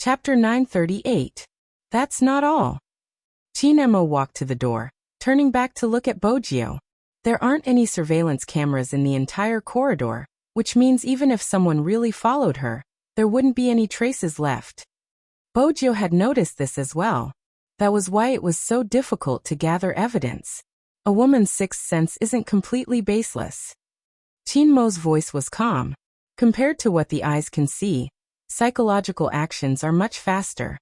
Chapter 938. That's not all. Chinemo walked to the door, turning back to look at Bojio. There aren't any surveillance cameras in the entire corridor, which means even if someone really followed her, there wouldn't be any traces left. Bojio had noticed this as well. That was why it was so difficult to gather evidence. A woman's sixth sense isn't completely baseless. Chinmo's voice was calm. Compared to what the eyes can see, psychological actions are much faster.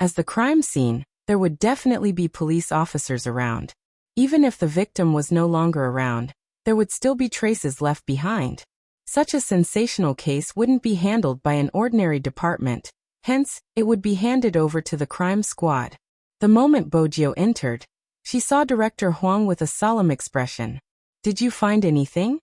As the crime scene, there would definitely be police officers around. Even if the victim was no longer around, there would still be traces left behind. Such a sensational case wouldn't be handled by an ordinary department, hence, it would be handed over to the crime squad. The moment Bojio entered, she saw Director Huang with a solemn expression. Did you find anything?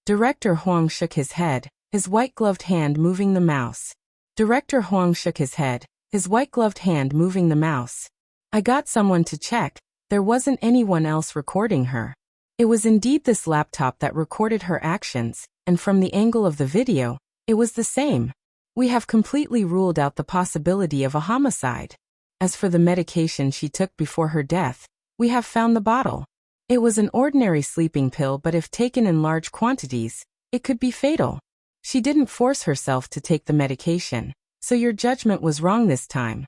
Director Huang shook his head, his white-gloved hand moving the mouse. Director Huang shook his head, his white-gloved hand moving the mouse. I got someone to check. There wasn't anyone else recording her. It was indeed this laptop that recorded her actions, and from the angle of the video, it was the same. We have completely ruled out the possibility of a homicide. As for the medication she took before her death, we have found the bottle. It was an ordinary sleeping pill, but if taken in large quantities, it could be fatal. She didn't force herself to take the medication, so your judgment was wrong this time.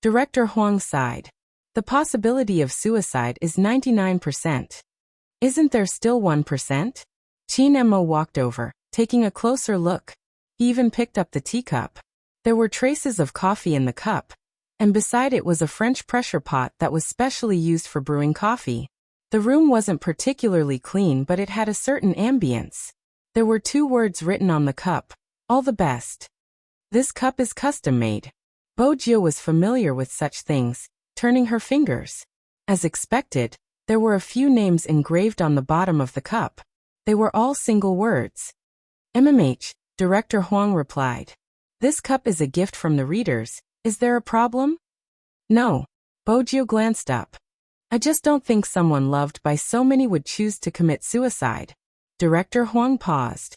Director Huang sighed. The possibility of suicide is 99%. Isn't there still 1%? Chinemo walked over, taking a closer look. He even picked up the teacup. There were traces of coffee in the cup, and beside it was a French pressure pot that was specially used for brewing coffee. The room wasn't particularly clean, but it had a certain ambience. There were 2 words written on the cup, all the best. This cup is custom-made. Bojio was familiar with such things, turning her fingers. As expected, there were a few names engraved on the bottom of the cup. They were all single words. MMH, Director Huang replied. This cup is a gift from the readers. Is there a problem? No. Bojio glanced up. I just don't think someone loved by so many would choose to commit suicide. Director Huang paused.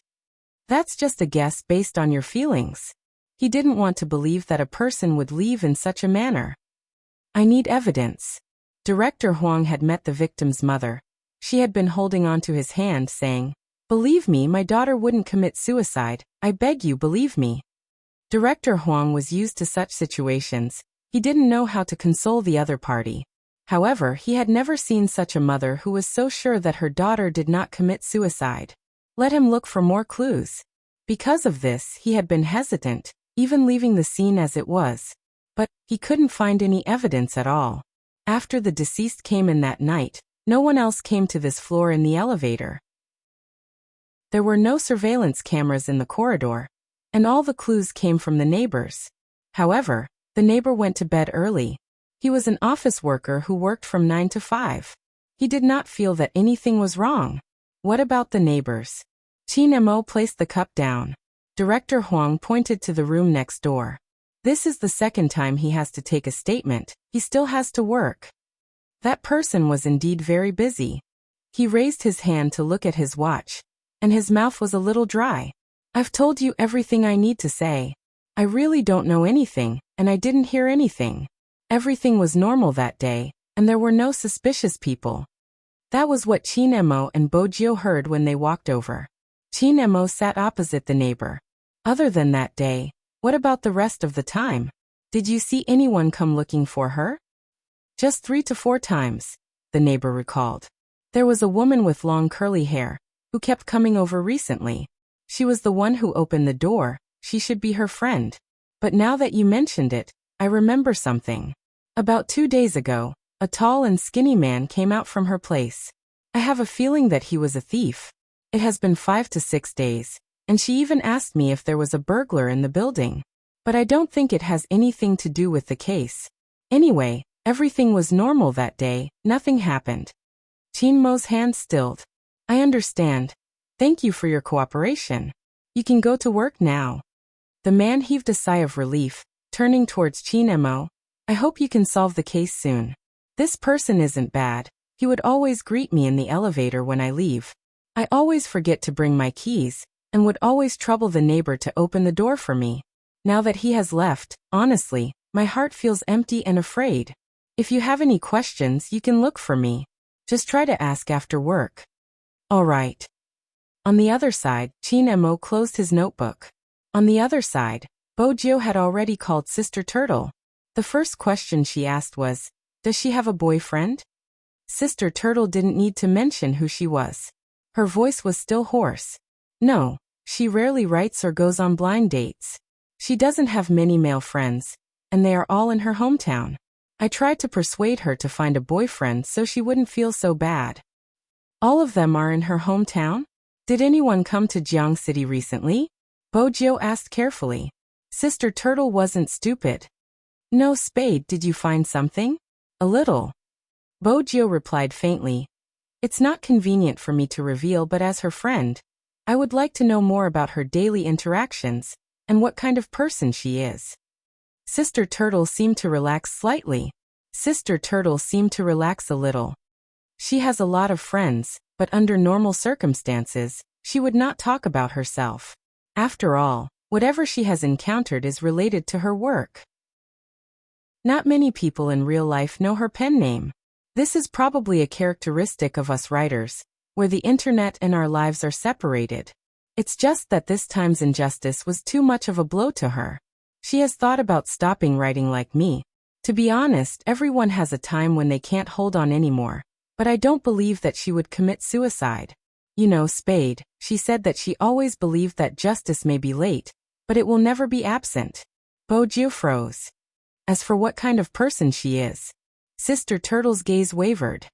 That's just a guess based on your feelings. He didn't want to believe that a person would leave in such a manner. I need evidence. Director Huang had met the victim's mother. She had been holding on to his hand, saying, Believe me, my daughter wouldn't commit suicide. I beg you, believe me. Director Huang was used to such situations. He didn't know how to console the other party. However, he had never seen such a mother who was so sure that her daughter did not commit suicide. Let him look for more clues. Because of this, he had been hesitant, even leaving the scene as it was. But he couldn't find any evidence at all. After the deceased came in that night, no one else came to this floor in the elevator. There were no surveillance cameras in the corridor, and all the clues came from the neighbors. However, the neighbor went to bed early. He was an office worker who worked from 9 to 5. He did not feel that anything was wrong. What about the neighbors? Chinemo placed the cup down. Director Huang pointed to the room next door. This is the second time he has to take a statement. He still has to work. That person was indeed very busy. He raised his hand to look at his watch, and his mouth was a little dry. I've told you everything I need to say. I really don't know anything, and I didn't hear anything. Everything was normal that day, and there were no suspicious people. That was what Chinemo and Bojio heard when they walked over. Chinemo sat opposite the neighbor. Other than that day, what about the rest of the time? Did you see anyone come looking for her? Just 3 to 4 times, the neighbor recalled. There was a woman with long curly hair, who kept coming over recently. She was the one who opened the door. She should be her friend. But now that you mentioned it, I remember something. About 2 days ago, a tall and skinny man came out from her place. I have a feeling that he was a thief. It has been 5 to 6 days, and she even asked me if there was a burglar in the building. But I don't think it has anything to do with the case. Anyway, everything was normal that day, nothing happened. Chinmo's hand stilled. I understand. Thank you for your cooperation. You can go to work now. The man heaved a sigh of relief, turning towards Chinemo. I hope you can solve the case soon. This person isn't bad. He would always greet me in the elevator when I leave. I always forget to bring my keys, and would always trouble the neighbor to open the door for me. Now that he has left, honestly, my heart feels empty and afraid. If you have any questions, you can look for me. Just try to ask after work. All right. On the other side, Chin Mo closed his notebook. On the other side, Bojio had already called Sister Turtle. The first question she asked was, "Does she have a boyfriend?" Sister Turtle didn't need to mention who she was. Her voice was still hoarse. No, she rarely writes or goes on blind dates. She doesn't have many male friends, and they are all in her hometown. I tried to persuade her to find a boyfriend so she wouldn't feel so bad. All of them are in her hometown? Did anyone come to Jiang City recently? Bojio asked carefully. Sister Turtle wasn't stupid. No, Spade, did you find something? A little. Bojio replied faintly. It's not convenient for me to reveal, but as her friend, I would like to know more about her daily interactions and what kind of person she is. Sister Turtle seemed to relax slightly. Sister Turtle seemed to relax a little. She has a lot of friends, but under normal circumstances, she would not talk about herself. After all, whatever she has encountered is related to her work. Not many people in real life know her pen name. This is probably a characteristic of us writers, where the internet and our lives are separated. It's just that this time's injustice was too much of a blow to her. She has thought about stopping writing like me. To be honest, everyone has a time when they can't hold on anymore, but I don't believe that she would commit suicide. You know, Spade, she said that she always believed that justice may be late, but it will never be absent. Bojio froze. As for what kind of person she is, Sister Turtle's gaze wavered.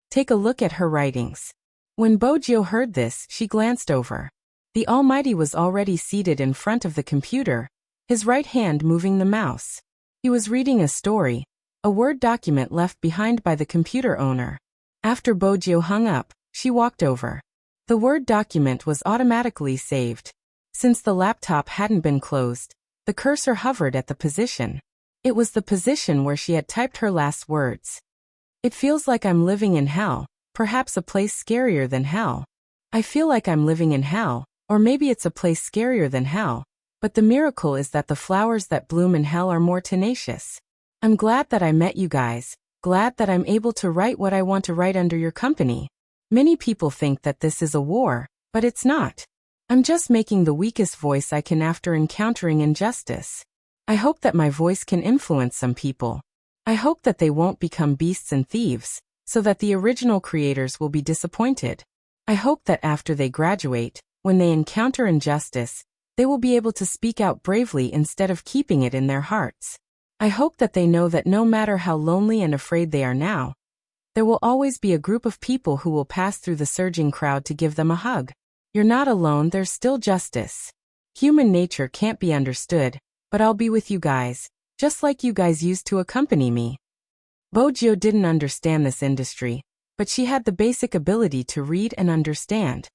Take a look at her writings. When Bojio heard this, she glanced over. The Almighty was already seated in front of the computer, his right hand moving the mouse. He was reading a story, a Word document left behind by the computer owner. After Bojio hung up, she walked over. The Word document was automatically saved. Since the laptop hadn't been closed, the cursor hovered at the position. It was the position where she had typed her last words. It feels like I'm living in hell, perhaps a place scarier than hell. I feel like I'm living in hell, or maybe it's a place scarier than hell, but the miracle is that the flowers that bloom in hell are more tenacious. I'm glad that I met you guys, glad that I'm able to write what I want to write under your company. Many people think that this is a war, but it's not. I'm just making the weakest voice I can after encountering injustice. I hope that my voice can influence some people. I hope that they won't become beasts and thieves, so that the original creators will be disappointed. I hope that after they graduate, when they encounter injustice, they will be able to speak out bravely instead of keeping it in their hearts. I hope that they know that no matter how lonely and afraid they are now, there will always be a group of people who will pass through the surging crowd to give them a hug. You're not alone, there's still justice. Human nature can't be understood, but I'll be with you guys, just like you guys used to accompany me. Bojio didn't understand this industry, but she had the basic ability to read and understand.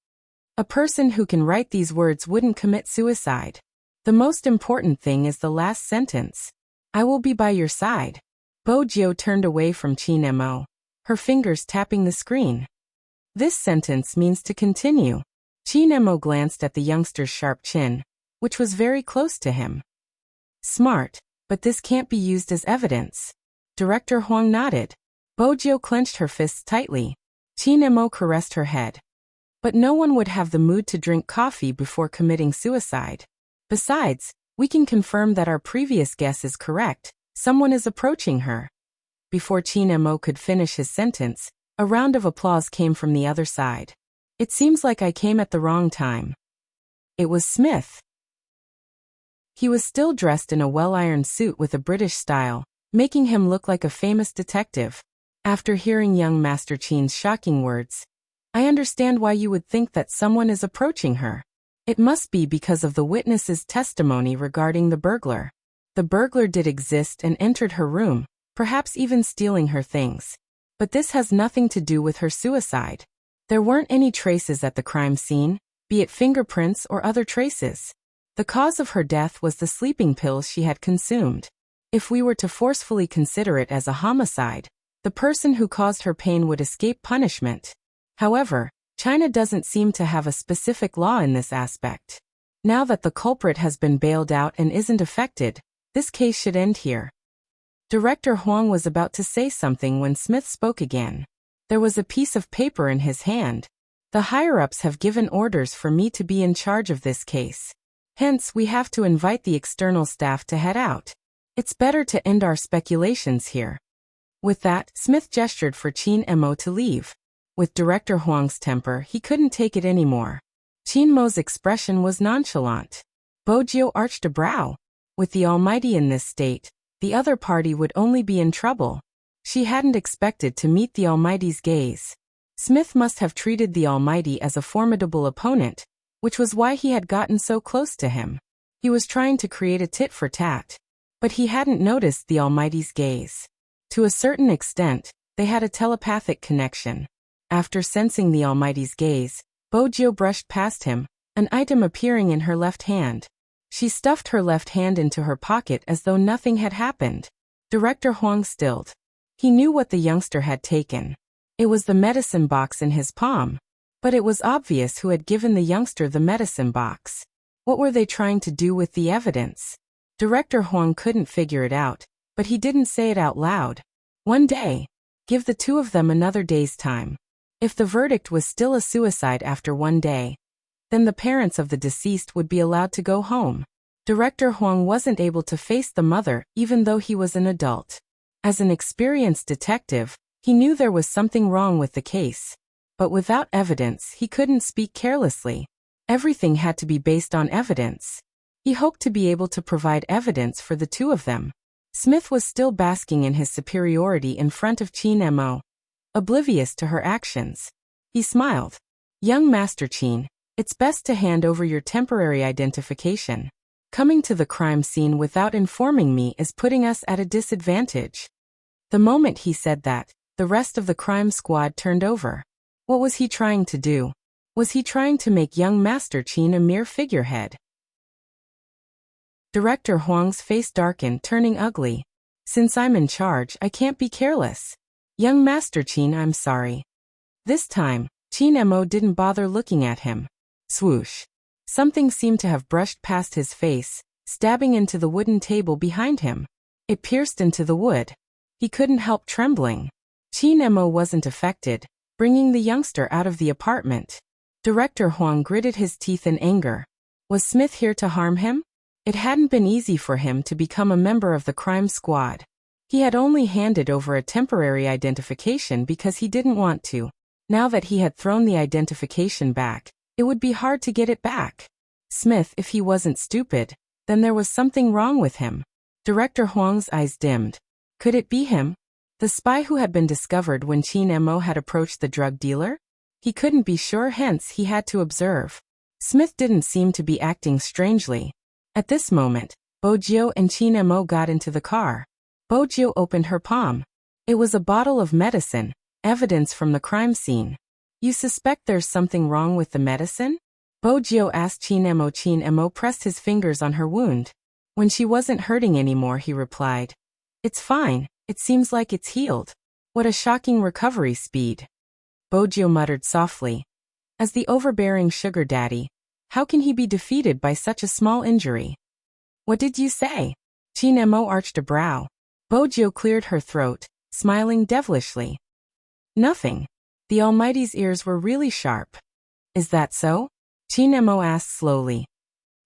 A person who can write these words wouldn't commit suicide. The most important thing is the last sentence. I will be by your side. Bojio turned away from Chin Mo, her fingers tapping the screen. This sentence means to continue. Chin Mo glanced at the youngster's sharp chin, which was very close to him. Smart, but this can't be used as evidence. Director Huang nodded. Bojio clenched her fists tightly. Chin Mo caressed her head. But no one would have the mood to drink coffee before committing suicide. Besides, we can confirm that our previous guess is correct. Someone is approaching her. Before Chin Mo could finish his sentence, a round of applause came from the other side. It seems like I came at the wrong time. It was Smith. He was still dressed in a well-ironed suit with a British style, making him look like a famous detective. After hearing young Master Chin's shocking words, I understand why you would think that someone is approaching her. It must be because of the witness's testimony regarding the burglar. The burglar did exist and entered her room, perhaps even stealing her things. But this has nothing to do with her suicide. There weren't any traces at the crime scene, be it fingerprints or other traces. The cause of her death was the sleeping pills she had consumed. If we were to forcefully consider it as a homicide, the person who caused her pain would escape punishment. However, China doesn't seem to have a specific law in this aspect. Now that the culprit has been bailed out and isn't affected, this case should end here. Director Huang was about to say something when Smith spoke again. There was a piece of paper in his hand. The higher-ups have given orders for me to be in charge of this case. Hence, we have to invite the external staff to head out. It's better to end our speculations here. With that, Smith gestured for Qin Mo to leave. With Director Huang's temper, he couldn't take it anymore. Qin Mo's expression was nonchalant. Bojiu arched a brow. With the Almighty in this state, the other party would only be in trouble. She hadn't expected to meet the Almighty's gaze. Smith must have treated the Almighty as a formidable opponent, which was why he had gotten so close to him. He was trying to create a tit for tat. But he hadn't noticed the Almighty's gaze. To a certain extent, they had a telepathic connection. After sensing the Almighty's gaze, Bojiu brushed past him, an item appearing in her left hand. She stuffed her left hand into her pocket as though nothing had happened. Director Huang stilled. He knew what the youngster had taken. It was the medicine box in his palm. But it was obvious who had given the youngster the medicine box. What were they trying to do with the evidence? Director Huang couldn't figure it out, but he didn't say it out loud. One day. Give the two of them another day's time. If the verdict was still a suicide after one day, then the parents of the deceased would be allowed to go home. Director Huang wasn't able to face the mother even though he was an adult. As an experienced detective, he knew there was something wrong with the case. But without evidence, he couldn't speak carelessly. Everything had to be based on evidence. He hoped to be able to provide evidence for the two of them. Smith was still basking in his superiority in front of Qin Mo, oblivious to her actions. He smiled. Young Master Qin, it's best to hand over your temporary identification. Coming to the crime scene without informing me is putting us at a disadvantage. The moment he said that, the rest of the crime squad turned over. What was he trying to do? Was he trying to make young Master Qin a mere figurehead? Director Huang's face darkened, turning ugly. Since I'm in charge, I can't be careless. Young Master Qin, I'm sorry. This time, Qin Mo didn't bother looking at him. Swoosh. Something seemed to have brushed past his face, stabbing into the wooden table behind him. It pierced into the wood. He couldn't help trembling. Qin Mo wasn't affected, bringing the youngster out of the apartment. Director Huang gritted his teeth in anger. Was Smith here to harm him? It hadn't been easy for him to become a member of the crime squad. He had only handed over a temporary identification because he didn't want to. Now that he had thrown the identification back, it would be hard to get it back. Smith, if he wasn't stupid, then there was something wrong with him. Director Huang's eyes dimmed. Could it be him? The spy who had been discovered when Qin Mo had approached the drug dealer? He couldn't be sure, hence he had to observe. Smith didn't seem to be acting strangely. At this moment, Bojiu and Qin Mo got into the car. Bojiu opened her palm. It was a bottle of medicine, evidence from the crime scene. You suspect there's something wrong with the medicine? Bojiu asked Qin Mo. Qin Mo pressed his fingers on her wound. When she wasn't hurting anymore, he replied. It's fine, it seems like it's healed. What a shocking recovery speed. Bojiu muttered softly. As the overbearing sugar daddy, how can he be defeated by such a small injury? What did you say? Qin Mo arched a brow. Bojiu cleared her throat, smiling devilishly. Nothing. The Almighty's ears were really sharp. Is that so? Qin Mo asked slowly.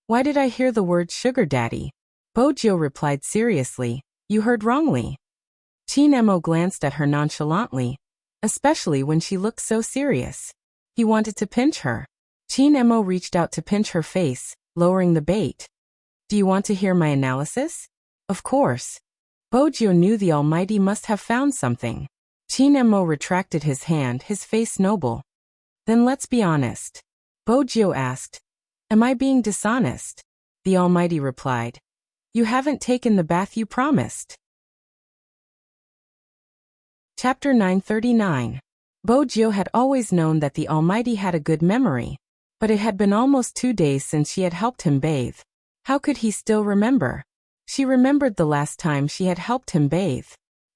Why did I hear the word sugar daddy? Bojiu replied seriously. You heard wrongly. Qin Mo glanced at her nonchalantly, especially when she looked so serious. He wanted to pinch her. Qin Mo reached out to pinch her face, lowering the bait. Do you want to hear my analysis? Of course. Bojiu knew the Almighty must have found something. Qin Mo retracted his hand, his face noble. Then let's be honest. Bojiu asked. Am I being dishonest? The Almighty replied. You haven't taken the bath you promised. Chapter 939. Bojiu had always known that the Almighty had a good memory, but it had been almost 2 days since she had helped him bathe. How could he still remember? She remembered the last time she had helped him bathe.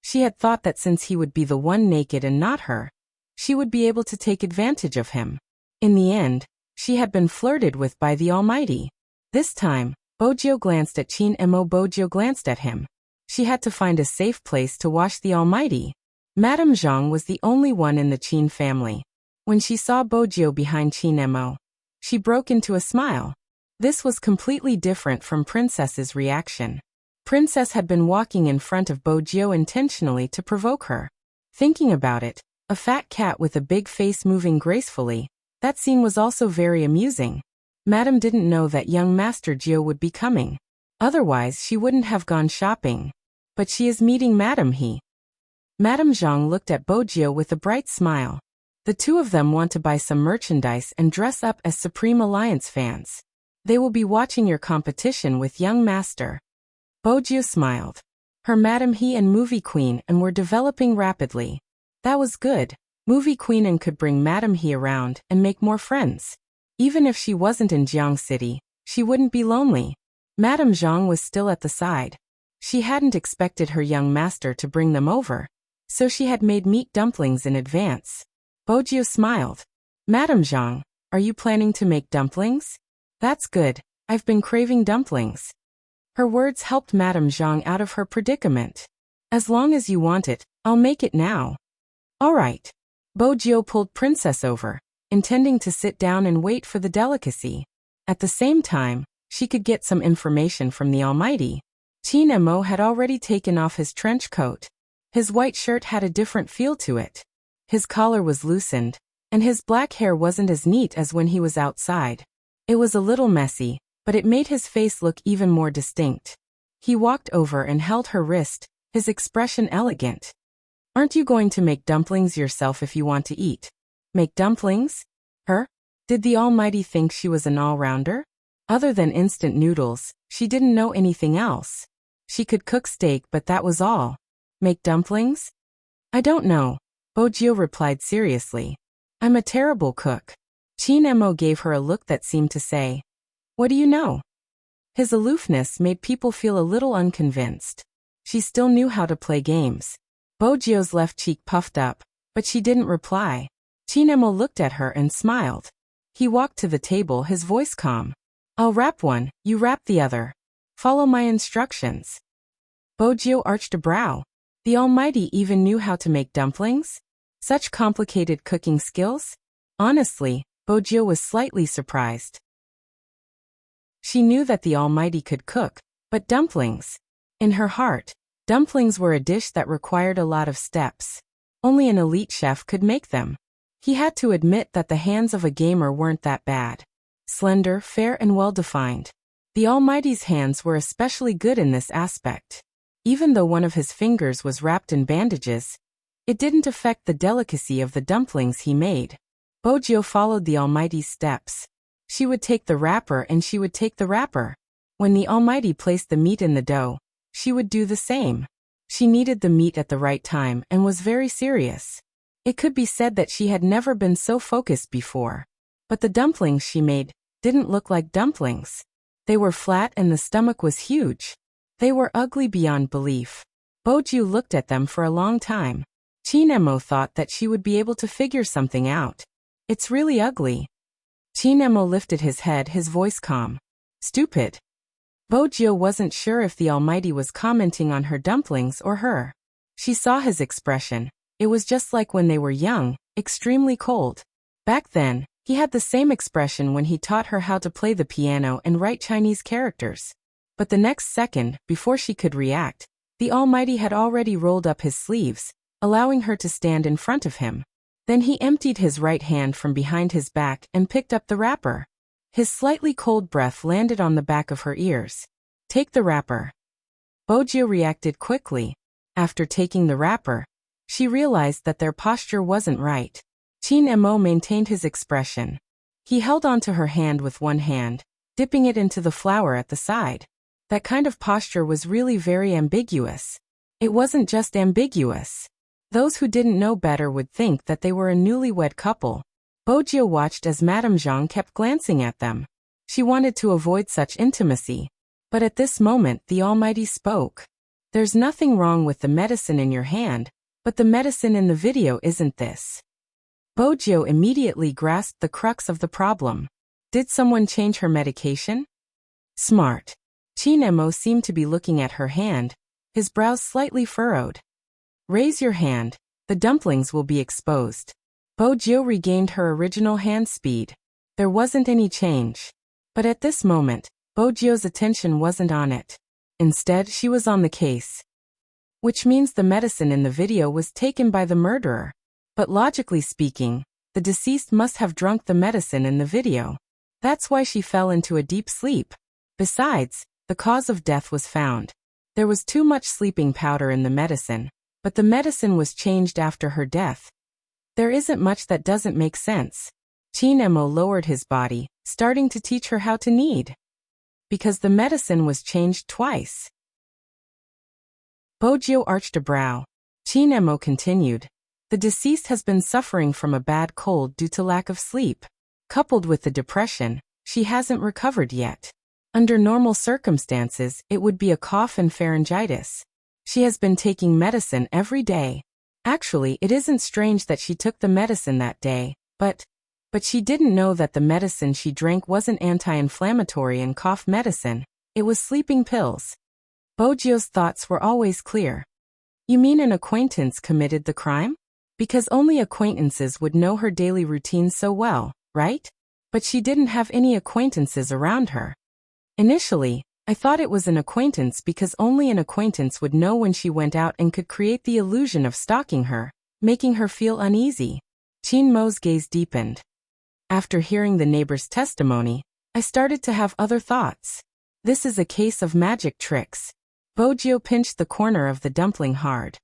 She had thought that since he would be the one naked and not her, she would be able to take advantage of him. In the end, she had been flirted with by the Almighty. This time, Bojio glanced at Chin Mo. Bojio glanced at him. She had to find a safe place to wash the Almighty. Madame Zhang was the only one in the Qin family. When she saw Bojio behind Chin Mo, she broke into a smile. This was completely different from Princess's reaction. Princess had been walking in front of Bojio intentionally to provoke her. Thinking about it, a fat cat with a big face moving gracefully, that scene was also very amusing. Madame didn't know that young Master Jio would be coming. Otherwise she wouldn't have gone shopping. But she is meeting Madame He. Madame Zhang looked at Bojio with a bright smile. The two of them want to buy some merchandise and dress up as Supreme Alliance fans. They will be watching your competition with young Master. Bojio smiled. Her Madame He and Movie Queen and were developing rapidly. That was good. Movie Queen and could bring Madame He around and make more friends. Even if she wasn't in Jiang City, she wouldn't be lonely. Madame Zhang was still at the side. She hadn't expected her young master to bring them over, so she had made meat dumplings in advance. Bojio smiled. Madame Zhang, are you planning to make dumplings? That's good, I've been craving dumplings. Her words helped Madame Zhang out of her predicament. As long as you want it, I'll make it now. All right. Bojio pulled Princess over, intending to sit down and wait for the delicacy. At the same time, she could get some information from the Almighty. Chin Mo had already taken off his trench coat. His white shirt had a different feel to it. His collar was loosened, and his black hair wasn't as neat as when he was outside. It was a little messy, but it made his face look even more distinct. He walked over and held her wrist, his expression elegant. Aren't you going to make dumplings yourself if you want to eat? Make dumplings? Her? Did the Almighty think she was an all-rounder? Other than instant noodles, she didn't know anything else. She could cook steak, but that was all. Make dumplings? I don't know, Bojio replied seriously. I'm a terrible cook. Chin Mo gave her a look that seemed to say, what do you know? His aloofness made people feel a little unconvinced. She still knew how to play games. Bojio's left cheek puffed up, but she didn't reply. Chin Mo looked at her and smiled. He walked to the table, his voice calm. I'll wrap one, you wrap the other. Follow my instructions. Bojio arched a brow. The Almighty even knew how to make dumplings? Such complicated cooking skills? Honestly, Bojio was slightly surprised. She knew that the Almighty could cook, but dumplings? In her heart, dumplings were a dish that required a lot of steps. Only an elite chef could make them. He had to admit that the hands of a gamer weren't that bad. Slender, fair and well-defined. The Almighty's hands were especially good in this aspect. Even though one of his fingers was wrapped in bandages, it didn't affect the delicacy of the dumplings he made. Bojio followed the Almighty's steps. She would take the wrapper and she would take the wrapper. When the Almighty placed the meat in the dough, she would do the same. She needed the meat at the right time and was very serious. It could be said that she had never been so focused before. But the dumplings she made didn't look like dumplings. They were flat and the stomach was huge. They were ugly beyond belief. Bojio looked at them for a long time. Chin Mo thought that she would be able to figure something out. It's really ugly. Chin Mo lifted his head, his voice calm. Stupid. Bojio wasn't sure if the Almighty was commenting on her dumplings or her. She saw his expression. It was just like when they were young, extremely cold. Back then, he had the same expression when he taught her how to play the piano and write Chinese characters. But the next second, before she could react, the Almighty had already rolled up his sleeves, allowing her to stand in front of him. Then he emptied his right hand from behind his back and picked up the wrapper. His slightly cold breath landed on the back of her ears. Take the wrapper. Bojio reacted quickly. After taking the wrapper, she realized that their posture wasn't right. Chin Mo maintained his expression. He held onto her hand with one hand, dipping it into the flour at the side. That kind of posture was really very ambiguous. It wasn't just ambiguous. Those who didn't know better would think that they were a newlywed couple. Bojio watched as Madame Zhang kept glancing at them. She wanted to avoid such intimacy. But at this moment the Almighty spoke. There's nothing wrong with the medicine in your hand, but the medicine in the video isn't this. Bojio immediately grasped the crux of the problem. Did someone change her medication? Smart. Chin Emo seemed to be looking at her hand, his brows slightly furrowed. Raise your hand, the dumplings will be exposed. Bojo regained her original hand speed. There wasn't any change. But at this moment, Bojo's attention wasn't on it. Instead, she was on the case. Which means the medicine in the video was taken by the murderer. But logically speaking, the deceased must have drunk the medicine in the video. That's why she fell into a deep sleep. Besides, the cause of death was found. There was too much sleeping powder in the medicine, but the medicine was changed after her death. There isn't much that doesn't make sense. Chin Emo lowered his body, starting to teach her how to knead. Because the medicine was changed twice. Bojo arched a brow. Chin Emo continued. The deceased has been suffering from a bad cold due to lack of sleep. Coupled with the depression, she hasn't recovered yet. Under normal circumstances, it would be a cough and pharyngitis. She has been taking medicine every day. Actually, it isn't strange that she took the medicine that day, but she didn't know that the medicine she drank wasn't anti-inflammatory and cough medicine. It was sleeping pills. Bojo's thoughts were always clear. You mean an acquaintance committed the crime? Because only acquaintances would know her daily routine so well, right? But she didn't have any acquaintances around her. Initially, I thought it was an acquaintance because only an acquaintance would know when she went out and could create the illusion of stalking her, making her feel uneasy. Chin Mo's gaze deepened. After hearing the neighbor's testimony, I started to have other thoughts. This is a case of magic tricks. Bojo pinched the corner of the dumpling hard.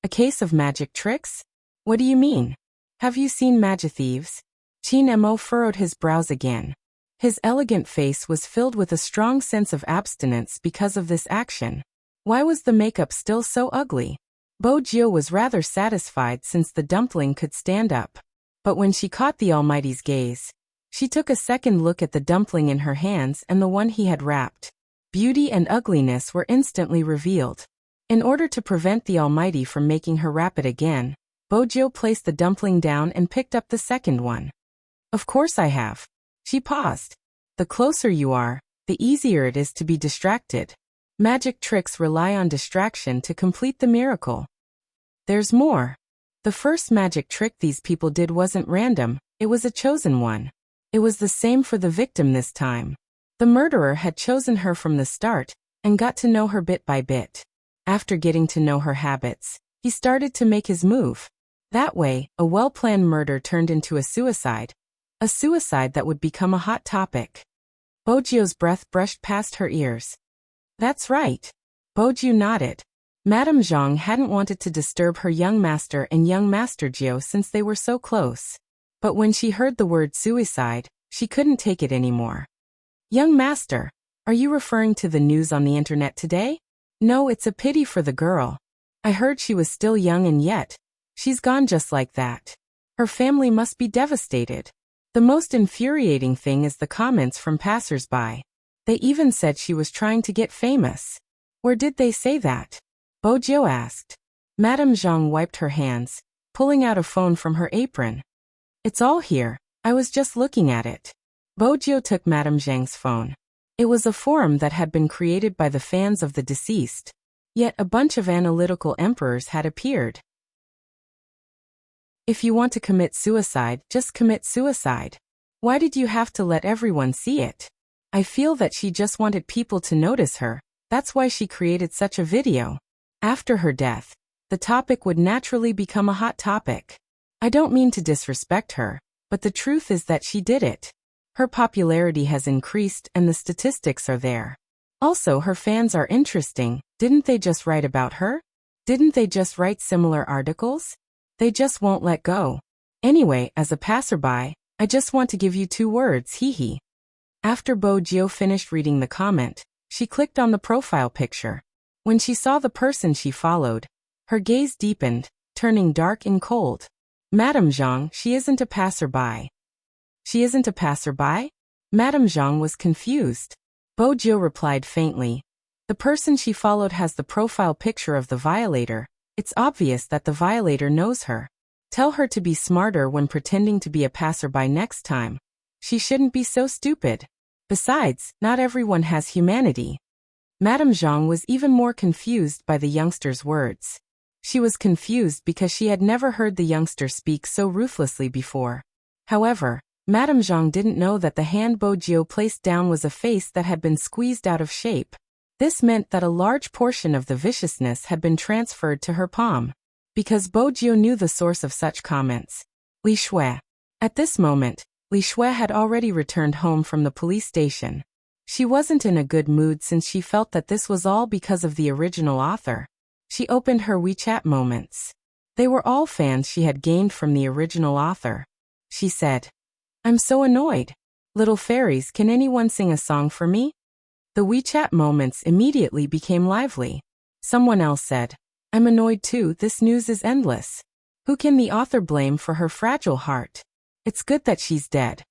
A case of magic tricks? What do you mean? Have you seen Magithieves? Chin Emo furrowed his brows again. His elegant face was filled with a strong sense of abstinence because of this action. Why was the makeup still so ugly? Bojo was rather satisfied since the dumpling could stand up. But when she caught the Almighty's gaze, she took a second look at the dumpling in her hands and the one he had wrapped. Beauty and ugliness were instantly revealed. In order to prevent the Almighty from making her wrap it again, Bojo placed the dumpling down and picked up the second one. Of course I have. She paused. The closer you are, the easier it is to be distracted. Magic tricks rely on distraction to complete the miracle. There's more. The first magic trick these people did wasn't random, it was a chosen one. It was the same for the victim this time. The murderer had chosen her from the start, and got to know her bit by bit. After getting to know her habits, he started to make his move. That way, a well-planned murder turned into a suicide that would become a hot topic. Bojo's breath brushed past her ears. That's right. Bojo nodded. Madame Zhang hadn't wanted to disturb her young master and young Master Jiao since they were so close. But when she heard the word suicide, she couldn't take it anymore. Young master, are you referring to the news on the internet today? No, it's a pity for the girl. I heard she was still young and yet, she's gone just like that. Her family must be devastated. The most infuriating thing is the comments from passers-by. They even said she was trying to get famous. Where did they say that? Bojo asked. Madame Zhang wiped her hands, pulling out a phone from her apron. It's all here, I was just looking at it. Bojo took Madame Zhang's phone. It was a forum that had been created by the fans of the deceased. Yet a bunch of analytical emperors had appeared. If you want to commit suicide, just commit suicide. Why did you have to let everyone see it? I feel that she just wanted people to notice her, that's why she created such a video. After her death, the topic would naturally become a hot topic. I don't mean to disrespect her, but the truth is that she did it. Her popularity has increased and the statistics are there. Also, her fans are interesting. Didn't they just write about her? Didn't they just write similar articles? They just won't let go. Anyway, as a passerby, I just want to give you 2 words, hee. After Bojo finished reading the comment, she clicked on the profile picture. When she saw the person she followed, her gaze deepened, turning dark and cold. Madame Zhang, she isn't a passerby. She isn't a passerby? Madame Zhang was confused. Bojo replied faintly. The person she followed has the profile picture of the violator. It's obvious that the violator knows her. Tell her to be smarter when pretending to be a passerby next time. She shouldn't be so stupid. Besides, not everyone has humanity. Madame Zhang was even more confused by the youngster's words. She was confused because she had never heard the youngster speak so ruthlessly before. However, Madame Zhang didn't know that the hand Bojio placed down was a face that had been squeezed out of shape. This meant that a large portion of the viciousness had been transferred to her palm. Because Bojio knew the source of such comments. Li Shui. At this moment, Li Shui had already returned home from the police station. She wasn't in a good mood since she felt that this was all because of the original author. She opened her WeChat moments. They were all fans she had gained from the original author. She said, "I'm so annoyed. Little fairies, can anyone sing a song for me?" The WeChat moments immediately became lively. Someone else said, "I'm annoyed too, this news is endless. Who can the author blame for her fragile heart? It's good that she's dead.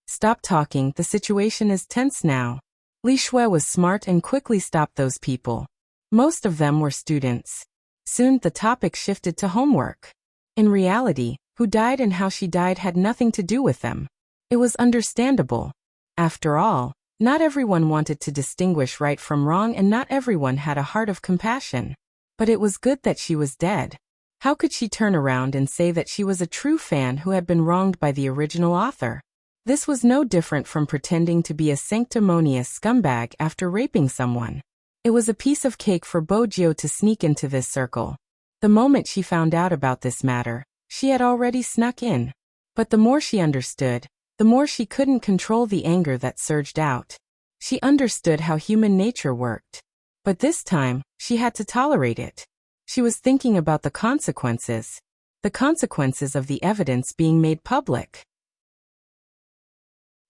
Stop talking, the situation is tense now." Li Shui was smart and quickly stopped those people. Most of them were students. Soon the topic shifted to homework. In reality, who died and how she died had nothing to do with them. It was understandable. After all, not everyone wanted to distinguish right from wrong and not everyone had a heart of compassion. But it was good that she was dead. How could she turn around and say that she was a true fan who had been wronged by the original author? This was no different from pretending to be a sanctimonious scumbag after raping someone. It was a piece of cake for Bojio to sneak into this circle. The moment she found out about this matter, she had already snuck in. But the more she understood, the more she couldn't control the anger that surged out. She understood how human nature worked. But this time, she had to tolerate it. She was thinking about the consequences. The consequences of the evidence being made public.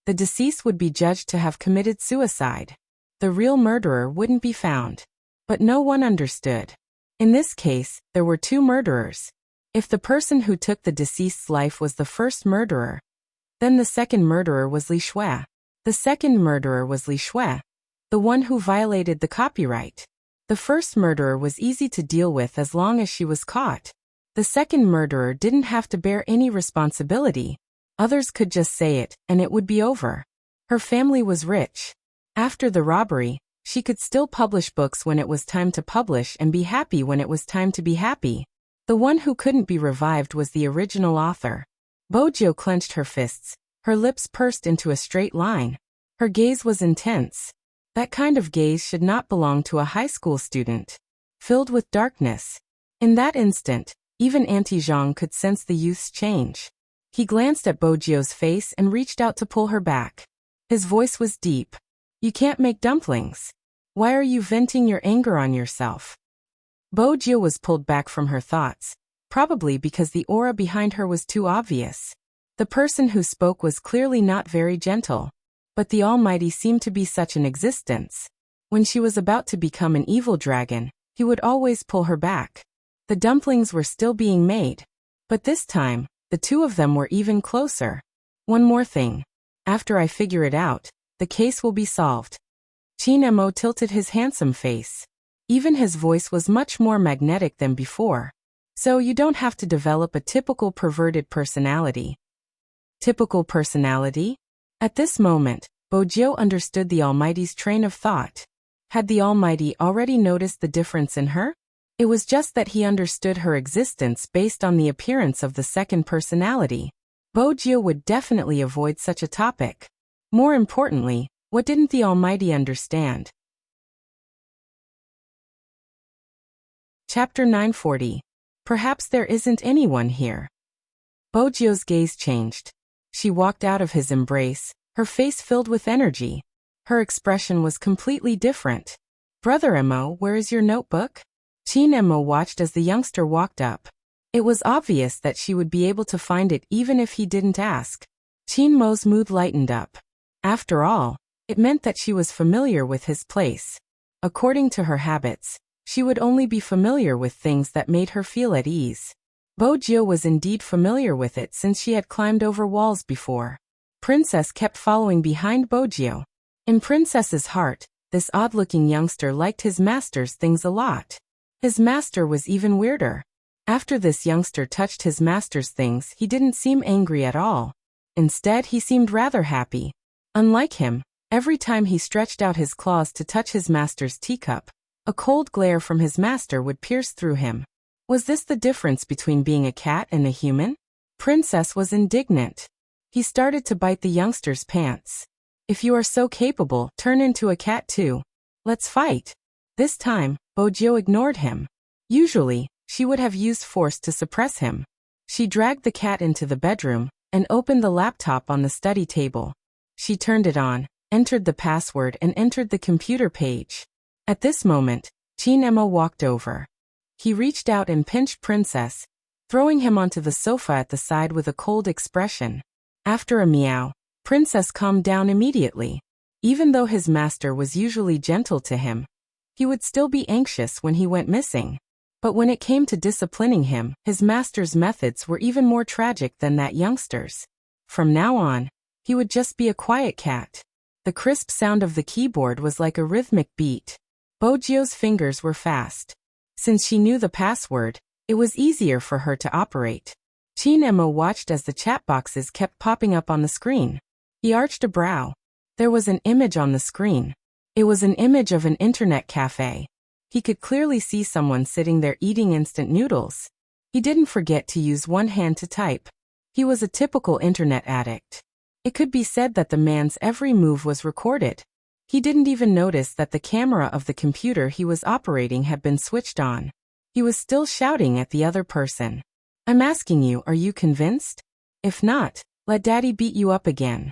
The deceased would be judged to have committed suicide. The real murderer wouldn't be found. But no one understood. In this case, there were two murderers. If the person who took the deceased's life was the first murderer, then the second murderer was Li Shui. The second murderer was Li Shui, the one who violated the copyright. The first murderer was easy to deal with as long as she was caught. The second murderer didn't have to bear any responsibility. Others could just say it, and it would be over. Her family was rich. After the robbery, she could still publish books when it was time to publish and be happy when it was time to be happy. The one who couldn't be revived was the original author. Bojio clenched her fists, her lips pursed into a straight line. Her gaze was intense. That kind of gaze should not belong to a high school student. Filled with darkness. In that instant, even Auntie Zhang could sense the youth's change. He glanced at Bojio's face and reached out to pull her back. His voice was deep. "You can't make dumplings. Why are you venting your anger on yourself?" Bojio was pulled back from her thoughts, probably because the aura behind her was too obvious. The person who spoke was clearly not very gentle. But the Almighty seemed to be such an existence. When she was about to become an evil dragon, he would always pull her back. The dumplings were still being made. But this time, the two of them were even closer. "One more thing. After I figure it out, the case will be solved." Qin Mo tilted his handsome face. Even his voice was much more magnetic than before. "So you don't have to develop a typical perverted personality." Typical personality? At this moment, Bojio understood the Almighty's train of thought. Had the Almighty already noticed the difference in her? It was just that he understood her existence based on the appearance of the second personality. Bojio would definitely avoid such a topic. More importantly, what didn't the Almighty understand? Chapter 940. Perhaps there isn't anyone here. Bojio's gaze changed. She walked out of his embrace, her face filled with energy. Her expression was completely different. "Brother Emo, where is your notebook?" Qin Emo watched as the youngster walked up. It was obvious that she would be able to find it even if he didn't ask. Qin Mo's mood lightened up. After all, it meant that she was familiar with his place. According to her habits, she would only be familiar with things that made her feel at ease. Bojio was indeed familiar with it since she had climbed over walls before. Princess kept following behind Bojio. In Princess's heart, this odd-looking youngster liked his master's things a lot. His master was even weirder. After this youngster touched his master's things, he didn't seem angry at all. Instead, he seemed rather happy. Unlike him, Every time he stretched out his claws to touch his master's teacup, a cold glare from his master would pierce through him. Was this the difference between being a cat and a human? Princess was indignant. He started to bite the youngster's pants. If you are so capable, turn into a cat too. Let's fight. This time, Bojiu ignored him. Usually, she would have used force to suppress him. She dragged the cat into the bedroom and opened the laptop on the study table. She turned it on, entered the password and entered the computer page. At this moment, Qin Emo walked over. He reached out and pinched Princess, throwing him onto the sofa at the side with a cold expression. After a meow, Princess calmed down immediately. Even though his master was usually gentle to him, he would still be anxious when he went missing. But when it came to disciplining him, his master's methods were even more tragic than that youngster's. From now on, he would just be a quiet cat. The crisp sound of the keyboard was like a rhythmic beat. Bojiu's fingers were fast. Since she knew the password, it was easier for her to operate. Qin Emo watched as the chat boxes kept popping up on the screen. He arched a brow. There was an image on the screen. It was an image of an internet cafe. He could clearly see someone sitting there eating instant noodles. He didn't forget to use one hand to type. He was a typical internet addict. It could be said that the man's every move was recorded. He didn't even notice that the camera of the computer he was operating had been switched on. He was still shouting at the other person. I'm asking you, are you convinced? If not, let daddy beat you up again.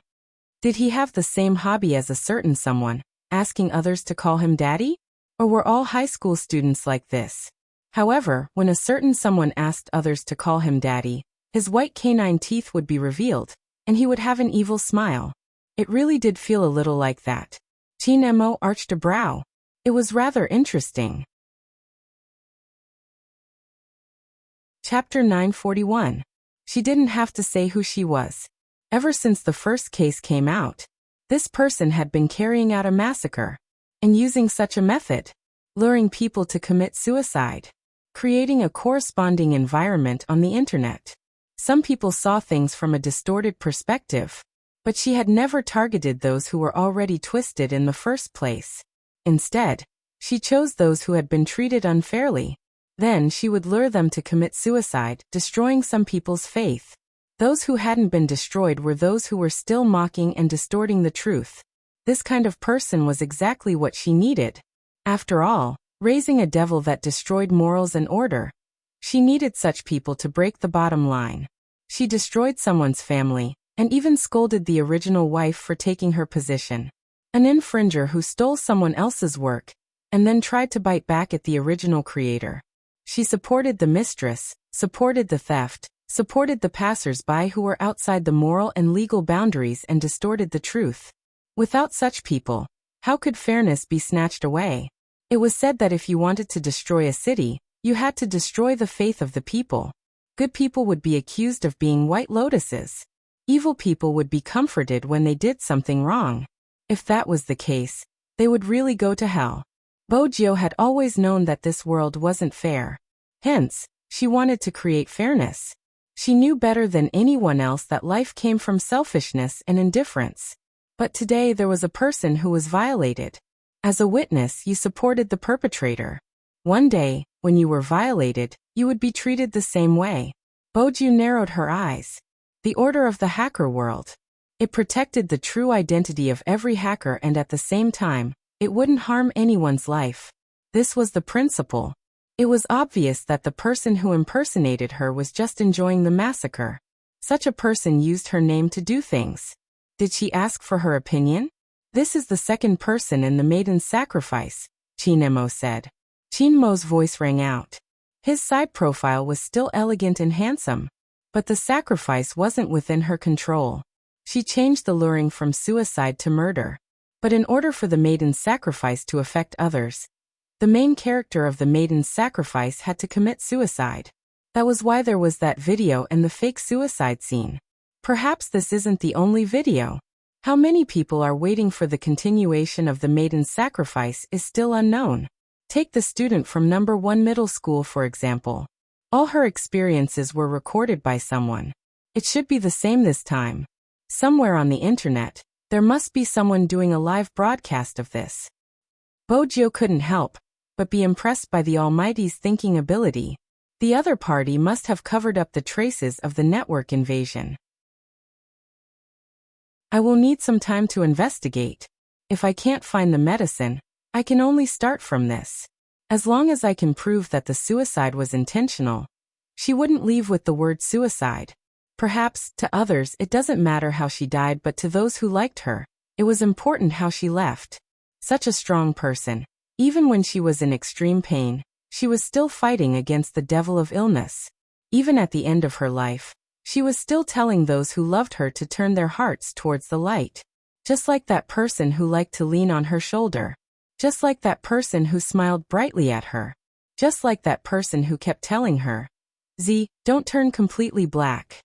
Did he have the same hobby as a certain someone, asking others to call him daddy? Or were all high school students like this? However, when a certain someone asked others to call him daddy, his white canine teeth would be revealed, and he would have an evil smile. It really did feel a little like that. Qin Emo arched a brow. It was rather interesting. Chapter 941. She didn't have to say who she was. Ever since the first case came out, this person had been carrying out a massacre. And using such a method, luring people to commit suicide, creating a corresponding environment on the internet. Some people saw things from a distorted perspective, but she had never targeted those who were already twisted in the first place. Instead, she chose those who had been treated unfairly. Then she would lure them to commit suicide, destroying some people's faith. Those who hadn't been destroyed were those who were still mocking and distorting the truth. This kind of person was exactly what she needed. After all, raising a devil that destroyed morals and order. She needed such people to break the bottom line. She destroyed someone's family, and even scolded the original wife for taking her position. An infringer who stole someone else's work, and then tried to bite back at the original creator. She supported the mistress, supported the theft, supported the passers-by who were outside the moral and legal boundaries and distorted the truth. Without such people, how could fairness be snatched away? It was said that if you wanted to destroy a city, you had to destroy the faith of the people. Good people would be accused of being white lotuses. Evil people would be comforted when they did something wrong. If that was the case, they would really go to hell. Bojiu had always known that this world wasn't fair. Hence, she wanted to create fairness. She knew better than anyone else that life came from selfishness and indifference. But today there was a person who was violated. As a witness, you supported the perpetrator. One day, when you were violated, you would be treated the same way. Bojiu narrowed her eyes. The order of the hacker world. It protected the true identity of every hacker and at the same time, it wouldn't harm anyone's life. This was the principle. It was obvious that the person who impersonated her was just enjoying the massacre. Such a person used her name to do things. Did she ask for her opinion? This is the second person in the maiden's sacrifice, Qin Emo said. Qin Mo's voice rang out. His side profile was still elegant and handsome, but the sacrifice wasn't within her control. She changed the luring from suicide to murder. But in order for the maiden's sacrifice to affect others, the main character of the maiden's sacrifice had to commit suicide. That was why there was that video and the fake suicide scene. Perhaps this isn't the only video. How many people are waiting for the continuation of the maiden's sacrifice is still unknown. Take the student from number 1 middle school for example. All her experiences were recorded by someone. It should be the same this time. Somewhere on the internet, There must be someone doing a live broadcast of this. Bojio couldn't help but be impressed by the Almighty's thinking ability. The other party must have covered up the traces of the network invasion. I will need some time to investigate. If I can't find the medicine, I can only start from this. As long as I can prove that the suicide was intentional, she wouldn't leave with the word suicide. Perhaps, to others it doesn't matter how she died, but to those who liked her, it was important how she left. Such a strong person. Even when she was in extreme pain, she was still fighting against the devil of illness. Even at the end of her life, she was still telling those who loved her to turn their hearts towards the light. Just like that person who liked to lean on her shoulder. Just like that person who smiled brightly at her. Just like that person who kept telling her, don't turn completely black.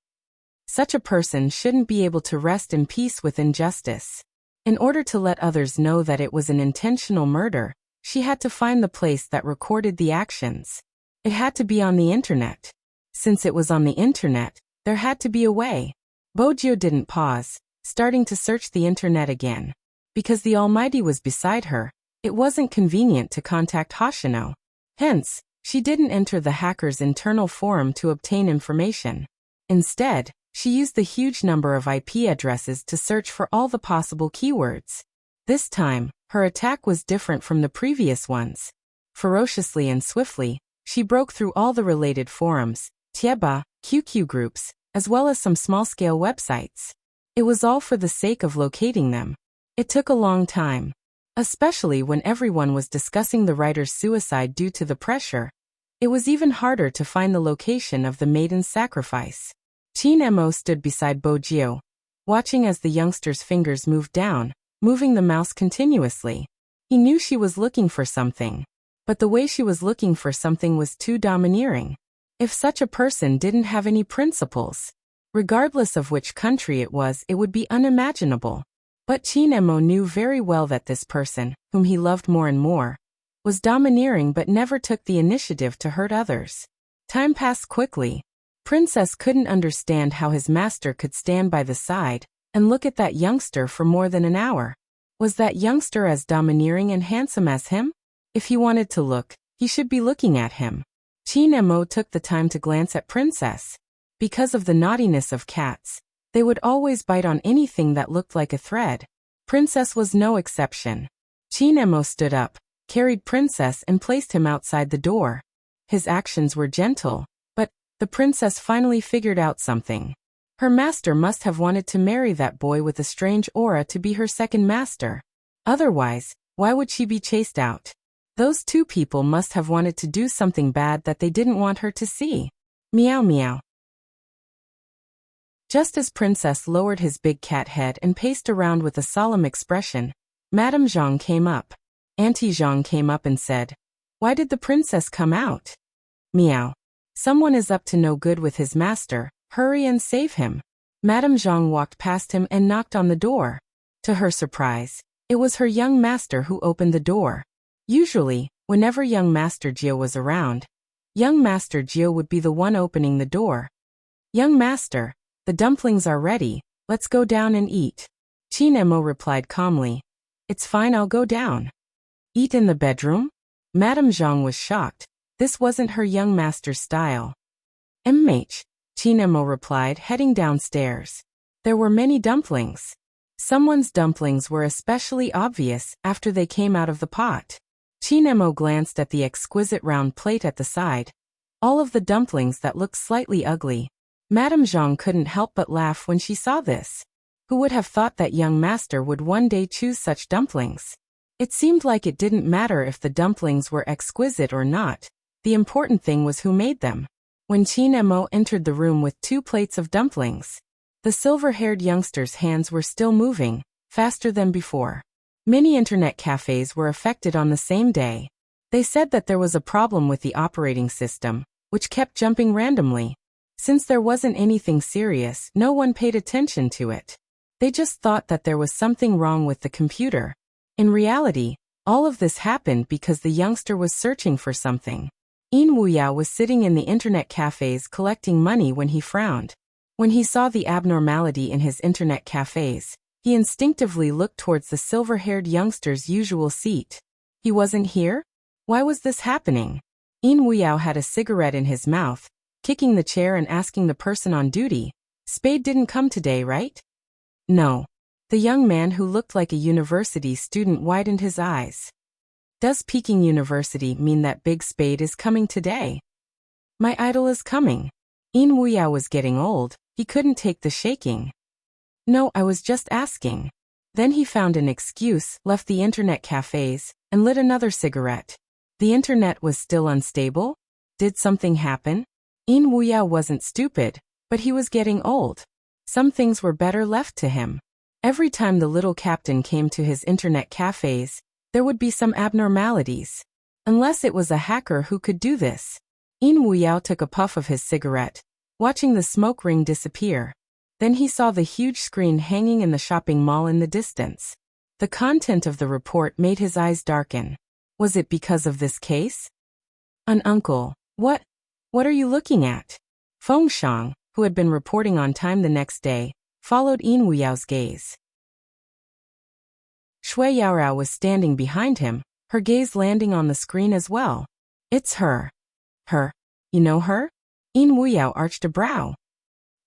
Such a person shouldn't be able to rest in peace with injustice. In order to let others know that it was an intentional murder, she had to find the place that recorded the actions. It had to be on the internet. Since it was on the internet, there had to be a way. Bojio didn't pause, starting to search the internet again. Because the Almighty was beside her, it wasn't convenient to contact Hoshino. Hence, she didn't enter the hacker's internal forum to obtain information. Instead, she used the huge number of IP addresses to search for all the possible keywords. This time, her attack was different from the previous ones. Ferociously and swiftly, she broke through all the related forums, Tieba, QQ groups, as well as some small-scale websites. It was all for the sake of locating them. It took a long time. Especially when everyone was discussing the writer's suicide due to the pressure. It was even harder to find the location of the maiden's sacrifice. Chin-Emo stood beside Bojio, watching as the youngster's fingers moved down, moving the mouse continuously. He knew she was looking for something. But the way she was looking for something was too domineering. If such a person didn't have any principles, regardless of which country it would be unimaginable. But Chin-Emo knew very well that this person, whom he loved more and more, was domineering but never took the initiative to hurt others. Time passed quickly. Princess couldn't understand how his master could stand by the side and look at that youngster for more than an hour. Was that youngster as domineering and handsome as him? If he wanted to look, he should be looking at him. Chin-Emo took the time to glance at Princess. Because of the naughtiness of cats, they would always bite on anything that looked like a thread. Princess was no exception. Chin-Emo stood up, carried Princess and placed him outside the door. His actions were gentle, but the princess finally figured out something. Her master must have wanted to marry that boy with a strange aura to be her second master. Otherwise, why would she be chased out? Those two people must have wanted to do something bad that they didn't want her to see. Meow meow. Just as Princess lowered his big cat head and paced around with a solemn expression, Madame Zhang came up. Auntie Zhang came up and said, "Why did the princess come out?" Meow. "Someone is up to no good with his master, hurry and save him." Madame Zhang walked past him and knocked on the door. To her surprise, it was her young master who opened the door. Usually, whenever young Master Jio was around, young Master Jio would be the one opening the door. "Young master, the dumplings are ready, let's go down and eat." Chin-Emo replied calmly, "It's fine, I'll go down." "Eat in the bedroom?" Madame Zhang was shocked. This wasn't her young master's style. Chin-Emo replied, heading downstairs. There were many dumplings. Someone's dumplings were especially obvious after they came out of the pot. Chin-Emo glanced at the exquisite round plate at the side. All of the dumplings that looked slightly ugly. Madame Zhang couldn't help but laugh when she saw this. Who would have thought that young master would one day choose such dumplings? It seemed like it didn't matter if the dumplings were exquisite or not. The important thing was who made them. When Chin-Emo entered the room with 2 plates of dumplings, the silver-haired youngster's hands were still moving, faster than before. Many internet cafes were affected on the same day. They said that there was a problem with the operating system, which kept jumping randomly. Since there wasn't anything serious, no one paid attention to it. They just thought that there was something wrong with the computer. In reality, all of this happened because the youngster was searching for something. Yin Wuyao was sitting in the internet cafes collecting money when he frowned. When he saw the abnormality in his internet cafes, He instinctively looked towards the silver-haired youngster's usual seat. He wasn't here? Why was this happening? In Wuyao had a cigarette in his mouth, kicking the chair and asking the person on duty, "Spade didn't come today, right?" "No." The young man who looked like a university student widened his eyes. "Does Peking University mean that Big Spade is coming today?" "My idol is coming." In Wuyao was getting old, he couldn't take the shaking. "No, I was just asking." Then he found an excuse, left the internet cafes, and lit another cigarette. The internet was still unstable? Did something happen? In Wuyao wasn't stupid, but he was getting old. Some things were better left to him. Every time the little captain came to his internet cafes, there would be some abnormalities. Unless it was a hacker who could do this. In Wuyao took a puff of his cigarette, watching the smoke ring disappear. Then he saw the huge screen hanging in the shopping mall in the distance. The content of the report made his eyes darken. Was it because of this case? An uncle. What are you looking at? Feng Shang, who had been reporting on time the next day, followed In Wuyao's gaze. Shui Yaorao was standing behind him, her gaze landing on the screen as well. It's her. Her. You know her? In Wuyao arched a brow.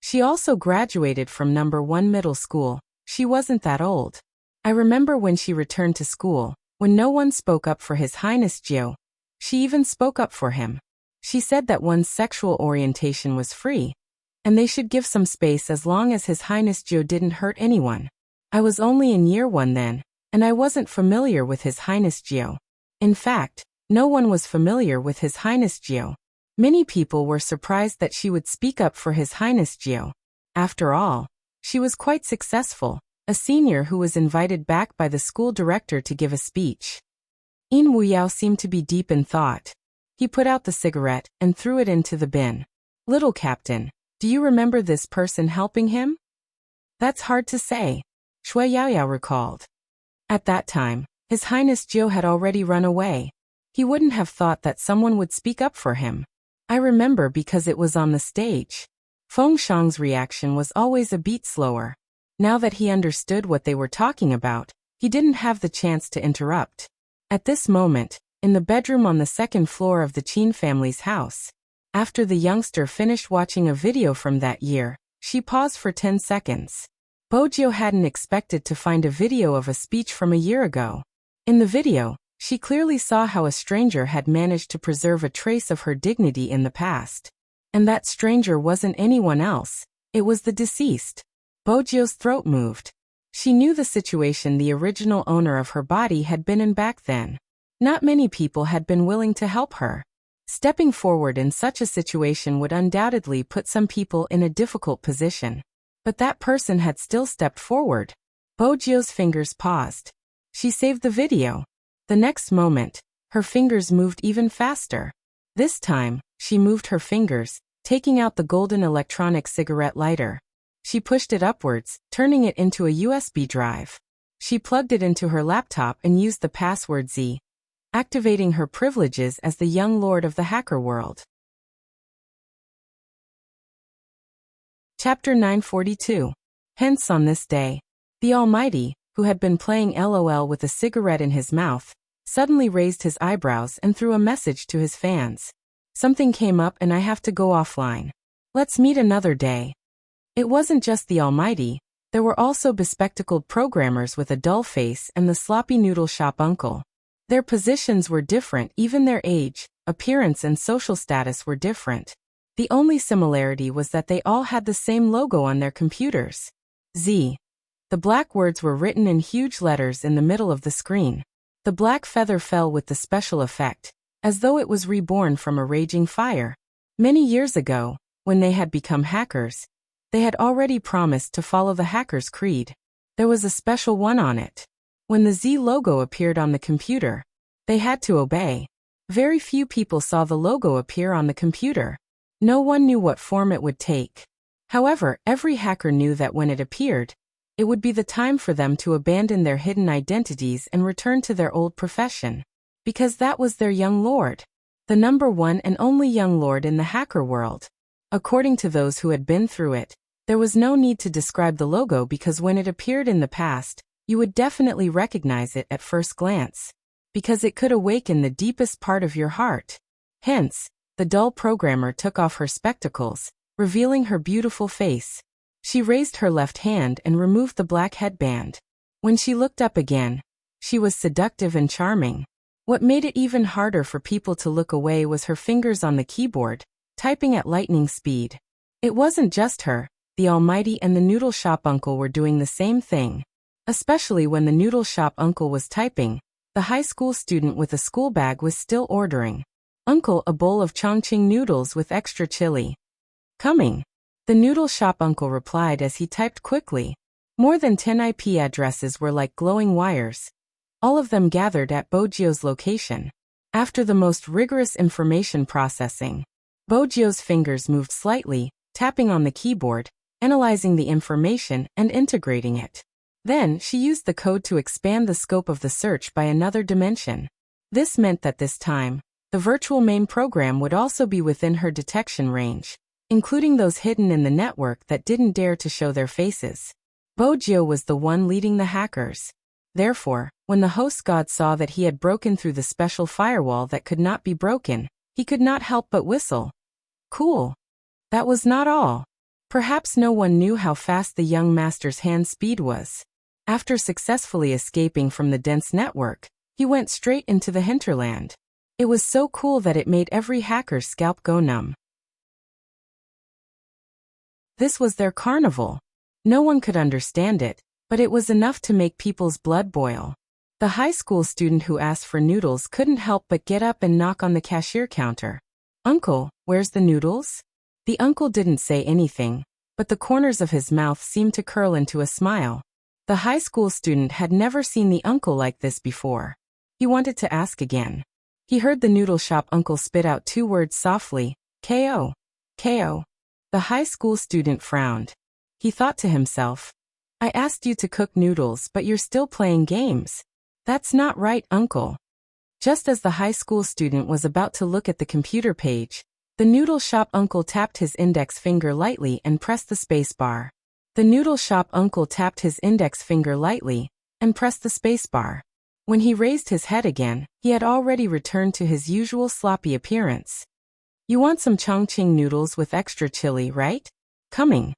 She also graduated from number 1 middle school. She wasn't that old. I remember when she returned to school, when no one spoke up for His Highness Jiao. She even spoke up for him. She said that one's sexual orientation was free, and they should give some space as long as His Highness Jiao didn't hurt anyone. I was only in year 1 then, and I wasn't familiar with His Highness Jiao. In fact, no one was familiar with His Highness Jiao. Many people were surprised that she would speak up for His Highness Jiao. After all, she was quite successful, a senior who was invited back by the school director to give a speech. In Wuyao seemed to be deep in thought. He put out the cigarette and threw it into the bin. Little captain, do you remember this person helping him? That's hard to say, Shui Yaoyao recalled. At that time, His Highness Jiao had already run away. He wouldn't have thought that someone would speak up for him. I remember because it was on the stage. Feng Shang's reaction was always a beat slower. Now that he understood what they were talking about, he didn't have the chance to interrupt. At this moment, in the bedroom on the 2nd floor of the Qin family's house, after the youngster finished watching a video from that year, she paused for 10 seconds. Bojiu hadn't expected to find a video of a speech from a year ago. In the video, she clearly saw how a stranger had managed to preserve a trace of her dignity in the past. And that stranger wasn't anyone else, it was the deceased. Bojiu's throat moved. She knew the situation the original owner of her body had been in back then. Not many people had been willing to help her. Stepping forward in such a situation would undoubtedly put some people in a difficult position. But that person had still stepped forward. Bojiu's fingers paused. She saved the video. The next moment, her fingers moved even faster. This time, she moved her fingers, taking out the golden electronic cigarette lighter. She pushed it upwards, turning it into a USB drive. She plugged it into her laptop and used the password Z, activating her privileges as the young lord of the hacker world. Chapter 942. Hence on this day, the Almighty, who had been playing LOL with a cigarette in his mouth, suddenly raised his eyebrows and threw a message to his fans. Something came up and I have to go offline. Let's meet another day. It wasn't just the Almighty, there were also bespectacled programmers with a dull face and the sloppy noodle shop uncle. Their positions were different, even their age, appearance and social status were different. The only similarity was that they all had the same logo on their computers. Z. The black words were written in huge letters in the middle of the screen. The black feather fell with the special effect, as though it was reborn from a raging fire. Many years ago, when they had become hackers, they had already promised to follow the hacker's creed. There was a special one on it. When the Z logo appeared on the computer, they had to obey. Very few people saw the logo appear on the computer. No one knew what form it would take. However, every hacker knew that when it appeared, it would be the time for them to abandon their hidden identities and return to their old profession. Because that was their young lord. The number 1 and only young lord in the hacker world. According to those who had been through it, There was no need to describe the logo because when it appeared in the past, you would definitely recognize it at first glance, because it could awaken the deepest part of your heart. Hence, the dull programmer took off her spectacles, revealing her beautiful face. She raised her left hand and removed the black headband. When she looked up again, she was seductive and charming. What made it even harder for people to look away was her fingers on the keyboard, typing at lightning speed. It wasn't just her. The Almighty and the noodle shop uncle were doing the same thing. Especially when the noodle shop uncle was typing, the high school student with a school bag was still ordering. "Uncle, a bowl of Chongqing noodles with extra chili." "Coming." The noodle shop uncle replied as he typed quickly. More than 10 IP addresses were like glowing wires. All of them gathered at Bojio's location. After the most rigorous information processing, Bojio's fingers moved slightly, tapping on the keyboard, analyzing the information and integrating it. Then she used the code to expand the scope of the search by another dimension. This meant that this time, the virtual main program would also be within her detection range, including those hidden in the network that didn't dare to show their faces. Bojio was the one leading the hackers. Therefore, when the host god saw that he had broken through the special firewall that could not be broken, he could not help but whistle. Cool. That was not all. Perhaps no one knew how fast the young master's hand speed was. After successfully escaping from the dense network, he went straight into the hinterland. It was so cool that it made every hacker's scalp go numb. This was their carnival. No one could understand it, but it was enough to make people's blood boil. The high school student who asked for noodles couldn't help but get up and knock on the cashier counter. "Uncle, where's the noodles?" The uncle didn't say anything, but the corners of his mouth seemed to curl into a smile. The high school student had never seen the uncle like this before. He wanted to ask again. He heard the noodle shop uncle spit out 2 words softly, "K.O. K.O. The high school student frowned. He thought to himself, "I asked you to cook noodles, but you're still playing games. That's not right, uncle." Just as the high school student was about to look at the computer page, the noodle shop uncle tapped his index finger lightly and pressed the space bar. The noodle shop uncle tapped his index finger lightly and pressed the space bar. When he raised his head again, he had already returned to his usual sloppy appearance. "You want some Chongqing noodles with extra chili, right? Coming."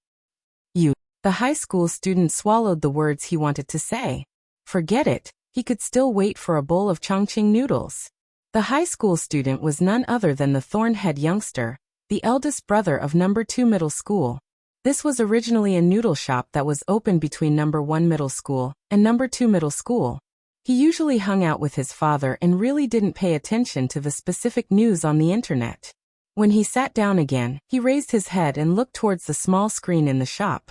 "You." The high school student swallowed the words he wanted to say. Forget it, he could still wait for a bowl of Chongqing noodles. The high school student was none other than the thorn-head youngster, the eldest brother of number 2 middle school. This was originally a noodle shop that was open between number 1 middle school and number 2 middle school. He usually hung out with his father and really didn't pay attention to the specific news on the internet. When he sat down again, he raised his head and looked towards the small screen in the shop.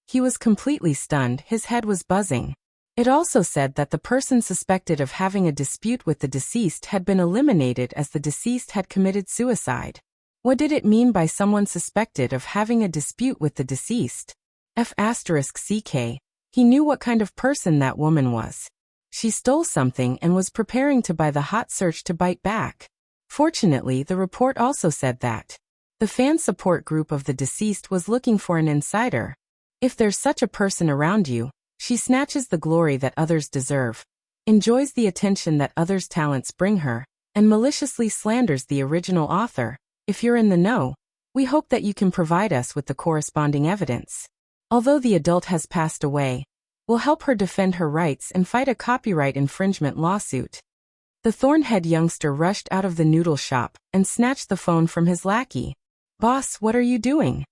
He was completely stunned, his head was buzzing. It also said that the person suspected of having a dispute with the deceased had been eliminated as the deceased had committed suicide. What did it mean by someone suspected of having a dispute with the deceased? F***CK. He knew what kind of person that woman was. She stole something and was preparing to buy the hot search to bite back. Fortunately, the report also said that the fan support group of the deceased was looking for an insider. If there's such a person around you, she snatches the glory that others deserve, enjoys the attention that others' talents bring her, and maliciously slanders the original author. If you're in the know, we hope that you can provide us with the corresponding evidence. Although the adult has passed away, we'll help her defend her rights and fight a copyright infringement lawsuit. The thorn-head youngster rushed out of the noodle shop and snatched the phone from his lackey. "Boss, what are you doing?"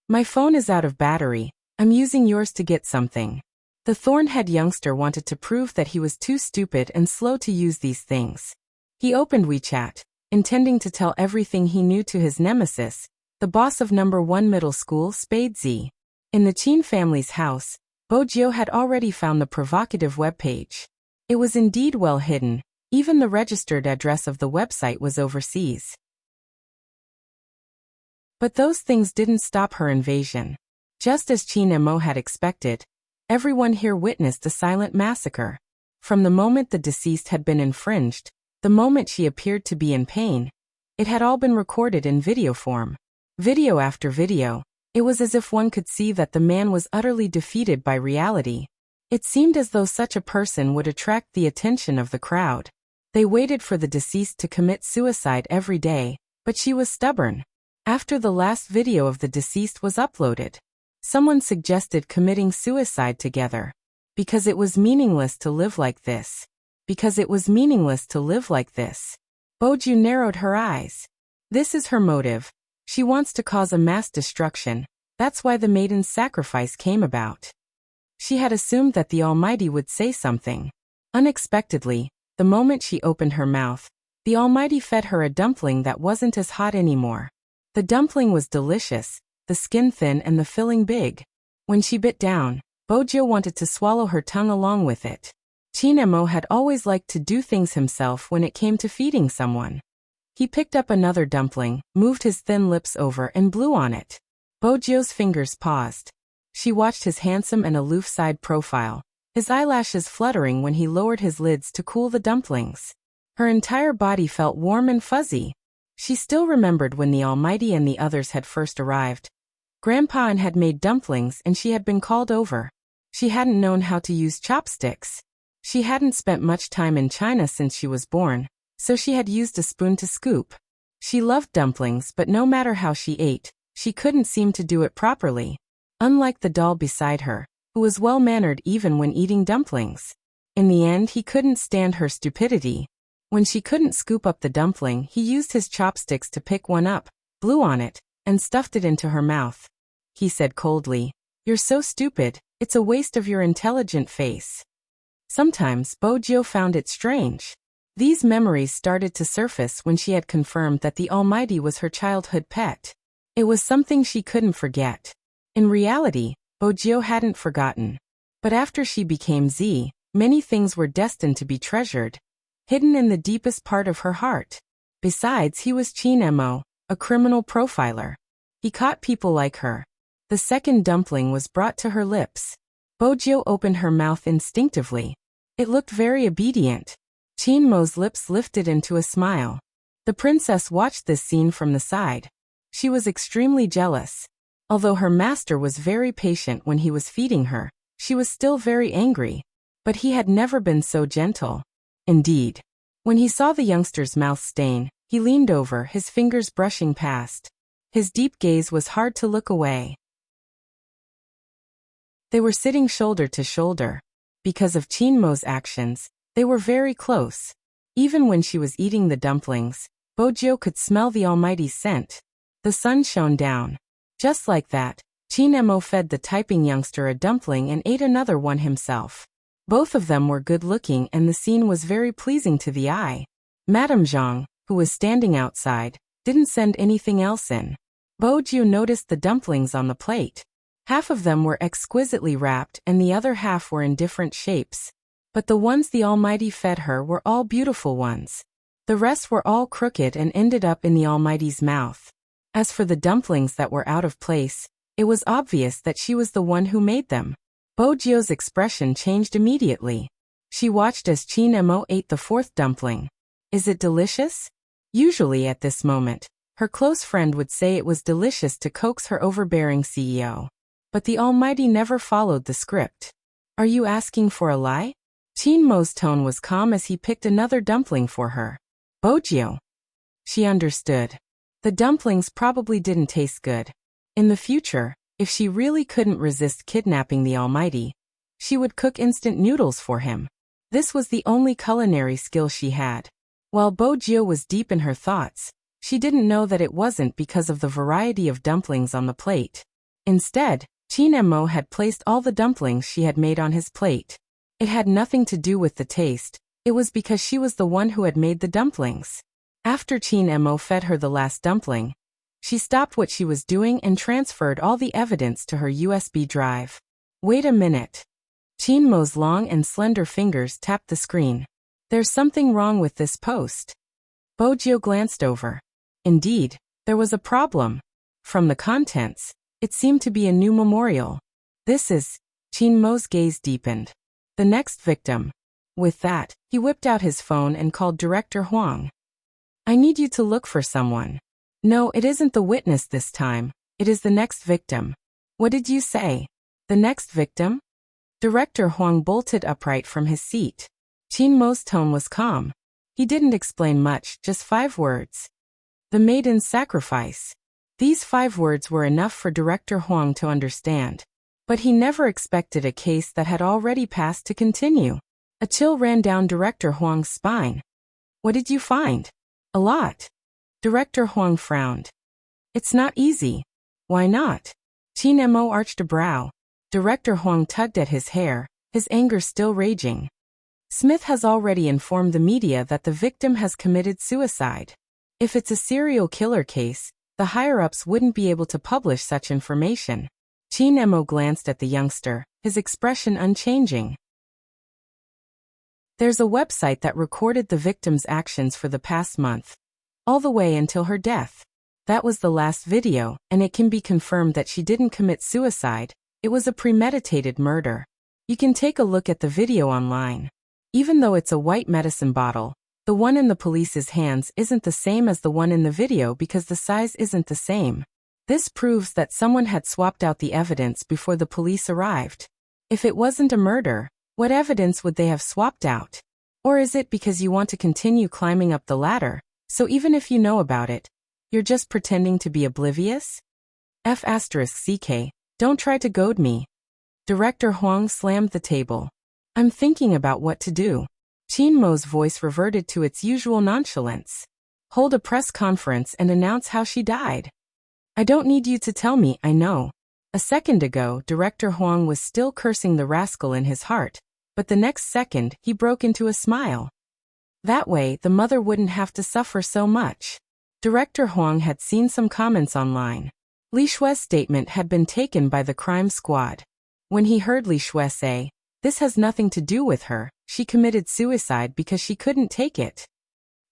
"My phone is out of battery. I'm using yours to get something." The thorn-head youngster wanted to prove that he was too stupid and slow to use these things. He opened WeChat, intending to tell everything he knew to his nemesis, the boss of number 1 middle school, Spade Z. In the Chin family's house, Bojio had already found the provocative webpage. It was indeed well hidden. Even the registered address of the website was overseas. But those things didn't stop her invasion. Just as Chin Mo had expected, everyone here witnessed a silent massacre. From the moment the deceased had been infringed, the moment she appeared to be in pain, it had all been recorded in video form. Video after video, It was as if one could see that the man was utterly defeated by reality. It seemed as though such a person would attract the attention of the crowd. They waited for the deceased to commit suicide every day, but she was stubborn. After the last video of the deceased was uploaded, someone suggested committing suicide together. Because it was meaningless to live like this. Because it was meaningless to live like this. Boju narrowed her eyes. This is her motive. She wants to cause a mass destruction. That's why the maiden's sacrifice came about. She had assumed that the Almighty would say something. Unexpectedly, the moment she opened her mouth, the Almighty fed her a dumpling that wasn't as hot anymore. The dumpling was delicious, the skin thin and the filling big. When she bit down, Bojo wanted to swallow her tongue along with it. Chinemo had always liked to do things himself when it came to feeding someone. He picked up another dumpling, moved his thin lips over and blew on it. Bojo's fingers paused. She watched his handsome and aloof side profile, his eyelashes fluttering when he lowered his lids to cool the dumplings. Her entire body felt warm and fuzzy. She still remembered when the Almighty and the others had first arrived. Grandpa had made dumplings and she had been called over. She hadn't known how to use chopsticks. She hadn't spent much time in China since she was born, so she had used a spoon to scoop. She loved dumplings, but no matter how she ate, she couldn't seem to do it properly. Unlike the doll beside her, who was well-mannered even when eating dumplings. In the end, he couldn't stand her stupidity. When she couldn't scoop up the dumpling, he used his chopsticks to pick one up, blew on it, and stuffed it into her mouth. He said coldly, "You're so stupid, it's a waste of your intelligent face." Sometimes, Bojo found it strange. These memories started to surface when she had confirmed that the Almighty was her childhood pet. It was something she couldn't forget. In reality, Bojo hadn't forgotten. But after she became Z, many things were destined to be treasured, hidden in the deepest part of her heart. Besides, he was Chinemo, a criminal profiler. He caught people like her. The second dumpling was brought to her lips. Bojo opened her mouth instinctively. It looked very obedient. Chinmo's lips lifted into a smile. The princess watched this scene from the side. She was extremely jealous. Although her master was very patient when he was feeding her, she was still very angry. But he had never been so gentle. Indeed. When he saw the youngster's mouth stain, he leaned over, his fingers brushing past. His deep gaze was hard to look away. They were sitting shoulder to shoulder. Because of Chinmo's actions, they were very close. Even when she was eating the dumplings, Bojo could smell the Almighty's scent. The sun shone down. Just like that, Chinemo fed the typing youngster a dumpling and ate another one himself. Both of them were good-looking and the scene was very pleasing to the eye. Madame Zhang, who was standing outside, didn't send anything else in. Bojo noticed the dumplings on the plate. Half of them were exquisitely wrapped and the other half were in different shapes. But the ones the Almighty fed her were all beautiful ones. The rest were all crooked and ended up in the Almighty's mouth. As for the dumplings that were out of place, it was obvious that she was the one who made them. Bojo's expression changed immediately. She watched as Chinemo ate the fourth dumpling. Is it delicious? Usually at this moment, her close friend would say it was delicious to coax her overbearing CEO. But the Almighty never followed the script. Are you asking for a lie? Chinmo's tone was calm as he picked another dumpling for her. Bojo. She understood. The dumplings probably didn't taste good. In the future, if she really couldn't resist kidnapping the Almighty, she would cook instant noodles for him. This was the only culinary skill she had. While Bojo was deep in her thoughts, she didn't know that it wasn't because of the variety of dumplings on the plate. Instead, Chinemo had placed all the dumplings she had made on his plate. It had nothing to do with the taste, it was because she was the one who had made the dumplings. After Chinemo fed her the last dumpling, she stopped what she was doing and transferred all the evidence to her USB drive. Wait a minute. Chinmo's long and slender fingers tapped the screen. There's something wrong with this post. Bojo glanced over. Indeed, there was a problem. From the contents, it seemed to be a new memorial. This is... Chinmo's gaze deepened. The next victim. With that, he whipped out his phone and called Director Huang. I need you to look for someone. No, it isn't the witness this time. It is the next victim. What did you say? The next victim? Director Huang bolted upright from his seat. Qin Mo's tone was calm. He didn't explain much, just 5 words. The maiden's sacrifice. These 5 words were enough for Director Huang to understand. But he never expected a case that had already passed to continue. A chill ran down Director Huang's spine. What did you find? A lot. Director Huang frowned. It's not easy. Why not? Qin Mo arched a brow. Director Huang tugged at his hair, his anger still raging. Smith has already informed the media that the victim has committed suicide. If it's a serial killer case, the higher-ups wouldn't be able to publish such information. Qin Mo glanced at the youngster, his expression unchanging. There's a website that recorded the victim's actions for the past month. All the way until her death. That was the last video, and it can be confirmed that she didn't commit suicide. It was a premeditated murder. You can take a look at the video online. Even though it's a white medicine bottle, the one in the police's hands isn't the same as the one in the video because the size isn't the same. This proves that someone had swapped out the evidence before the police arrived. If it wasn't a murder, what evidence would they have swapped out? Or is it because you want to continue climbing up the ladder, so even if you know about it, you're just pretending to be oblivious? F***CK, don't try to goad me. Director Huang slammed the table. I'm thinking about what to do. Qin Mo's voice reverted to its usual nonchalance. Hold a press conference and announce how she died. I don't need you to tell me, I know. A second ago, Director Huang was still cursing the rascal in his heart, but the next second, he broke into a smile. That way, the mother wouldn't have to suffer so much. Director Huang had seen some comments online. Li Shue's statement had been taken by the crime squad. When he heard Li Shue say, "This has nothing to do with her, she committed suicide because she couldn't take it,"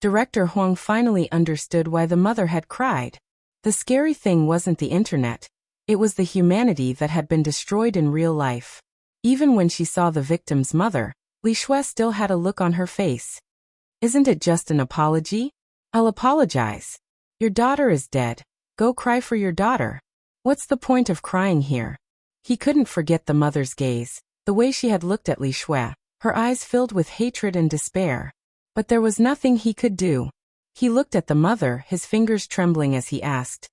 Director Huang finally understood why the mother had cried. The scary thing wasn't the internet. It was the humanity that had been destroyed in real life. Even when she saw the victim's mother, Li Shue still had a look on her face. Isn't it just an apology? I'll apologize. Your daughter is dead. Go cry for your daughter. What's the point of crying here? He couldn't forget the mother's gaze, the way she had looked at Li Shue, her eyes filled with hatred and despair. But there was nothing he could do. He looked at the mother, his fingers trembling as he asked,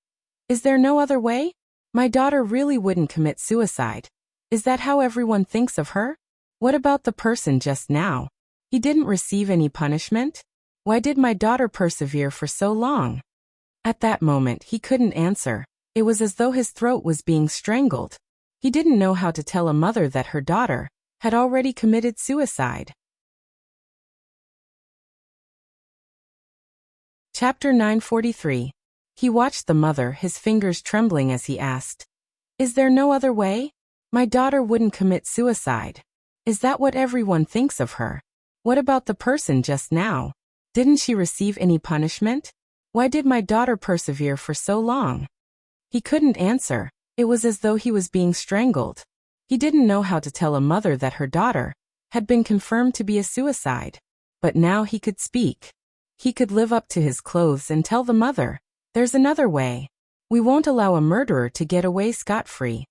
"Is there no other way? My daughter really wouldn't commit suicide. Is that how everyone thinks of her? What about the person just now? He didn't receive any punishment? Why did my daughter persevere for so long?" At that moment he couldn't answer. It was as though his throat was being strangled. He didn't know how to tell a mother that her daughter had already committed suicide. Chapter 943. He watched the mother, his fingers trembling as he asked, "Is there no other way? My daughter wouldn't commit suicide. Is that what everyone thinks of her? What about the person just now? Didn't she receive any punishment? Why did my daughter persevere for so long?" He couldn't answer. It was as though he was being strangled. He didn't know how to tell a mother that her daughter had been confirmed to be a suicide. But now he could speak. He could live up to his clothes and tell the mother, "There's another way. We won't allow a murderer to get away scot-free."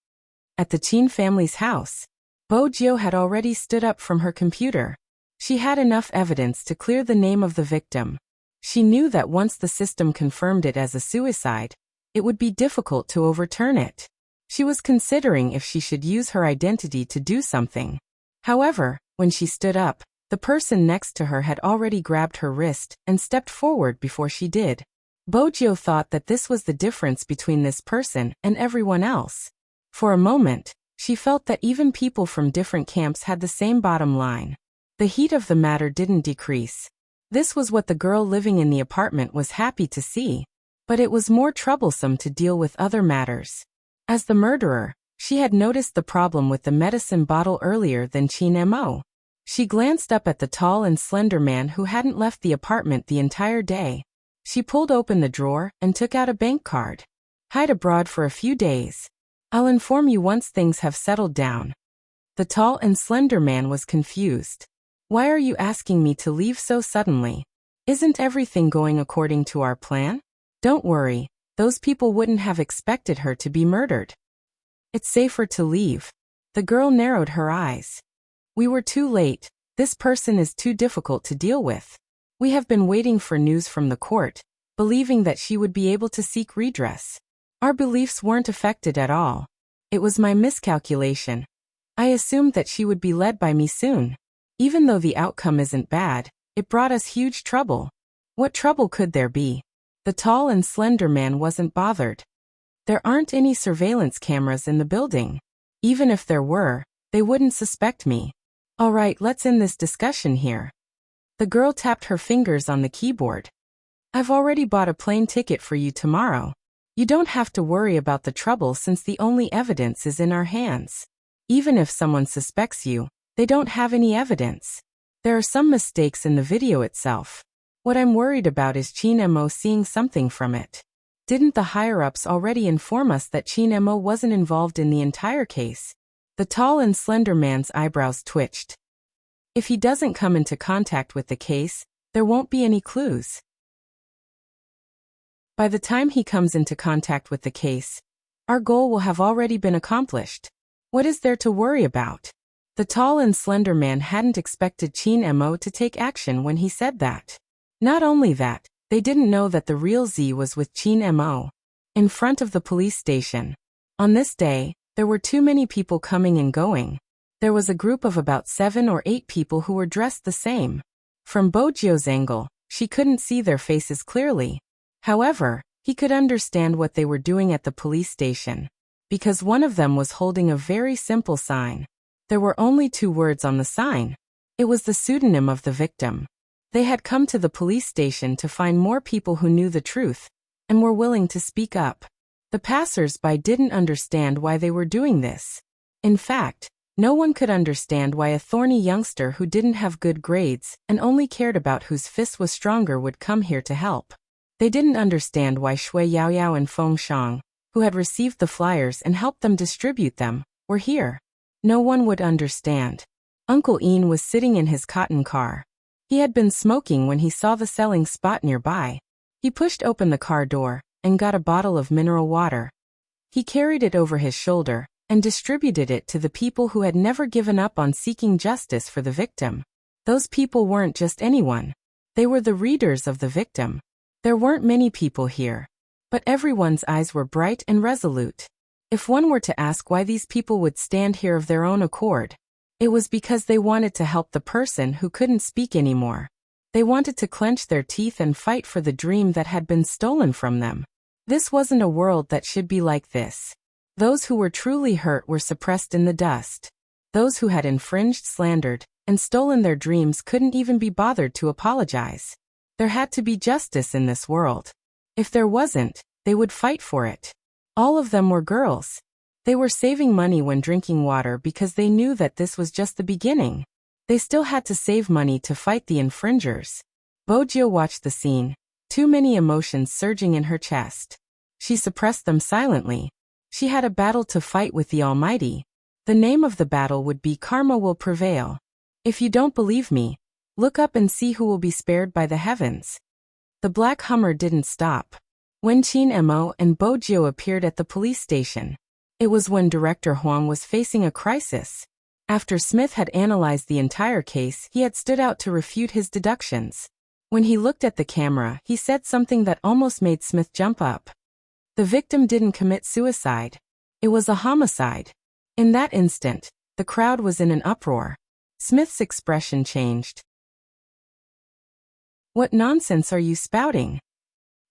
At the Qin family's house, Bo Jiu had already stood up from her computer. She had enough evidence to clear the name of the victim. She knew that once the system confirmed it as a suicide, it would be difficult to overturn it. She was considering if she should use her identity to do something. However, when she stood up, the person next to her had already grabbed her wrist and stepped forward before she did. Bo Jiu thought that this was the difference between this person and everyone else. For a moment, she felt that even people from different camps had the same bottom line. The heat of the matter didn't decrease. This was what the girl living in the apartment was happy to see. But it was more troublesome to deal with other matters. As the murderer, she had noticed the problem with the medicine bottle earlier than Qin Mo. She glanced up at the tall and slender man who hadn't left the apartment the entire day. She pulled open the drawer and took out a bank card. "Hide abroad for a few days. I'll inform you once things have settled down." The tall and slender man was confused. "Why are you asking me to leave so suddenly? Isn't everything going according to our plan?" "Don't worry. Those people wouldn't have expected her to be murdered. It's safer to leave. The girl narrowed her eyes. We were too late. This person is too difficult to deal with. We have been waiting for news from the court, believing that she would be able to seek redress. Our beliefs weren't affected at all. It was my miscalculation. I assumed that she would be led by me soon. Even though the outcome isn't bad, it brought us huge trouble. What trouble could there be? The tall and slender man wasn't bothered. There aren't any surveillance cameras in the building. Even if there were, they wouldn't suspect me. All right, let's end this discussion here. The girl tapped her fingers on the keyboard. I've already bought a plane ticket for you tomorrow. You don't have to worry about the trouble since the only evidence is in our hands. Even if someone suspects you, they don't have any evidence. There are some mistakes in the video itself. What I'm worried about is Chin Mo seeing something from it. Didn't the higher-ups already inform us that Chin Mo wasn't involved in the entire case? The tall and slender man's eyebrows twitched. If he doesn't come into contact with the case, there won't be any clues. By the time he comes into contact with the case, our goal will have already been accomplished. What is there to worry about? The tall and slender man hadn't expected Chin Mo to take action when he said that. Not only that, they didn't know that the real Z was with Chin Mo. In front of the police station. On this day, there were too many people coming and going. There was a group of about 7 or 8 people who were dressed the same. From Bojio's angle, she couldn't see their faces clearly. However, he could understand what they were doing at the police station. Because one of them was holding a very simple sign. There were only 2 words on the sign. It was the pseudonym of the victim. They had come to the police station to find more people who knew the truth, and were willing to speak up. The passers-by didn't understand why they were doing this. In fact, no one could understand why a thorny youngster who didn't have good grades and only cared about whose fist was stronger would come here to help. They didn't understand why Shui Yaoyao and Feng Shang, who had received the flyers and helped them distribute them, were here. No one would understand. Uncle Ian was sitting in his cotton car. He had been smoking when he saw the selling spot nearby. He pushed open the car door and got a bottle of mineral water. He carried it over his shoulder and distributed it to the people who had never given up on seeking justice for the victim. Those people weren't just anyone. They were the readers of the victim. There weren't many people here, but everyone's eyes were bright and resolute. If one were to ask why these people would stand here of their own accord, it was because they wanted to help the person who couldn't speak anymore. They wanted to clench their teeth and fight for the dream that had been stolen from them. This wasn't a world that should be like this. Those who were truly hurt were suppressed in the dust. Those who had infringed, slandered, and stolen their dreams couldn't even be bothered to apologize. There had to be justice in this world. If there wasn't, they would fight for it. All of them were girls. They were saving money when drinking water because they knew that this was just the beginning. They still had to save money to fight the infringers. Bojio watched the scene, too many emotions surging in her chest. She suppressed them silently. She had a battle to fight with the Almighty. The name of the battle would be Karma Will Prevail. If you don't believe me, look up and see who will be spared by the heavens. The black Hummer didn't stop. When Chin Mo and Bojio appeared at the police station, it was when Director Huang was facing a crisis. After Smith had analyzed the entire case, he had stood out to refute his deductions. When he looked at the camera, he said something that almost made Smith jump up. The victim didn't commit suicide. It was a homicide. In that instant, the crowd was in an uproar. Smith's expression changed. What nonsense are you spouting?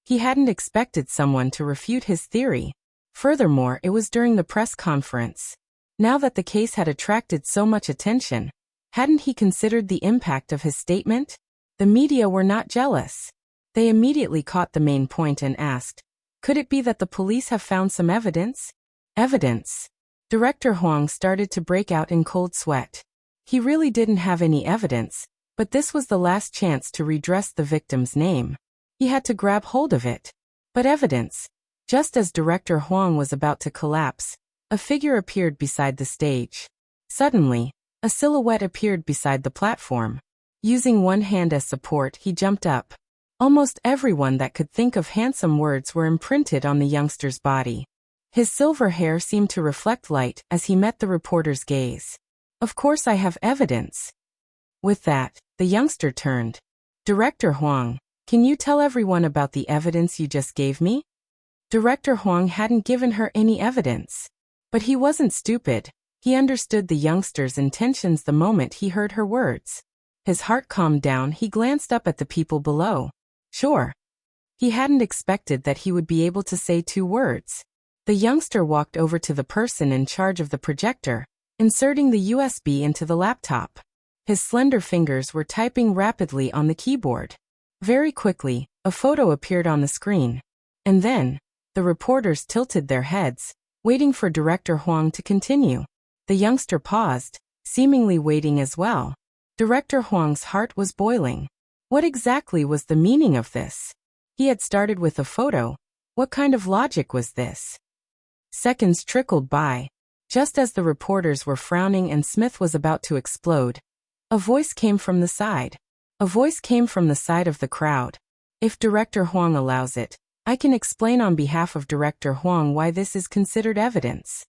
He hadn't expected someone to refute his theory. Furthermore, it was during the press conference. Now that the case had attracted so much attention, hadn't he considered the impact of his statement? The media were not jealous. They immediately caught the main point and asked, could it be that the police have found some evidence? Evidence. Director Huang started to break out in cold sweat. He really didn't have any evidence, but this was the last chance to redress the victim's name. He had to grab hold of it. But evidence. Just as Director Huang was about to collapse, a figure appeared beside the stage. Suddenly, a silhouette appeared beside the platform. Using one hand as support, he jumped up. Almost everyone that could think of handsome words were imprinted on the youngster's body. His silver hair seemed to reflect light as he met the reporter's gaze. Of course I have evidence. With that, the youngster turned. Director Huang, can you tell everyone about the evidence you just gave me? Director Huang hadn't given her any evidence. But he wasn't stupid. He understood the youngster's intentions the moment he heard her words. His heart calmed down. He glanced up at the people below. Sure. He hadn't expected that he would be able to say 2 words. The youngster walked over to the person in charge of the projector, inserting the USB into the laptop. His slender fingers were typing rapidly on the keyboard. Very quickly, a photo appeared on the screen. And then, the reporters tilted their heads, waiting for Director Huang to continue. The youngster paused, seemingly waiting as well. Director Huang's heart was boiling. What exactly was the meaning of this? He had started with a photo. What kind of logic was this? Seconds trickled by. Just as the reporters were frowning and Smith was about to explode, a voice came from the side. A voice came from the side of the crowd. If Director Huang allows it, I can explain on behalf of Director Huang why this is considered evidence.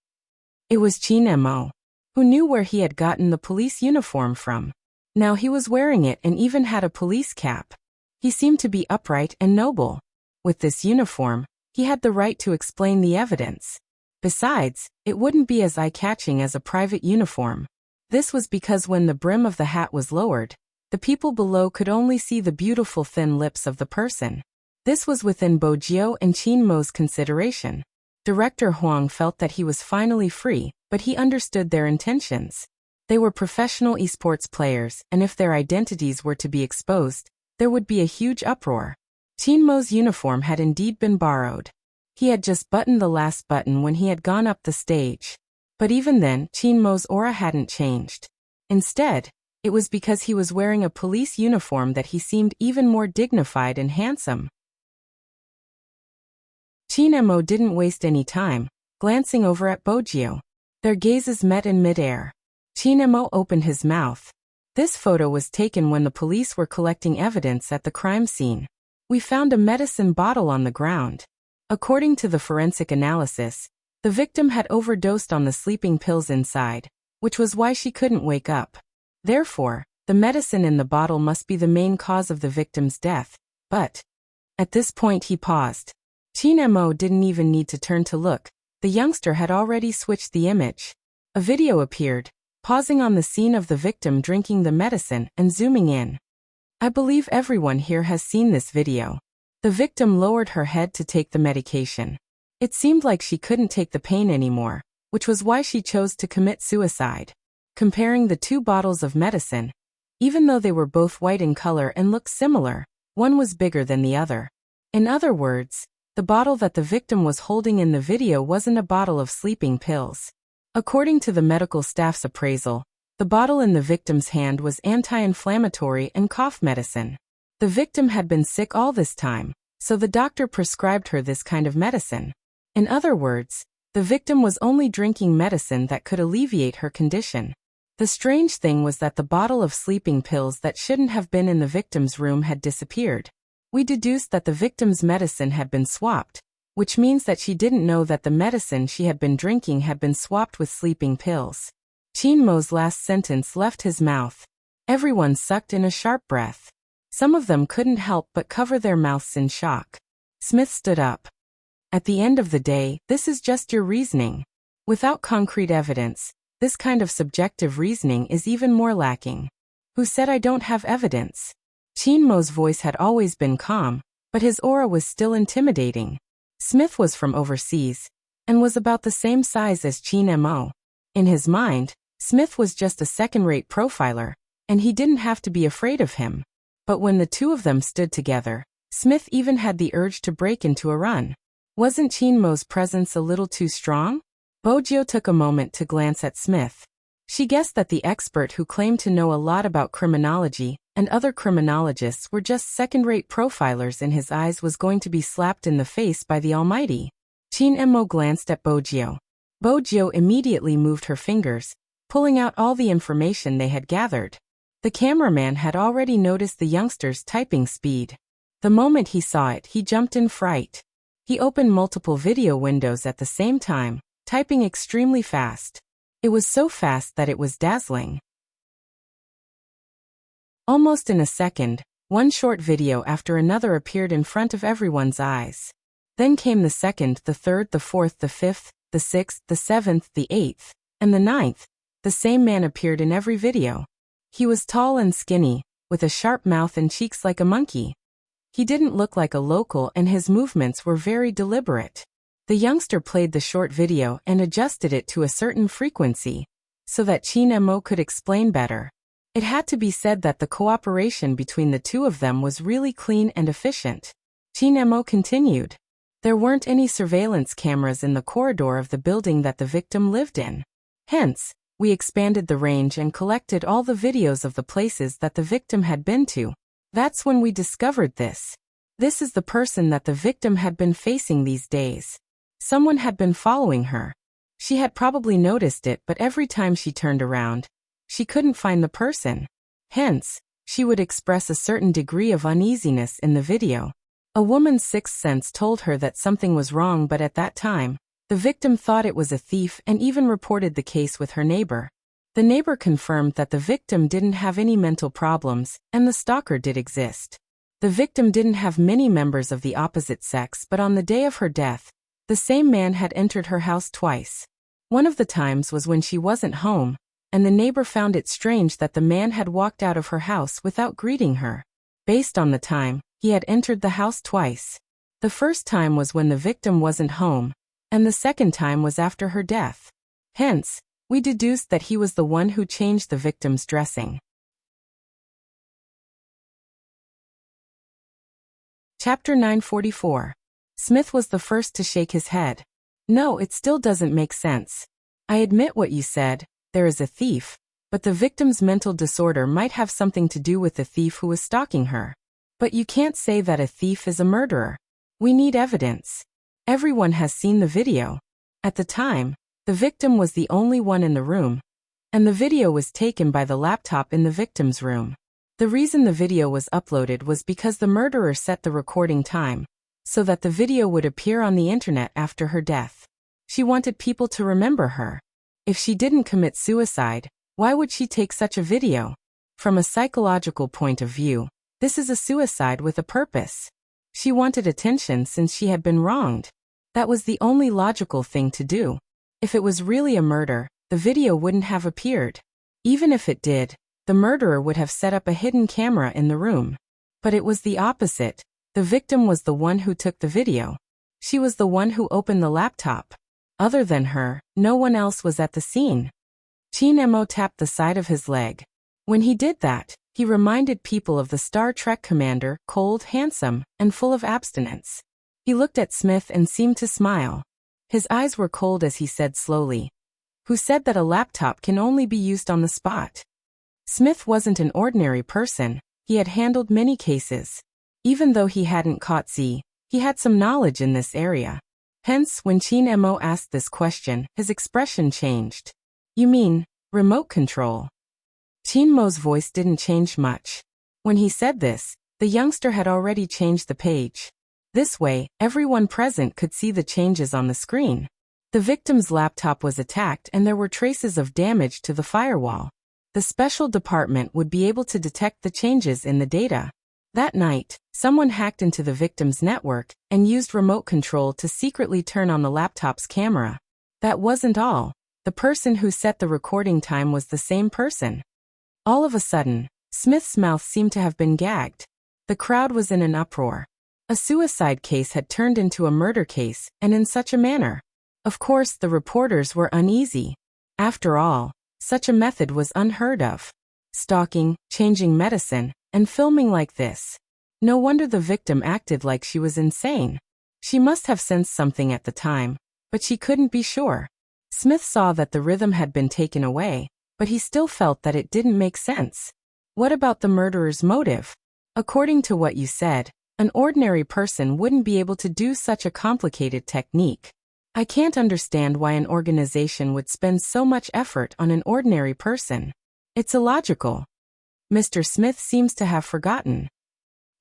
It was Qin Mo, who knew where he had gotten the police uniform from. Now he was wearing it and even had a police cap. He seemed to be upright and noble. With this uniform, he had the right to explain the evidence. Besides, it wouldn't be as eye-catching as a private uniform. This was because when the brim of the hat was lowered, the people below could only see the beautiful thin lips of the person. This was within Bojio and Qin Mo's consideration. Director Huang felt that he was finally free, but he understood their intentions. They were professional esports players, and if their identities were to be exposed, there would be a huge uproar. Qin Mo's uniform had indeed been borrowed. He had just buttoned the last button when he had gone up the stage. But even then, Qin Mo's aura hadn't changed. Instead, it was because he was wearing a police uniform that he seemed even more dignified and handsome. Qin Mo didn't waste any time, glancing over at Bojio. Their gazes met in midair. Qin Mo opened his mouth. This photo was taken when the police were collecting evidence at the crime scene. We found a medicine bottle on the ground. According to the forensic analysis, the victim had overdosed on the sleeping pills inside, which was why she couldn't wake up. Therefore, the medicine in the bottle must be the main cause of the victim's death. But at this point he paused. Qin Mo didn't even need to turn to look. The youngster had already switched the image. A video appeared, pausing on the scene of the victim drinking the medicine and zooming in. I believe everyone here has seen this video. The victim lowered her head to take the medication. It seemed like she couldn't take the pain anymore, which was why she chose to commit suicide. Comparing the 2 bottles of medicine, even though they were both white in color and looked similar, one was bigger than the other. In other words, the bottle that the victim was holding in the video wasn't a bottle of sleeping pills. According to the medical staff's appraisal, the bottle in the victim's hand was anti-inflammatory and cough medicine. The victim had been sick all this time, so the doctor prescribed her this kind of medicine. In other words, the victim was only drinking medicine that could alleviate her condition. The strange thing was that the bottle of sleeping pills that shouldn't have been in the victim's room had disappeared. We deduced that the victim's medicine had been swapped, which means that she didn't know that the medicine she had been drinking had been swapped with sleeping pills. Qin Mo's last sentence left his mouth. Everyone sucked in a sharp breath. Some of them couldn't help but cover their mouths in shock. Smith stood up. At the end of the day, this is just your reasoning. Without concrete evidence, this kind of subjective reasoning is even more lacking. Who said I don't have evidence? Qin Mo's voice had always been calm, but his aura was still intimidating. Smith was from overseas, and was about the same size as Qin Mo. In his mind, Smith was just a second-rate profiler, and he didn't have to be afraid of him. But when the 2 of them stood together, Smith even had the urge to break into a run. Wasn't Qin Mo's presence a little too strong? Bojio took a moment to glance at Smith. She guessed that the expert who claimed to know a lot about criminology and other criminologists were just second-rate profilers in his eyes was going to be slapped in the face by the Almighty. Qin Mo glanced at Bojio. Bojio immediately moved her fingers, pulling out all the information they had gathered. The cameraman had already noticed the youngster's typing speed. The moment he saw it, he jumped in fright. He opened multiple video windows at the same time, typing extremely fast. It was so fast that it was dazzling. Almost in a second, one short video after another appeared in front of everyone's eyes. Then came the second, the third, the fourth, the fifth, the sixth, the seventh, the eighth, and the ninth. The same man appeared in every video. He was tall and skinny, with a sharp mouth and cheeks like a monkey. He didn't look like a local and his movements were very deliberate. The youngster played the short video and adjusted it to a certain frequency, so that Chin Mo could explain better. It had to be said that the cooperation between the two of them was really clean and efficient. Chin Mo continued. There weren't any surveillance cameras in the corridor of the building that the victim lived in. Hence, we expanded the range and collected all the videos of the places that the victim had been to. That's when we discovered this. This is the person that the victim had been facing these days. Someone had been following her. She had probably noticed it, but every time she turned around, she couldn't find the person. Hence, she would express a certain degree of uneasiness in the video. A woman's sixth sense told her that something was wrong, but at that time, the victim thought it was a thief and even reported the case with her neighbor. The neighbor confirmed that the victim didn't have any mental problems, and the stalker did exist. The victim didn't have many members of the opposite sex, but on the day of her death, the same man had entered her house twice. One of the times was when she wasn't home, and the neighbor found it strange that the man had walked out of her house without greeting her. Based on the time, he had entered the house twice. The first time was when the victim wasn't home, and the second time was after her death. Hence, we deduced that he was the one who changed the victim's dressing. Chapter 944. Smith was the first to shake his head. No, it still doesn't make sense. I admit what you said, there is a thief, but the victim's mental disorder might have something to do with the thief who was stalking her. But you can't say that a thief is a murderer. We need evidence. Everyone has seen the video. At the time, the victim was the only one in the room, and the video was taken by the laptop in the victim's room. The reason the video was uploaded was because the murderer set the recording time, so that the video would appear on the internet after her death. She wanted people to remember her. If she didn't commit suicide, why would she take such a video? From a psychological point of view, this is a suicide with a purpose. She wanted attention since she had been wronged. That was the only logical thing to do. If it was really a murder, the video wouldn't have appeared. Even if it did, the murderer would have set up a hidden camera in the room. But it was the opposite. The victim was the one who took the video. She was the one who opened the laptop. Other than her, no one else was at the scene. Chin Mo tapped the side of his leg. When he did that, he reminded people of the Star Trek commander, cold, handsome, and full of abstinence. He looked at Smith and seemed to smile. His eyes were cold as he said slowly, "Who said that a laptop can only be used on the spot?" Smith wasn't an ordinary person. He had handled many cases. Even though he hadn't caught Z, he had some knowledge in this area. Hence, when Chin Mo asked this question, his expression changed. "You mean, remote control?" Chin Mo's voice didn't change much. When he said this, the youngster had already changed the page. This way, everyone present could see the changes on the screen. The victim's laptop was attacked and there were traces of damage to the firewall. The special department would be able to detect the changes in the data. That night, someone hacked into the victim's network and used remote control to secretly turn on the laptop's camera. That wasn't all. The person who set the recording time was the same person. All of a sudden, Smith's mouth seemed to have been gagged. The crowd was in an uproar. A suicide case had turned into a murder case, and in such a manner. Of course, the reporters were uneasy. After all, such a method was unheard of. Stalking, changing medicine, and filming like this. No wonder the victim acted like she was insane. She must have sensed something at the time, but she couldn't be sure. Smith saw that the rhythm had been taken away, but he still felt that it didn't make sense. What about the murderer's motive? According to what you said, an ordinary person wouldn't be able to do such a complicated technique. I can't understand why an organization would spend so much effort on an ordinary person. It's illogical. Mr. Smith seems to have forgotten.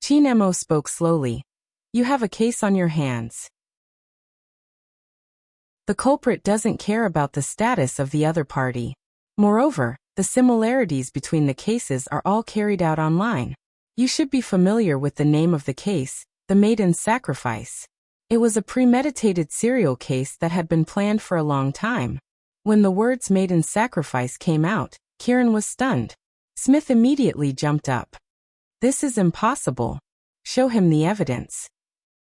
Qin Emo spoke slowly. You have a case on your hands. The culprit doesn't care about the status of the other party. Moreover, the similarities between the cases are all carried out online. You should be familiar with the name of the case, the Maiden's Sacrifice. It was a premeditated serial case that had been planned for a long time. When the words Maiden's Sacrifice came out, Kieran was stunned. Smith immediately jumped up. This is impossible. Show him the evidence.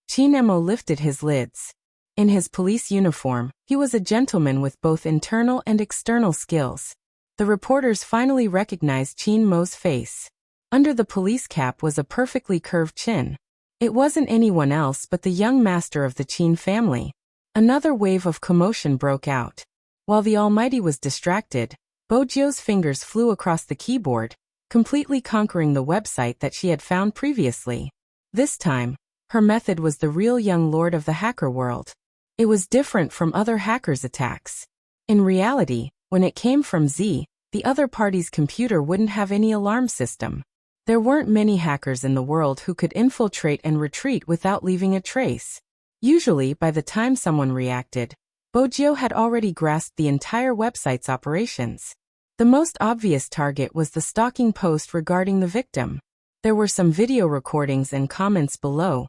Qin Emo lifted his lids. In his police uniform, he was a gentleman with both internal and external skills. The reporters finally recognized Qin Mo's face. Under the police cap was a perfectly curved chin. It wasn't anyone else but the young master of the Qin family. Another wave of commotion broke out. While the Almighty was distracted, Bojio's fingers flew across the keyboard, completely conquering the website that she had found previously. This time, her method was the real young lord of the hacker world. It was different from other hackers' attacks. In reality, when it came from Z, the other party's computer wouldn't have any alarm system. There weren't many hackers in the world who could infiltrate and retreat without leaving a trace. Usually, by the time someone reacted, Bojio had already grasped the entire website's operations. The most obvious target was the stalking post regarding the victim. There were some video recordings and comments below,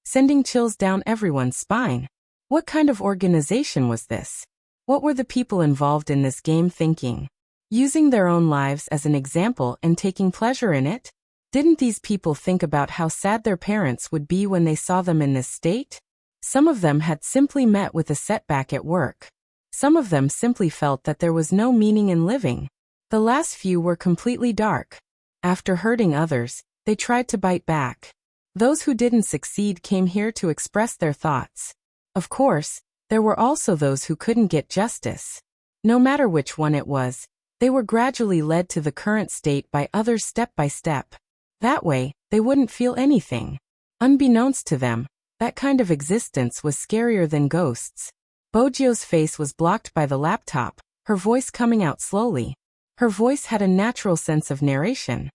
sending chills down everyone's spine. What kind of organization was this? What were the people involved in this game thinking? Using their own lives as an example and taking pleasure in it? Didn't these people think about how sad their parents would be when they saw them in this state? Some of them had simply met with a setback at work. Some of them simply felt that there was no meaning in living. The last few were completely dark. After hurting others, they tried to bite back. Those who didn't succeed came here to express their thoughts. Of course, there were also those who couldn't get justice. No matter which one it was, they were gradually led to the current state by others step by step. That way, they wouldn't feel anything. Unbeknownst to them, that kind of existence was scarier than ghosts. Bojio's face was blocked by the laptop, her voice coming out slowly. Her voice had a natural sense of narration.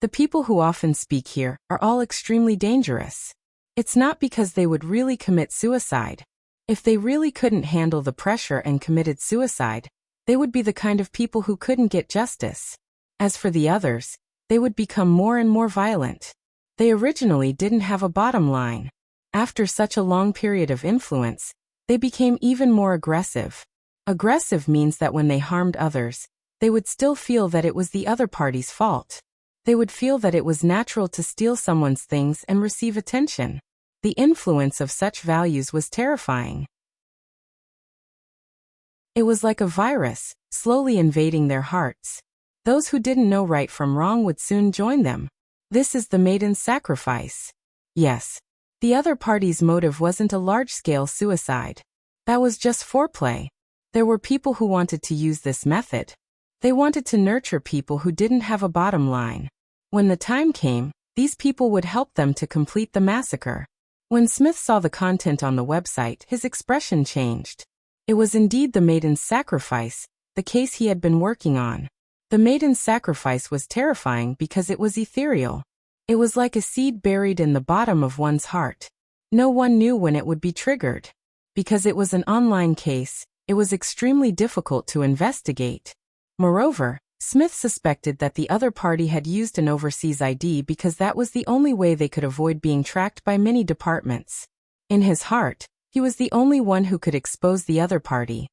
The people who often speak here are all extremely dangerous. It's not because they would really commit suicide. If they really couldn't handle the pressure and committed suicide, they would be the kind of people who couldn't get justice. As for the others, they would become more and more violent. They originally didn't have a bottom line. After such a long period of influence, they became even more aggressive. Aggressive means that when they harmed others, they would still feel that it was the other party's fault. They would feel that it was natural to steal someone's things and receive attention. The influence of such values was terrifying. It was like a virus, slowly invading their hearts. Those who didn't know right from wrong would soon join them. This is the Maiden's Sacrifice. Yes. The other party's motive wasn't a large-scale suicide. That was just foreplay. There were people who wanted to use this method. They wanted to nurture people who didn't have a bottom line. When the time came, these people would help them to complete the massacre. When Smith saw the content on the website, his expression changed. It was indeed the Maiden's Sacrifice, the case he had been working on. The Maiden's Sacrifice was terrifying because it was ethereal. It was like a seed buried in the bottom of one's heart. No one knew when it would be triggered. Because it was an online case, it was extremely difficult to investigate. Moreover, Smith suspected that the other party had used an overseas ID because that was the only way they could avoid being tracked by many departments. In his heart, he was the only one who could expose the other party.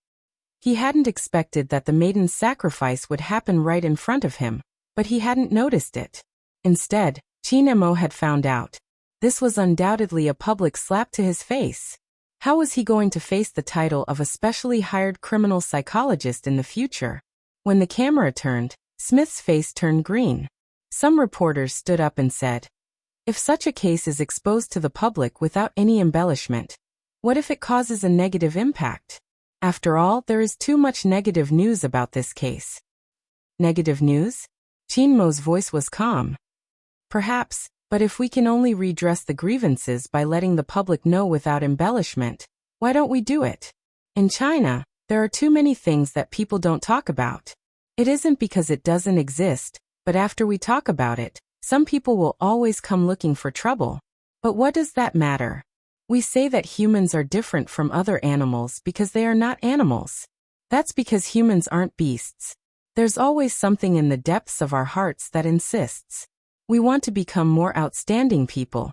He hadn't expected that the Maiden's Sacrifice would happen right in front of him, but he hadn't noticed it. Instead, Qin Emo had found out. This was undoubtedly a public slap to his face. How was he going to face the title of a specially hired criminal psychologist in the future? When the camera turned, Smith's face turned green. Some reporters stood up and said, "If such a case is exposed to the public without any embellishment, what if it causes a negative impact? After all, there is too much negative news about this case." Negative news? Qin Mo's voice was calm. Perhaps, but if we can only redress the grievances by letting the public know without embellishment, why don't we do it? In China, there are too many things that people don't talk about. It isn't because it doesn't exist, but after we talk about it, Some people will always come looking for trouble. But what does that matter? We say that humans are different from other animals because they are not animals. That's because humans aren't beasts. There's always something in the depths of our hearts that insists. We want to become more outstanding people.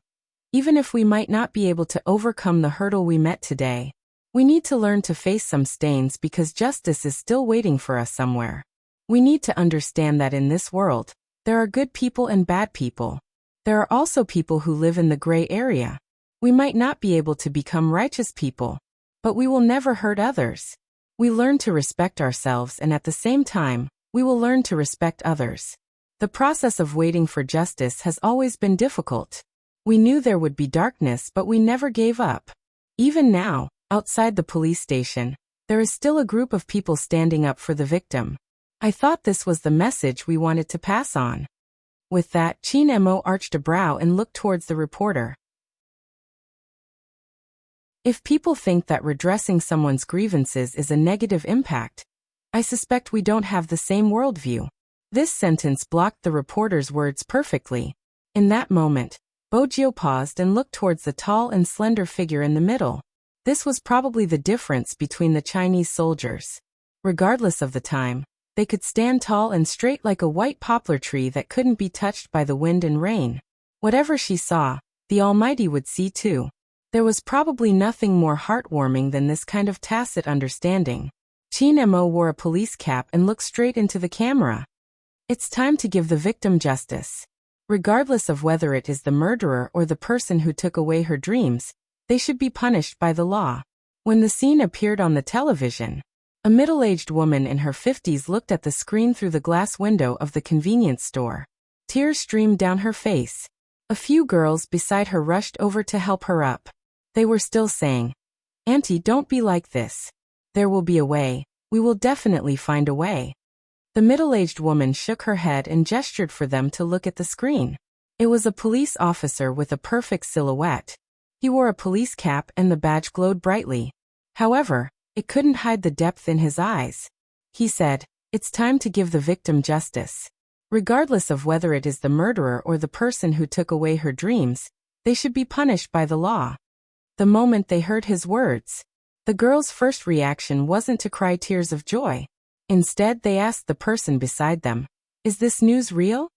Even if we might not be able to overcome the hurdle we met today, we need to learn to face some stains because justice is still waiting for us somewhere. We need to understand that in this world, there are good people and bad people. There are also people who live in the gray area. We might not be able to become righteous people, but we will never hurt others. We learn to respect ourselves and at the same time, we will learn to respect others. The process of waiting for justice has always been difficult. We knew there would be darkness, but we never gave up. Even now, outside the police station, there is still a group of people standing up for the victim. I thought this was the message we wanted to pass on. With that, Chin Mo arched a brow and looked towards the reporter. If people think that redressing someone's grievances is a negative impact, I suspect we don't have the same worldview. This sentence blocked the reporter's words perfectly. In that moment, Bojio paused and looked towards the tall and slender figure in the middle. This was probably the difference between the Chinese soldiers. Regardless of the time, they could stand tall and straight like a white poplar tree that couldn't be touched by the wind and rain. Whatever she saw, the Almighty would see too. There was probably nothing more heartwarming than this kind of tacit understanding. Chin Mo wore a police cap and looked straight into the camera. It's time to give the victim justice. Regardless of whether it is the murderer or the person who took away her dreams, they should be punished by the law. When the scene appeared on the television, a middle-aged woman in her 50s looked at the screen through the glass window of the convenience store. Tears streamed down her face. A few girls beside her rushed over to help her up. They were still saying, "Auntie, don't be like this. There will be a way. We will definitely find a way." The middle-aged woman shook her head and gestured for them to look at the screen. It was a police officer with a perfect silhouette. He wore a police cap and the badge glowed brightly. However, it couldn't hide the depth in his eyes. He said, "It's time to give the victim justice. Regardless of whether it is the murderer or the person who took away her dreams, they should be punished by the law." The moment they heard his words, the girls' first reaction wasn't to cry tears of joy. Instead, they asked the person beside them, "Is this news real?"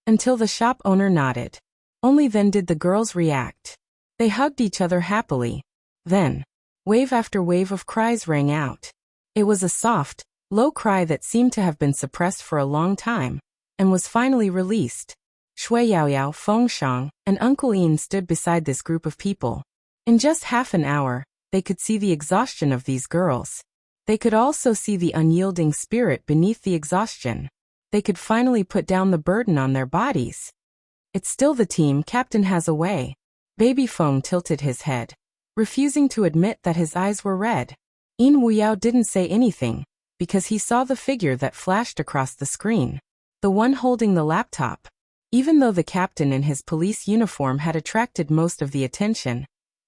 Until the shop owner nodded. Only then did the girls react. They hugged each other happily. Then, wave after wave of cries rang out. It was a soft, low cry that seemed to have been suppressed for a long time, and was finally released. Shui Yaoyao, Feng Shang, and Uncle Yin stood beside this group of people. In just half an hour, they could see the exhaustion of these girls. They could also see the unyielding spirit beneath the exhaustion. They could finally put down the burden on their bodies. "It's still the team captain has a way." Baby Feng tilted his head, refusing to admit that his eyes were red. Yin Wuyao didn't say anything, because he saw the figure that flashed across the screen. The one holding the laptop. Even though the captain in his police uniform had attracted most of the attention,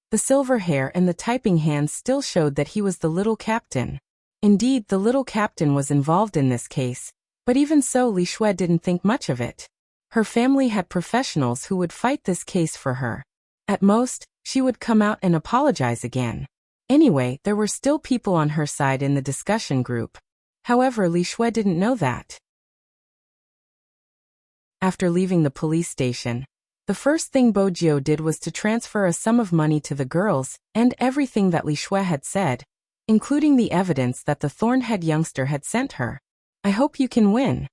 the silver hair and the typing hands still showed that he was the little captain. Indeed, the little captain was involved in this case, but even so Li Shui didn't think much of it. Her family had professionals who would fight this case for her. At most, she would come out and apologize again. Anyway, there were still people on her side in the discussion group. However, Li Shui didn't know that. After leaving the police station, the first thing Bojio did was to transfer a sum of money to the girls, and everything that Li Shui had said, including the evidence that the thorn-head youngster had sent her. "I hope you can win."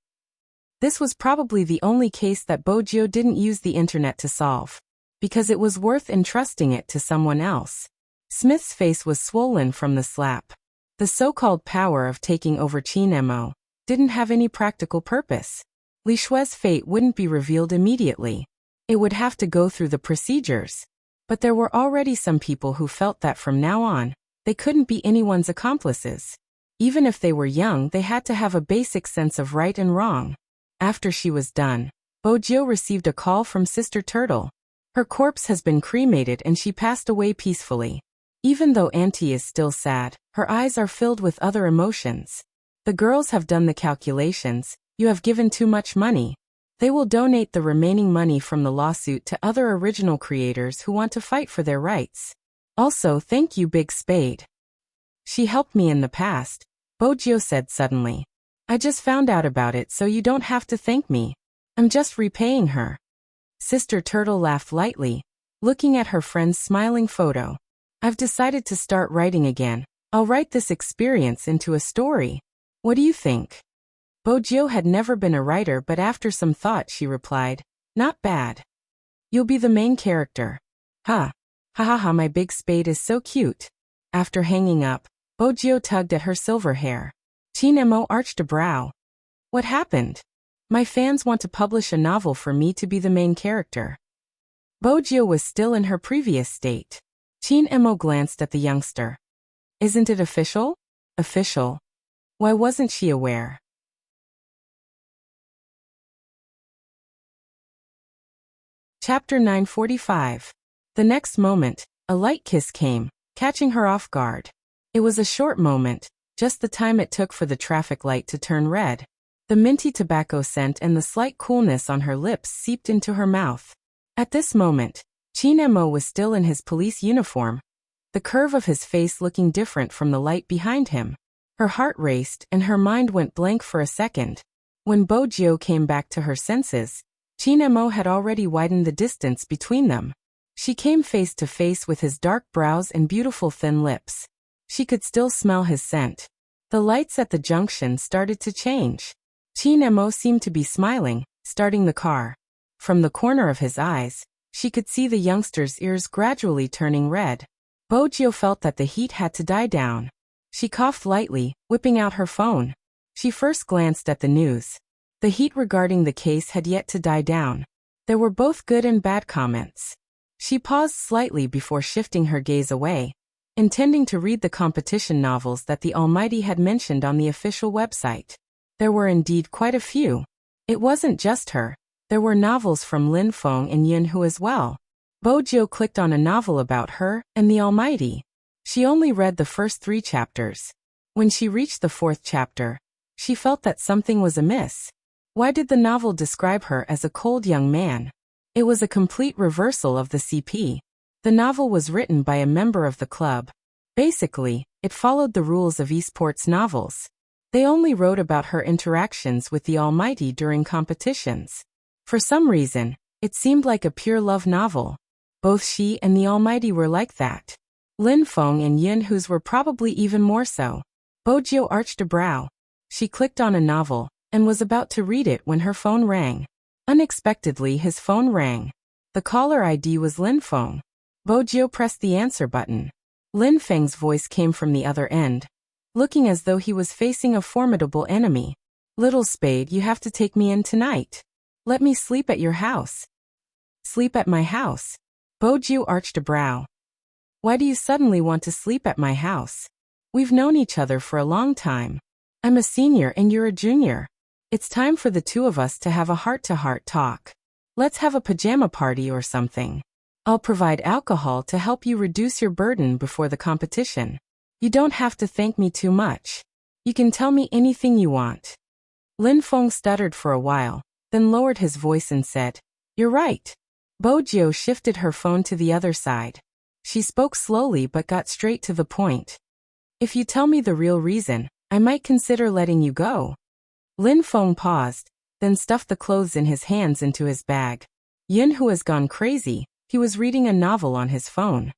This was probably the only case that Bojio didn't use the internet to solve, because it was worth entrusting it to someone else. Smith's face was swollen from the slap. The so-called power of taking over Chin Mo didn't have any practical purpose. Li Shui's fate wouldn't be revealed immediately. It would have to go through the procedures. But there were already some people who felt that from now on, they couldn't be anyone's accomplices. Even if they were young, they had to have a basic sense of right and wrong. After she was done, Bojio received a call from Sister Turtle. Her corpse has been cremated and she passed away peacefully. Even though Auntie is still sad, her eyes are filled with other emotions. "The girls have done the calculations. You have given too much money. They will donate the remaining money from the lawsuit to other original creators who want to fight for their rights. Also, thank you, Big Spade. She helped me in the past, Bojio said suddenly. I just found out about it, so you don't have to thank me. I'm just repaying her. Sister Turtle laughed lightly, looking at her friend's smiling photo. I've decided to start writing again. I'll write this experience into a story. What do you think? Bojio had never been a writer, but after some thought she replied, not bad. You'll be the main character. Ha. Ha ha ha, my Big Spade is so cute. After hanging up, Bojio tugged at her silver hair. Chinemo arched a brow. What happened? My fans want to publish a novel for me to be the main character. Bojio was still in her previous state. Chinemo glanced at the youngster. Isn't it official? Official? Why wasn't she aware? Chapter 945. The next moment, a light kiss came, catching her off guard. It was a short moment, just the time it took for the traffic light to turn red. The minty tobacco scent and the slight coolness on her lips seeped into her mouth. At this moment, Chinemo was still in his police uniform, the curve of his face looking different from the light behind him. Her heart raced and her mind went blank for a second. When Bojio came back to her senses, Chinemo had already widened the distance between them. She came face to face with his dark brows and beautiful thin lips. She could still smell his scent. The lights at the junction started to change. Chinemo seemed to be smiling, starting the car. From the corner of his eyes, she could see the youngster's ears gradually turning red. Bojio felt that the heat had to die down. She coughed lightly, whipping out her phone. She first glanced at the news. The heat regarding the case had yet to die down. There were both good and bad comments. She paused slightly before shifting her gaze away, intending to read the competition novels that the Almighty had mentioned on the official website. There were indeed quite a few. It wasn't just her. There were novels from Lin Feng and Yunhu as well. Bojio clicked on a novel about her and the Almighty. She only read the first 3 chapters. When she reached the 4th chapter, she felt that something was amiss. Why did the novel describe her as a cold young man? It was a complete reversal of the CP. The novel was written by a member of the club. Basically, it followed the rules of esports novels. They only wrote about her interactions with the Almighty during competitions. For some reason, it seemed like a pure love novel. Both she and the Almighty were like that. Lin Feng and Yunhu's were probably even more so. Bojio arched a brow. She clicked on a novel and was about to read it when her phone rang. Unexpectedly, his phone rang. The caller ID was Lin Feng. Bojio pressed the answer button. Lin Feng's voice came from the other end, looking as though he was facing a formidable enemy. Little Spade, you have to take me in tonight. Let me sleep at your house. Sleep at my house? Bojio arched a brow. Why do you suddenly want to sleep at my house? We've known each other for a long time. I'm a senior and you're a junior. It's time for the two of us to have a heart-to-heart talk. Let's have a pajama party or something. I'll provide alcohol to help you reduce your burden before the competition. You don't have to thank me too much. You can tell me anything you want. Lin Feng stuttered for a while, then lowered his voice and said, You're right. Bojio shifted her phone to the other side. She spoke slowly but got straight to the point. If you tell me the real reason, I might consider letting you go. Lin Feng paused, then stuffed the clothes in his hands into his bag. Yunhu has gone crazy. He was reading a novel on his phone.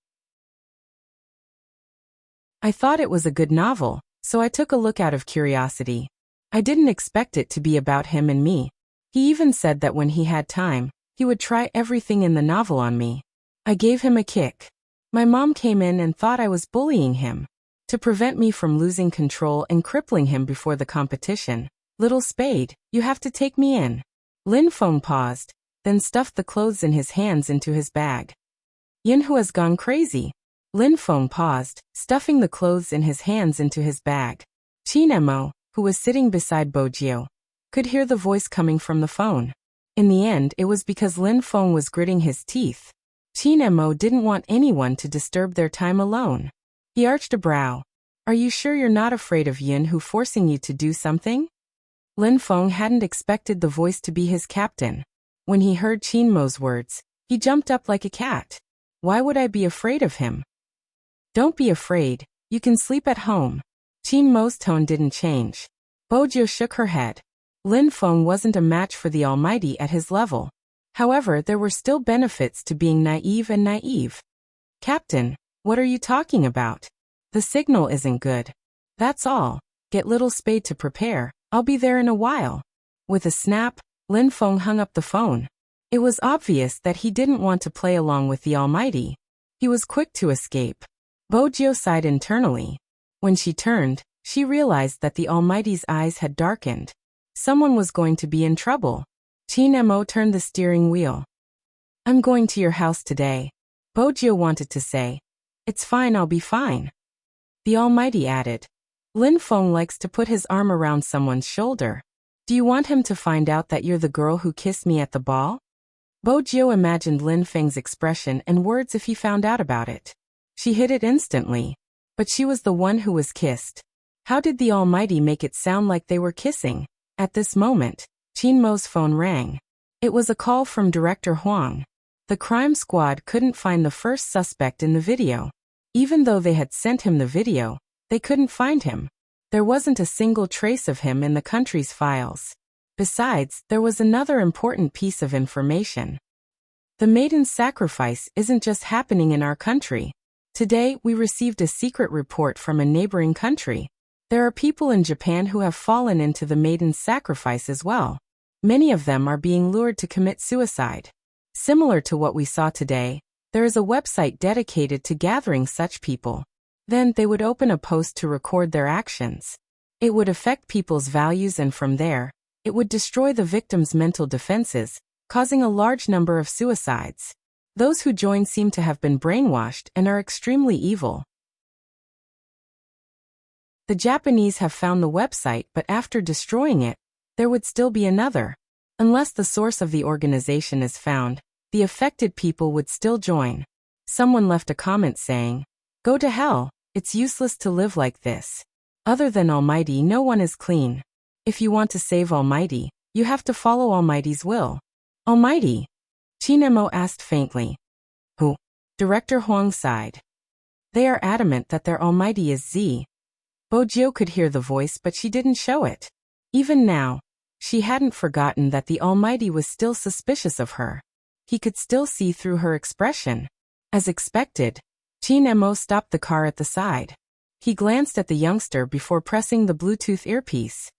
I thought it was a good novel, so I took a look out of curiosity. I didn't expect it to be about him and me. He even said that when he had time, he would try everything in the novel on me. I gave him a kick. My mom came in and thought I was bullying him. To prevent me from losing control and crippling him before the competition, Little Spade, you have to take me in. Lin Feng paused, then stuffed the clothes in his hands into his bag. Yunhu has gone crazy. Lin Feng paused, stuffing the clothes in his hands into his bag. Chinemo, who was sitting beside Bojio, could hear the voice coming from the phone. In the end, it was because Lin Feng was gritting his teeth. Chinemo didn't want anyone to disturb their time alone. He arched a brow. Are you sure you're not afraid of Yunhu forcing you to do something? Lin Feng hadn't expected the voice to be his captain. When he heard Qin Mo's words, he jumped up like a cat. Why would I be afraid of him? Don't be afraid, you can sleep at home. Qin Mo's tone didn't change. Bojio shook her head. Lin Feng wasn't a match for the Almighty at his level. However, there were still benefits to being naive. Captain, what are you talking about? The signal isn't good. That's all. Get little Spade to prepare, I'll be there in a while. With a snap, Lin Feng hung up the phone. It was obvious that he didn't want to play along with the Almighty. He was quick to escape. Bojio sighed internally. When she turned, she realized that the Almighty's eyes had darkened. Someone was going to be in trouble. Qin Mo turned the steering wheel. I'm going to your house today. Bojio wanted to say. It's fine, I'll be fine. The Almighty added. Lin Feng likes to put his arm around someone's shoulder. Do you want him to find out that you're the girl who kissed me at the ball? Bojio imagined Lin Feng's expression and words if he found out about it. She hid it instantly. But she was the one who was kissed. How did the Almighty make it sound like they were kissing? At this moment, Qin Mo's phone rang. It was a call from Director Huang. The crime squad couldn't find the first suspect in the video. Even though they had sent him the video, they couldn't find him. There wasn't a single trace of him in the country's files. Besides, there was another important piece of information. The maiden sacrifice isn't just happening in our country. Today, we received a secret report from a neighboring country. There are people in Japan who have fallen into the maiden's sacrifice as well. Many of them are being lured to commit suicide. Similar to what we saw today, there is a website dedicated to gathering such people. Then they would open a post to record their actions. It would affect people's values, and from there, it would destroy the victim's mental defenses, causing a large number of suicides. Those who join seem to have been brainwashed and are extremely evil. The Japanese have found the website, but after destroying it, there would still be another. Unless the source of the organization is found, the affected people would still join. Someone left a comment saying, "Go to hell, it's useless to live like this. Other than Almighty, no one is clean. If you want to save Almighty, you have to follow Almighty's will." Almighty? Qin Mo asked faintly. Who? Director Huang sighed. They are adamant that their Almighty is Z. Bojio could hear the voice, but she didn't show it. Even now, she hadn't forgotten that the Almighty was still suspicious of her. He could still see through her expression. As expected, Qin Mo stopped the car at the side. He glanced at the youngster before pressing the Bluetooth earpiece.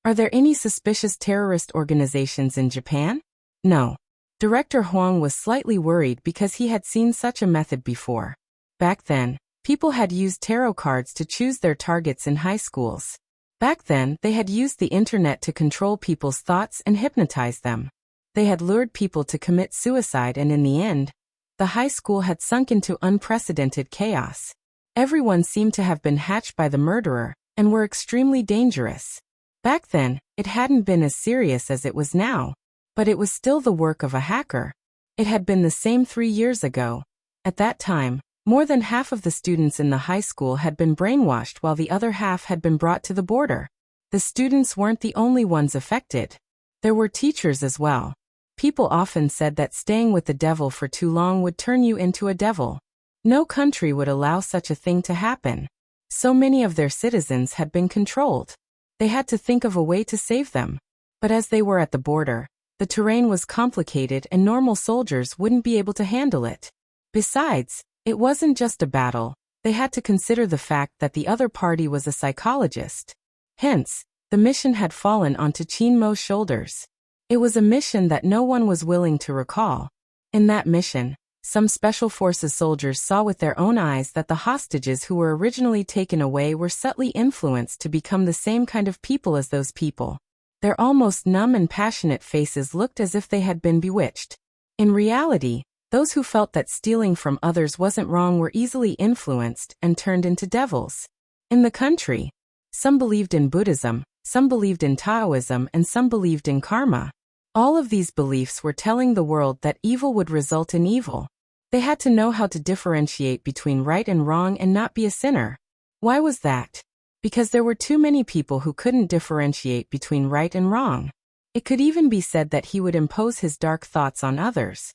Are there any suspicious terrorist organizations in Japan? No. Director Huang was slightly worried because he had seen such a method before. Back then, people had used tarot cards to choose their targets in high schools. Back then, they had used the internet to control people's thoughts and hypnotize them. They had lured people to commit suicide, and in the end, the high school had sunk into unprecedented chaos. Everyone seemed to have been hatched by the murderer and were extremely dangerous. Back then, it hadn't been as serious as it was now. But it was still the work of a hacker. It had been the same 3 years ago. At that time, more than half of the students in the high school had been brainwashed, while the other half had been brought to the border. The students weren't the only ones affected. There were teachers as well. People often said that staying with the devil for too long would turn you into a devil. No country would allow such a thing to happen. So many of their citizens had been controlled. They had to think of a way to save them. But as they were at the border, the terrain was complicated and normal soldiers wouldn't be able to handle it. Besides, it wasn't just a battle. They had to consider the fact that the other party was a psychologist. Hence, the mission had fallen onto Qin Mo's shoulders. It was a mission that no one was willing to recall. In that mission, some Special Forces soldiers saw with their own eyes that the hostages who were originally taken away were subtly influenced to become the same kind of people as those people. Their almost numb and passionate faces looked as if they had been bewitched. In reality, those who felt that stealing from others wasn't wrong were easily influenced and turned into devils. In the country, some believed in Buddhism, some believed in Taoism, and some believed in karma. All of these beliefs were telling the world that evil would result in evil. They had to know how to differentiate between right and wrong and not be a sinner. Why was that? because there were too many people who couldn't differentiate between right and wrong. It could even be said that he would impose his dark thoughts on others.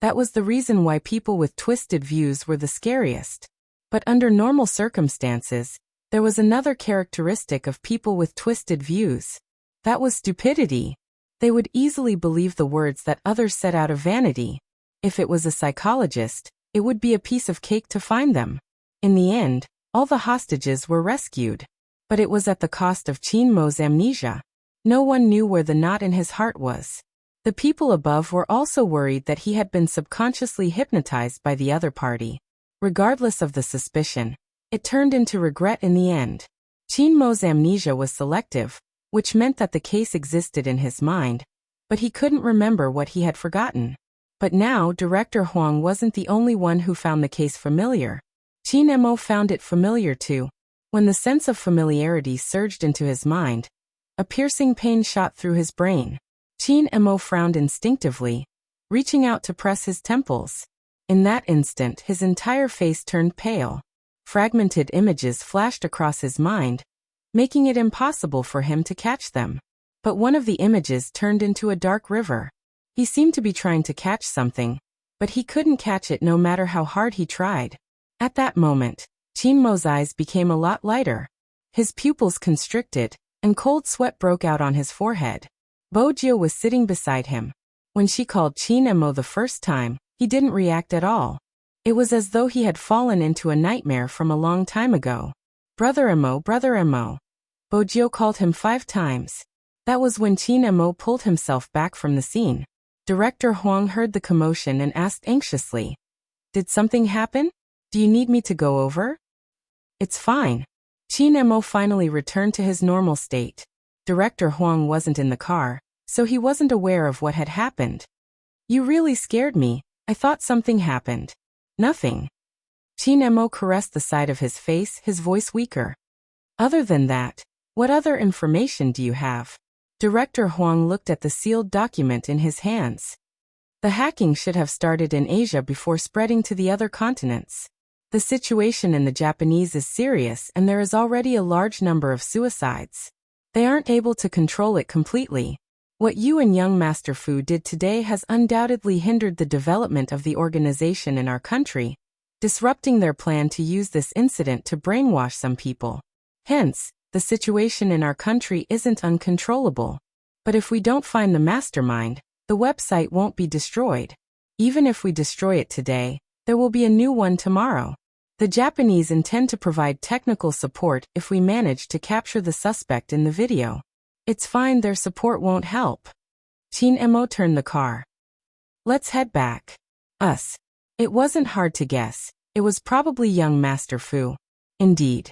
That was the reason why people with twisted views were the scariest. But under normal circumstances, there was another characteristic of people with twisted views. That was stupidity. They would easily believe the words that others said out of vanity. If it was a psychologist, it would be a piece of cake to find them. In the end, all the hostages were rescued. But it was at the cost of Chin Mo's amnesia. No one knew where the knot in his heart was. The people above were also worried that he had been subconsciously hypnotized by the other party. Regardless of the suspicion, it turned into regret in the end. Chin Mo's amnesia was selective, which meant that the case existed in his mind, but he couldn't remember what he had forgotten. But now Director Huang wasn't the only one who found the case familiar. Chin Mo found it familiar too. When the sense of familiarity surged into his mind, a piercing pain shot through his brain. Chin Mo frowned instinctively, reaching out to press his temples. In that instant, his entire face turned pale. Fragmented images flashed across his mind, making it impossible for him to catch them. But one of the images turned into a dark river. He seemed to be trying to catch something, but he couldn't catch it no matter how hard he tried. At that moment, Chin Mo's eyes became a lot lighter. His pupils constricted, and cold sweat broke out on his forehead. Bojio was sitting beside him. When she called Chin Mo the first time, he didn't react at all. It was as though he had fallen into a nightmare from a long time ago. Brother Mo, Brother Mo. Bojio called him 5 times. That was when Chin Mo pulled himself back from the scene. Director Huang heard the commotion and asked anxiously, "Did something happen? Do you need me to go over?" "It's fine." Chin Mo finally returned to his normal state. Director Huang wasn't in the car, so he wasn't aware of what had happened. "You really scared me. I thought something happened." "Nothing." Chin Mo caressed the side of his face, his voice weaker. "Other than that, what other information do you have?" Director Huang looked at the sealed document in his hands. The hacking should have started in Asia before spreading to the other continents. The situation in the Japanese is serious and there is already a large number of suicides. They aren't able to control it completely. What you and young Master Fu did today has undoubtedly hindered the development of the organization in our country, disrupting their plan to use this incident to brainwash some people. Hence, the situation in our country isn't uncontrollable. But if we don't find the mastermind, the website won't be destroyed. Even if we destroy it today, there will be a new one tomorrow. The Japanese intend to provide technical support if we manage to capture the suspect in the video. It's fine, their support won't help. Chin Mo turned the car. "Let's head back." Us. It wasn't hard to guess. It was probably young Master Fu. Indeed.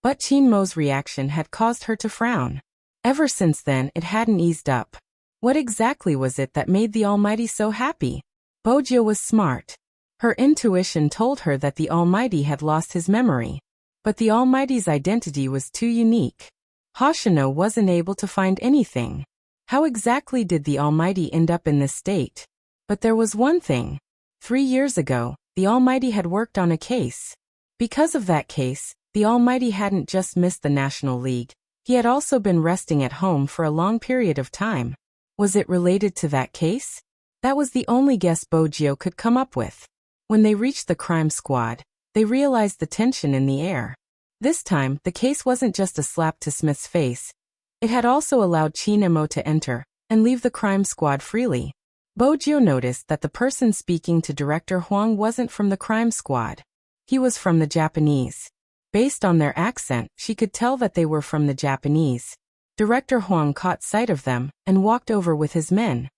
But Chin Mo's reaction had caused her to frown. Ever since then, it hadn't eased up. What exactly was it that made the Almighty so happy? Bojio was smart. Her intuition told her that the Almighty had lost his memory. But the Almighty's identity was too unique. Hoshino wasn't able to find anything. How exactly did the Almighty end up in this state? But there was one thing. 3 years ago, the Almighty had worked on a case. Because of that case, the Almighty hadn't just missed the National League. He had also been resting at home for a long period of time. Was it related to that case? That was the only guess Bojio could come up with. When they reached the crime squad, they realized the tension in the air. This time, the case wasn't just a slap to Smith's face. It had also allowed Chin Mo to enter and leave the crime squad freely. Bojio noticed that the person speaking to Director Huang wasn't from the crime squad. He was from the Japanese. Based on their accent, she could tell that they were from the Japanese. Director Huang caught sight of them and walked over with his men.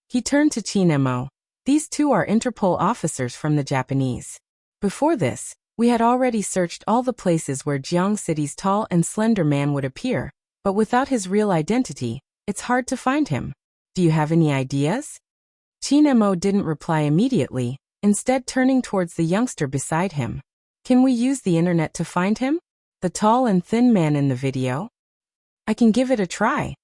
He turned to Chin Mo. "These two are Interpol officers from the Japanese. Before this, we had already searched all the places where Jiang City's tall and slender man would appear, but without his real identity, it's hard to find him. Do you have any ideas?" Chin Mo didn't reply immediately, instead turning towards the youngster beside him. "Can we use the internet to find him? The tall and thin man in the video?" "I can give it a try."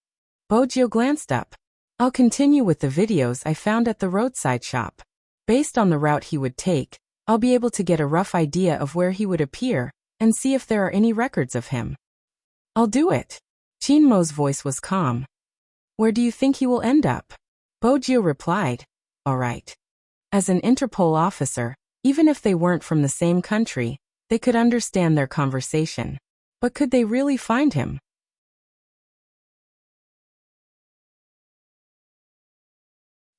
Bojio glanced up. "I'll continue with the videos I found at the roadside shop. Based on the route he would take, I'll be able to get a rough idea of where he would appear, and see if there are any records of him. I'll do it. Qin Mo's voice was calm. Where do you think he will end up? Bojio replied, all right. As an Interpol officer, even if they weren't from the same country, they could understand their conversation. But could they really find him?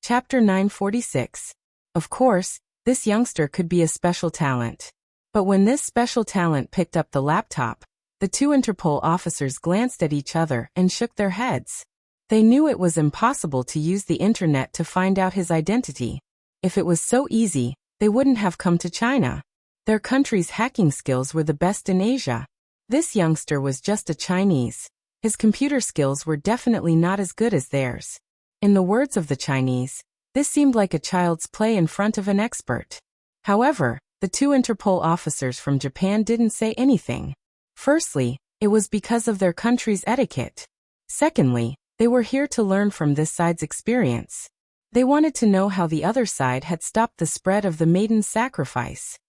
Chapter 946. Of course, this youngster could be a special talent. But when this special talent picked up the laptop, the two Interpol officers glanced at each other and shook their heads. They knew it was impossible to use the internet to find out his identity. If it was so easy, they wouldn't have come to China. Their country's hacking skills were the best in Asia. This youngster was just a Chinese. His computer skills were definitely not as good as theirs. In the words of the Chinese, this seemed like a child's play in front of an expert. However, the two Interpol officers from Japan didn't say anything. Firstly, it was because of their country's etiquette. Secondly, they were here to learn from this side's experience. They wanted to know how the other side had stopped the spread of the maiden's sacrifice.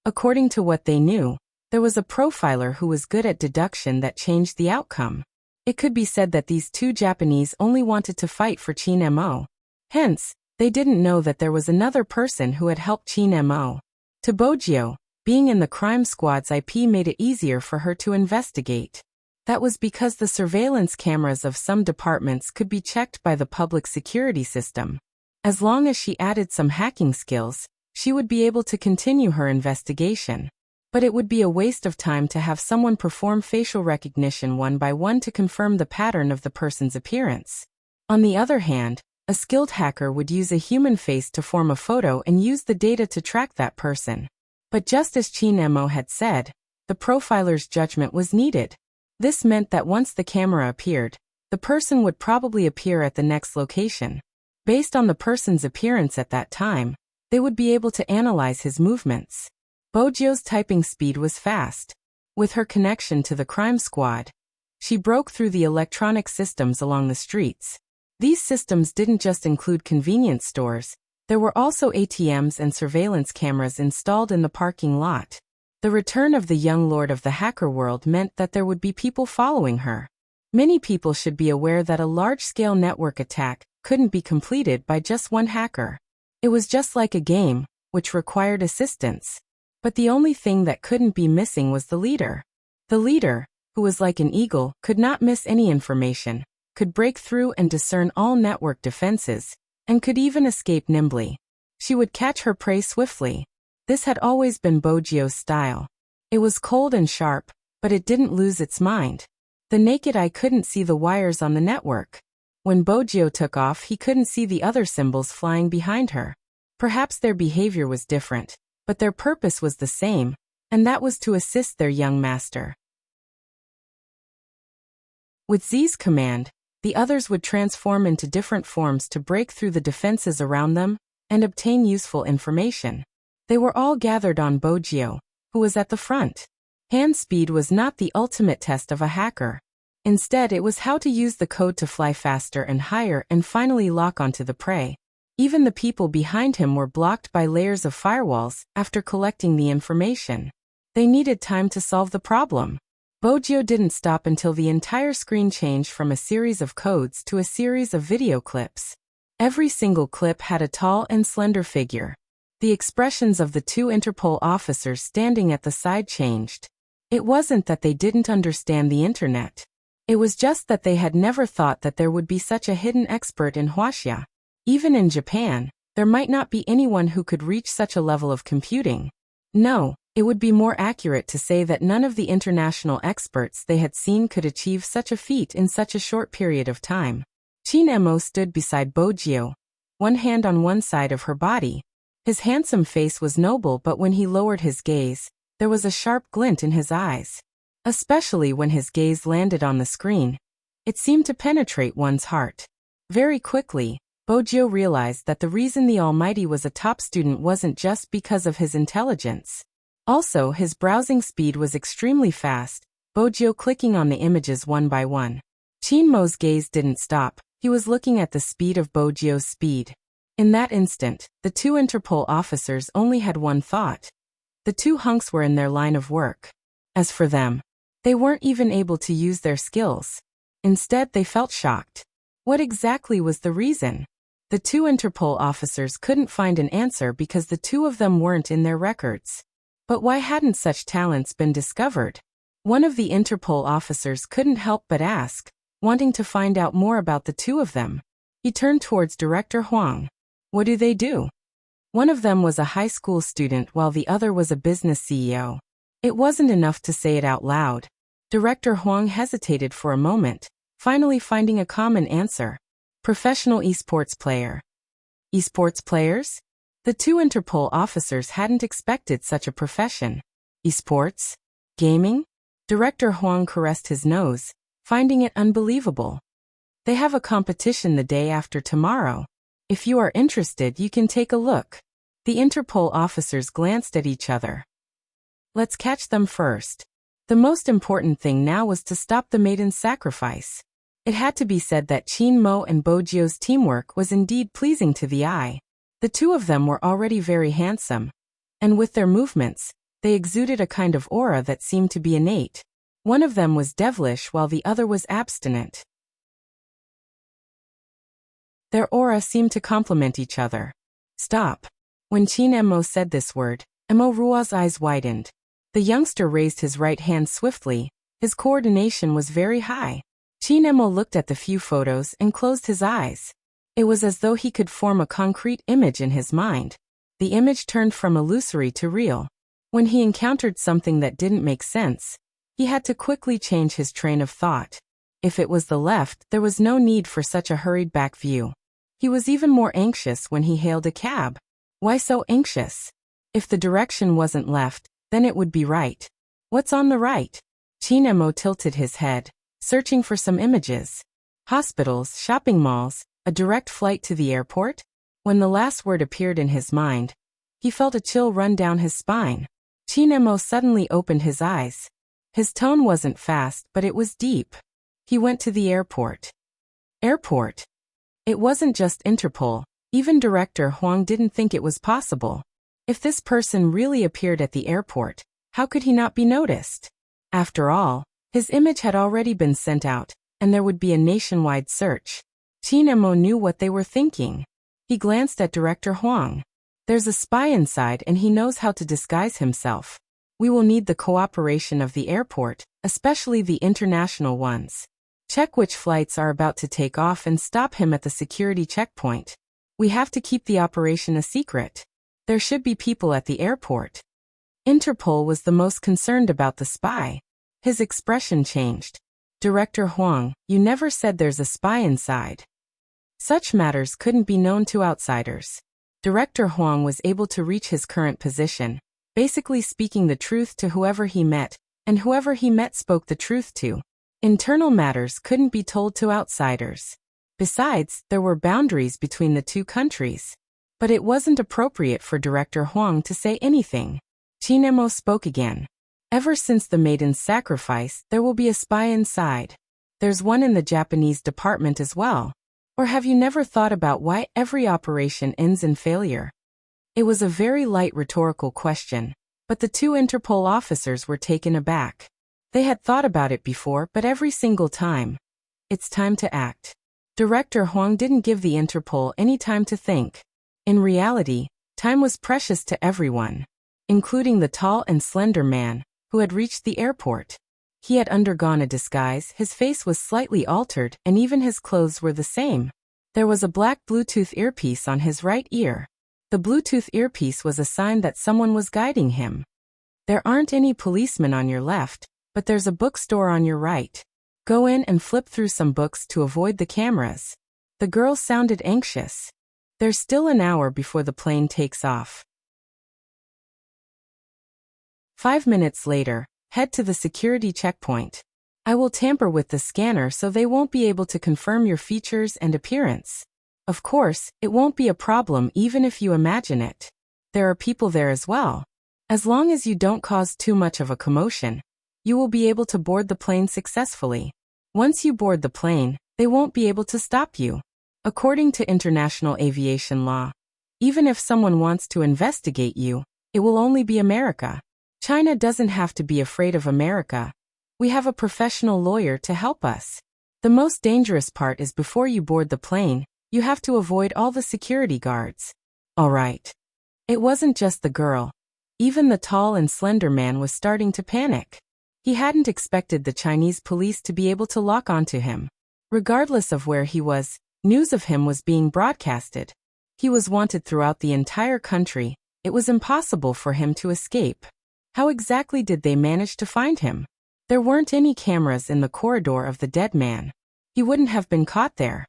According to what they knew, there was a profiler who was good at deduction that changed the outcome. It could be said that these two Japanese only wanted to fight for Qin Mo. Hence, they didn't know that there was another person who had helped Qin Mo. To Bojio, being in the crime squad's IP made it easier for her to investigate. That was because the surveillance cameras of some departments could be checked by the public security system. As long as she added some hacking skills, she would be able to continue her investigation. But it would be a waste of time to have someone perform facial recognition one by one to confirm the pattern of the person's appearance. On the other hand, a skilled hacker would use a human face to form a photo and use the data to track that person. But just as Qin Mo had said, the profiler's judgment was needed. This meant that once the camera appeared, the person would probably appear at the next location. Based on the person's appearance at that time, they would be able to analyze his movements. Bojio's typing speed was fast. With her connection to the crime squad, she broke through the electronic systems along the streets. These systems didn't just include convenience stores, there were also ATMs and surveillance cameras installed in the parking lot. The return of the young lord of the hacker world meant that there would be people following her. Many people should be aware that a large-scale network attack couldn't be completed by just one hacker. It was just like a game, which required assistance. But the only thing that couldn't be missing was the leader. The leader, who was like an eagle, could not miss any information, could break through and discern all network defenses, and could even escape nimbly. She would catch her prey swiftly. This had always been Bojio's style. It was cold and sharp, but it didn't lose its mind. The naked eye couldn't see the wires on the network. When Bojio took off, he couldn't see the other symbols flying behind her. Perhaps their behavior was different, but their purpose was the same, and that was to assist their young master. With Z's command, the others would transform into different forms to break through the defenses around them and obtain useful information. They were all gathered on Bojio, who was at the front. Hand speed was not the ultimate test of a hacker. Instead, it was how to use the code to fly faster and higher and finally lock onto the prey. Even the people behind him were blocked by layers of firewalls after collecting the information. They needed time to solve the problem. Bojio didn't stop until the entire screen changed from a series of codes to a series of video clips. Every single clip had a tall and slender figure. The expressions of the two Interpol officers standing at the side changed. It wasn't that they didn't understand the internet. It was just that they had never thought that there would be such a hidden expert in Huaxia. Even in Japan, there might not be anyone who could reach such a level of computing. No, it would be more accurate to say that none of the international experts they had seen could achieve such a feat in such a short period of time. Qin Mo stood beside Bojio, one hand on one side of her body. His handsome face was noble, but when he lowered his gaze, there was a sharp glint in his eyes. Especially when his gaze landed on the screen. It seemed to penetrate one's heart. Very quickly, Bojio realized that the reason the Almighty was a top student wasn't just because of his intelligence. Also, his browsing speed was extremely fast, Bojio clicking on the images one by one. Qin Mo's gaze didn't stop, he was looking at the speed of Bojio's speed. In that instant, the two Interpol officers only had one thought. The two hunks were in their line of work. As for them, they weren't even able to use their skills. Instead, they felt shocked. What exactly was the reason? The two Interpol officers couldn't find an answer because the two of them weren't in their records. But why hadn't such talents been discovered? One of the Interpol officers couldn't help but ask, wanting to find out more about the two of them. He turned towards Director Huang. What do they do? One of them was a high school student while the other was a business CEO. It wasn't enough to say it out loud. Director Huang hesitated for a moment, finally finding a common answer. Professional esports player. Esports players? The two Interpol officers hadn't expected such a profession. Esports? Gaming? Director Huang caressed his nose, finding it unbelievable. They have a competition the day after tomorrow. If you are interested, you can take a look. The Interpol officers glanced at each other. Let's catch them first. The most important thing now was to stop the maiden's sacrifice. It had to be said that Qin Mo and Bojio's teamwork was indeed pleasing to the eye. The two of them were already very handsome, and with their movements, they exuded a kind of aura that seemed to be innate. One of them was devilish while the other was abstinent. Their aura seemed to complement each other. Stop. When Qin Mo said this word, Mo Rua's eyes widened. The youngster raised his right hand swiftly. His coordination was very high. Qin Mo looked at the few photos and closed his eyes. It was as though he could form a concrete image in his mind. The image turned from illusory to real. When he encountered something that didn't make sense, he had to quickly change his train of thought. If it was the left, there was no need for such a hurried back view. He was even more anxious when he hailed a cab. Why so anxious? If the direction wasn't left, then it would be right. What's on the right? Qin Mo tilted his head, searching for some images. Hospitals, shopping malls, a direct flight to the airport? When the last word appeared in his mind, he felt a chill run down his spine. Qin Mo suddenly opened his eyes. His tone wasn't fast, but it was deep. He went to the airport. Airport? It wasn't just Interpol. Even Director Huang didn't think it was possible. If this person really appeared at the airport, how could he not be noticed? After all, his image had already been sent out, and there would be a nationwide search. Qin Mo knew what they were thinking. He glanced at Director Huang. There's a spy inside and he knows how to disguise himself. We will need the cooperation of the airport, especially the international ones. Check which flights are about to take off and stop him at the security checkpoint. We have to keep the operation a secret. There should be people at the airport. Interpol was the most concerned about the spy. His expression changed. Director Huang, you never said there's a spy inside. Such matters couldn't be known to outsiders. Director Huang was able to reach his current position, basically speaking the truth to whoever he met, and whoever he met spoke the truth to. Internal matters couldn't be told to outsiders. Besides, there were boundaries between the two countries. But it wasn't appropriate for Director Huang to say anything. Qin Mo spoke again. Ever since the maiden's sacrifice, there will be a spy inside. There's one in the Japanese department as well. Or have you never thought about why every operation ends in failure? It was a very light rhetorical question, but the two Interpol officers were taken aback. They had thought about it before, but every single time. It's time to act. Director Huang didn't give the Interpol any time to think. In reality, time was precious to everyone, including the tall and slender man, who had reached the airport. He had undergone a disguise, his face was slightly altered, and even his clothes were the same. There was a black Bluetooth earpiece on his right ear. The Bluetooth earpiece was a sign that someone was guiding him. There aren't any policemen on your left, but there's a bookstore on your right. Go in and flip through some books to avoid the cameras. The girl sounded anxious. There's still an hour before the plane takes off. 5 minutes later, head to the security checkpoint. I will tamper with the scanner so they won't be able to confirm your features and appearance. Of course, it won't be a problem even if you imagine it. There are people there as well. As long as you don't cause too much of a commotion, you will be able to board the plane successfully. Once you board the plane, they won't be able to stop you. According to international aviation law, even if someone wants to investigate you, it will only be America. China doesn't have to be afraid of America. We have a professional lawyer to help us. The most dangerous part is before you board the plane, you have to avoid all the security guards. All right. It wasn't just the girl. Even the tall and slender man was starting to panic. He hadn't expected the Chinese police to be able to lock onto him. Regardless of where he was, news of him was being broadcasted. He was wanted throughout the entire country. It was impossible for him to escape. How exactly did they manage to find him? There weren't any cameras in the corridor of the dead man. He wouldn't have been caught there.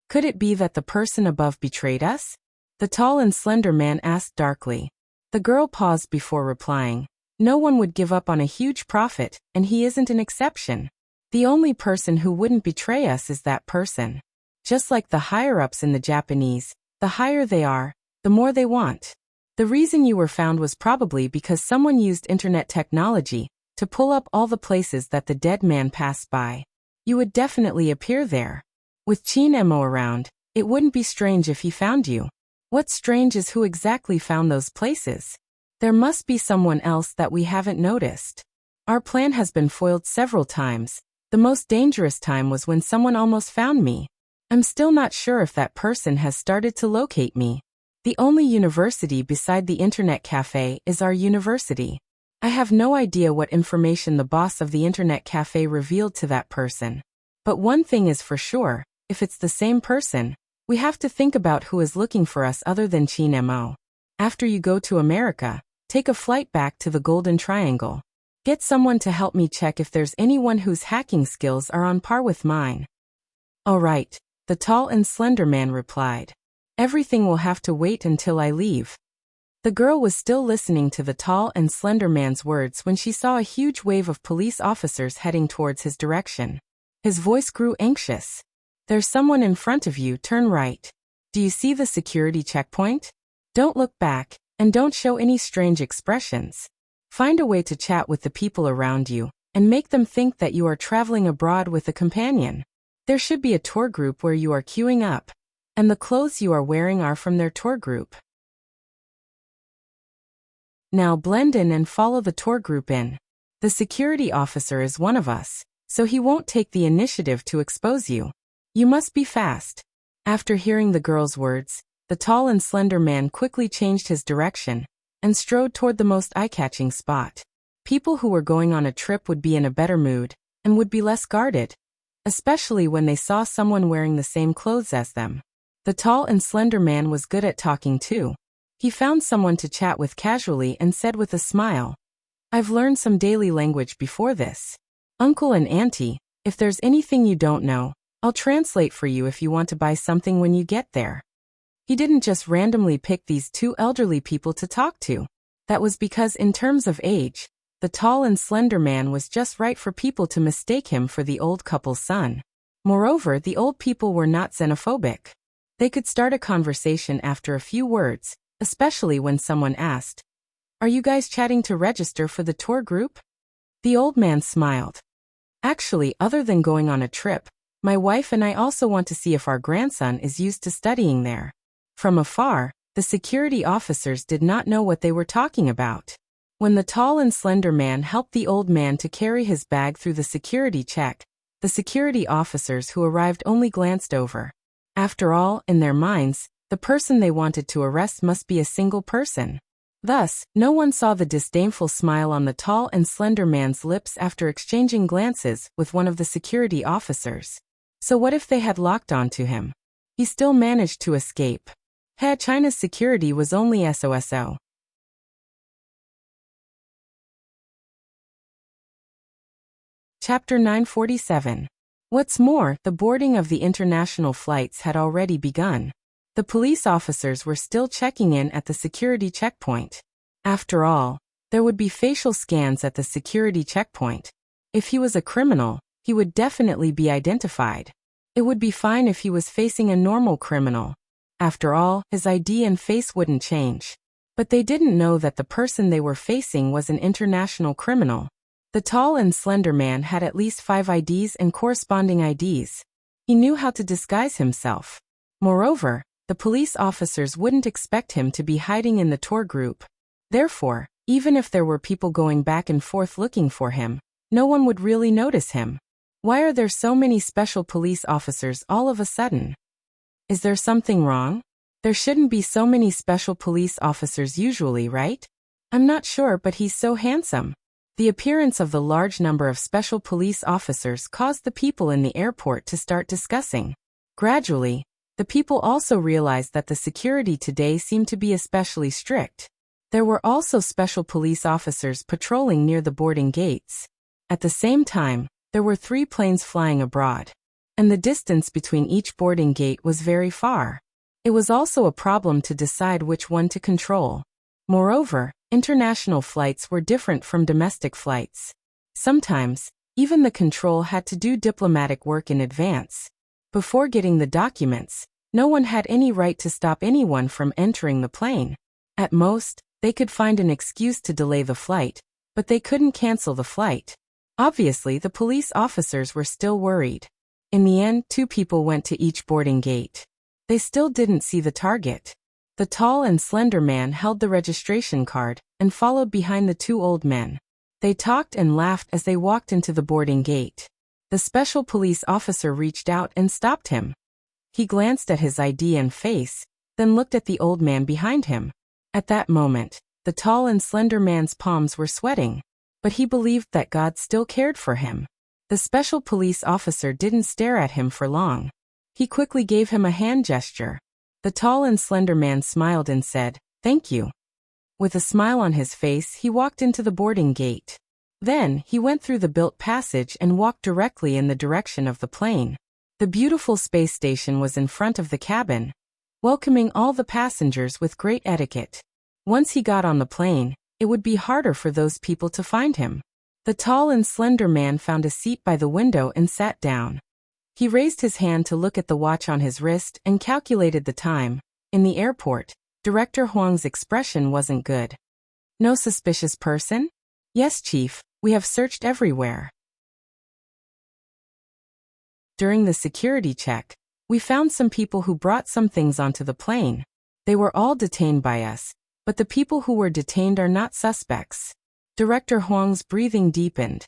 Could it be that the person above betrayed us? The tall and slender man asked darkly. The girl paused before replying. No one would give up on a huge profit, and he isn't an exception. The only person who wouldn't betray us is that person. Just like the higher-ups in the Japanese, the higher they are, the more they want. The reason you were found was probably because someone used internet technology to pull up all the places that the dead man passed by. You would definitely appear there. With Qin Mo around, it wouldn't be strange if he found you. What's strange is who exactly found those places. There must be someone else that we haven't noticed. Our plan has been foiled several times. The most dangerous time was when someone almost found me. I'm still not sure if that person has started to locate me. The only university beside the internet cafe is our university. I have no idea what information the boss of the internet cafe revealed to that person. But one thing is for sure, if it's the same person, we have to think about who is looking for us other than Qin Mo. After you go to America, take a flight back to the Golden Triangle. Get someone to help me check if there's anyone whose hacking skills are on par with mine. All right, the tall and slender man replied. Everything will have to wait until I leave. The girl was still listening to the tall and slender man's words when she saw a huge wave of police officers heading towards his direction. His voice grew anxious. There's someone in front of you, turn right. Do you see the security checkpoint? Don't look back, and don't show any strange expressions. Find a way to chat with the people around you, and make them think that you are traveling abroad with a companion. There should be a tour group where you are queuing up, and the clothes you are wearing are from their tour group. Now blend in and follow the tour group in. The security officer is one of us, so he won't take the initiative to expose you. You must be fast. After hearing the girl's words, the tall and slender man quickly changed his direction and strode toward the most eye-catching spot. People who were going on a trip would be in a better mood and would be less guarded, especially when they saw someone wearing the same clothes as them. The tall and slender man was good at talking too. He found someone to chat with casually and said with a smile, I've learned some daily language before this. Uncle and Auntie, if there's anything you don't know, I'll translate for you if you want to buy something when you get there. He didn't just randomly pick these two elderly people to talk to. That was because in terms of age, the tall and slender man was just right for people to mistake him for the old couple's son. Moreover, the old people were not xenophobic. They could start a conversation after a few words, especially when someone asked, Are you guys chatting to register for the tour group? The old man smiled. Actually, other than going on a trip, my wife and I also want to see if our grandson is used to studying there. From afar, the security officers did not know what they were talking about. When the tall and slender man helped the old man to carry his bag through the security check, the security officers who arrived only glanced over. After all, in their minds, the person they wanted to arrest must be a single person. Thus, no one saw the disdainful smile on the tall and slender man's lips after exchanging glances with one of the security officers. So what if they had locked onto him? He still managed to escape. China's security was only SOSO. Chapter 947. What's more, the boarding of the international flights had already begun. The police officers were still checking in at the security checkpoint. After all, there would be facial scans at the security checkpoint. If he was a criminal, he would definitely be identified. It would be fine if he was facing a normal criminal. After all, his ID and face wouldn't change. But they didn't know that the person they were facing was an international criminal. The tall and slender man had at least 5 IDs and corresponding IDs. He knew how to disguise himself. Moreover, the police officers wouldn't expect him to be hiding in the tour group. Therefore, even if there were people going back and forth looking for him, no one would really notice him. Why are there so many special police officers all of a sudden? Is there something wrong? There shouldn't be so many special police officers usually, right? I'm not sure, but he's so handsome. The appearance of the large number of special police officers caused the people in the airport to start discussing. Gradually, the people also realized that the security today seemed to be especially strict. There were also special police officers patrolling near the boarding gates. At the same time, there were 3 planes flying abroad, and the distance between each boarding gate was very far. It was also a problem to decide which one to control. Moreover, international flights were different from domestic flights. Sometimes, even the control had to do diplomatic work in advance. Before getting the documents, no one had any right to stop anyone from entering the plane. At most, they could find an excuse to delay the flight, but they couldn't cancel the flight. Obviously, the police officers were still worried. In the end, 2 people went to each boarding gate. They still didn't see the target. The tall and slender man held the registration card and followed behind the 2 old men. They talked and laughed as they walked into the boarding gate. The special police officer reached out and stopped him. He glanced at his ID and face, then looked at the old man behind him. At that moment, the tall and slender man's palms were sweating, but he believed that God still cared for him. The special police officer didn't stare at him for long. He quickly gave him a hand gesture. The tall and slender man smiled and said, "Thank you." With a smile on his face, he walked into the boarding gate. Then, he went through the built passage and walked directly in the direction of the plane. The beautiful space station was in front of the cabin, welcoming all the passengers with great etiquette. Once he got on the plane, it would be harder for those people to find him. The tall and slender man found a seat by the window and sat down. He raised his hand to look at the watch on his wrist and calculated the time. In the airport, Director Huang's expression wasn't good. "No suspicious person?" "Yes, Chief, we have searched everywhere." During the security check, we found some people who brought some things onto the plane. They were all detained by us, but the people who were detained are not suspects. Director Huang's breathing deepened.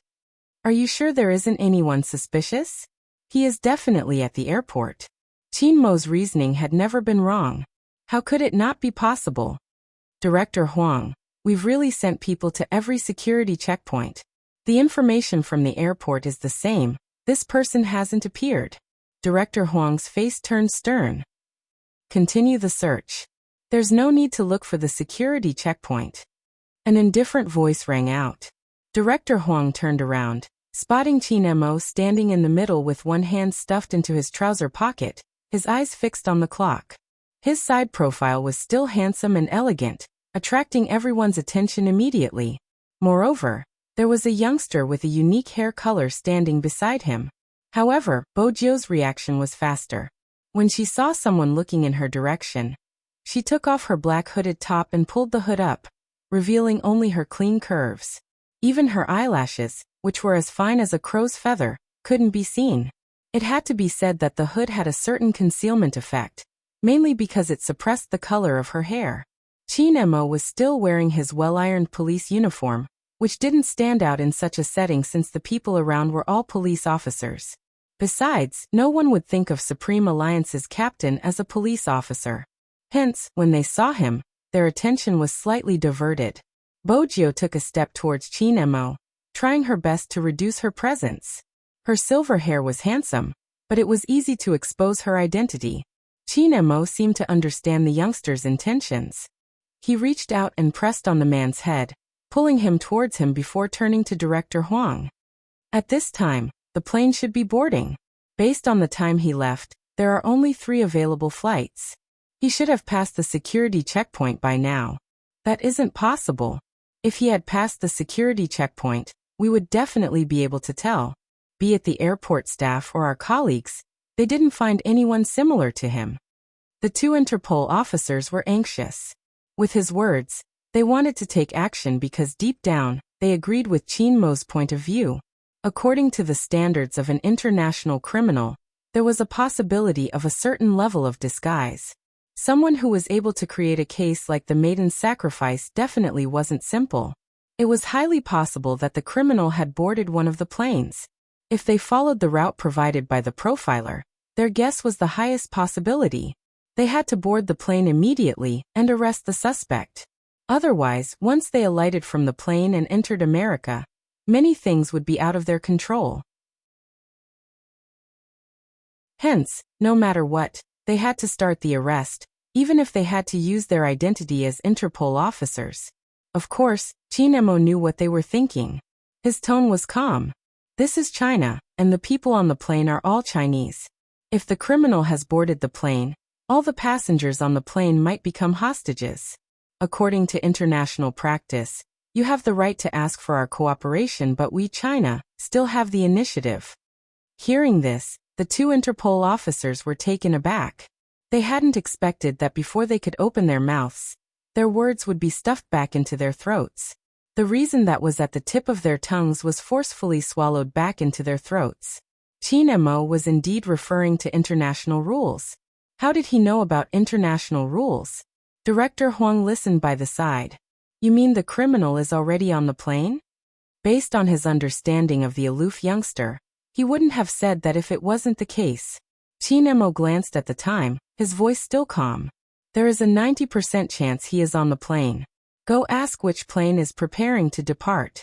"Are you sure there isn't anyone suspicious? He is definitely at the airport." Qin Mo's reasoning had never been wrong. How could it not be possible? "Director Huang, we've really sent people to every security checkpoint. The information from the airport is the same. This person hasn't appeared." Director Huang's face turned stern. "Continue the search. There's no need to look for the security checkpoint." An indifferent voice rang out. Director Huang turned around, spotting Qin Mo standing in the middle with one hand stuffed into his trouser pocket, his eyes fixed on the clock. His side profile was still handsome and elegant, attracting everyone's attention immediately. Moreover, there was a youngster with a unique hair color standing beside him. However, Bojio's reaction was faster. When she saw someone looking in her direction, she took off her black hooded top and pulled the hood up, revealing only her clean curves. Even her eyelashes, which were as fine as a crow's feather, couldn't be seen. It had to be said that the hood had a certain concealment effect, mainly because it suppressed the color of her hair. Qin Mo was still wearing his well-ironed police uniform, which didn't stand out in such a setting since the people around were all police officers. Besides, no one would think of Supreme Alliance's captain as a police officer. Hence, when they saw him, their attention was slightly diverted. Bojio took a step towards Qin Mo, trying her best to reduce her presence. Her silver hair was handsome, but it was easy to expose her identity. Qin Mo seemed to understand the youngster's intentions. He reached out and pressed on the man's head, pulling him towards him before turning to Director Huang. At this time, the plane should be boarding. Based on the time he left, there are only 3 available flights. He should have passed the security checkpoint by now. That isn't possible. If he had passed the security checkpoint, we would definitely be able to tell. Be it the airport staff or our colleagues, they didn't find anyone similar to him. The 2 Interpol officers were anxious. With his words, they wanted to take action because deep down, they agreed with Qin Mo's point of view. According to the standards of an international criminal, There was a possibility of a certain level of disguise. Someone who was able to create a case like the maiden's sacrifice definitely wasn't simple. It was highly possible that the criminal had boarded one of the planes. If they followed the route provided by the profiler, their guess was the highest possibility. They had to board the plane immediately and arrest the suspect. Otherwise, once they alighted from the plane and entered America, many things would be out of their control. Hence, no matter what, they had to start the arrest, even if they had to use their identity as Interpol officers. Of course, Chinemo knew what they were thinking. His tone was calm. This is China, and the people on the plane are all Chinese. If the criminal has boarded the plane, all the passengers on the plane might become hostages. According to international practice, you have the right to ask for our cooperation, but we, China, still have the initiative. Hearing this, the two Interpol officers were taken aback. They hadn't expected that before they could open their mouths, their words would be stuffed back into their throats. The reason that was at the tip of their tongues was forcefully swallowed back into their throats. Chinemo was indeed referring to international rules. How did he know about international rules? Director Huang listened by the side. You mean the criminal is already on the plane? Based on his understanding of the aloof youngster, he wouldn't have said that if it wasn't the case. Chinemo glanced at the time, his voice still calm. There is a 90% chance he is on the plane. Go ask which plane is preparing to depart.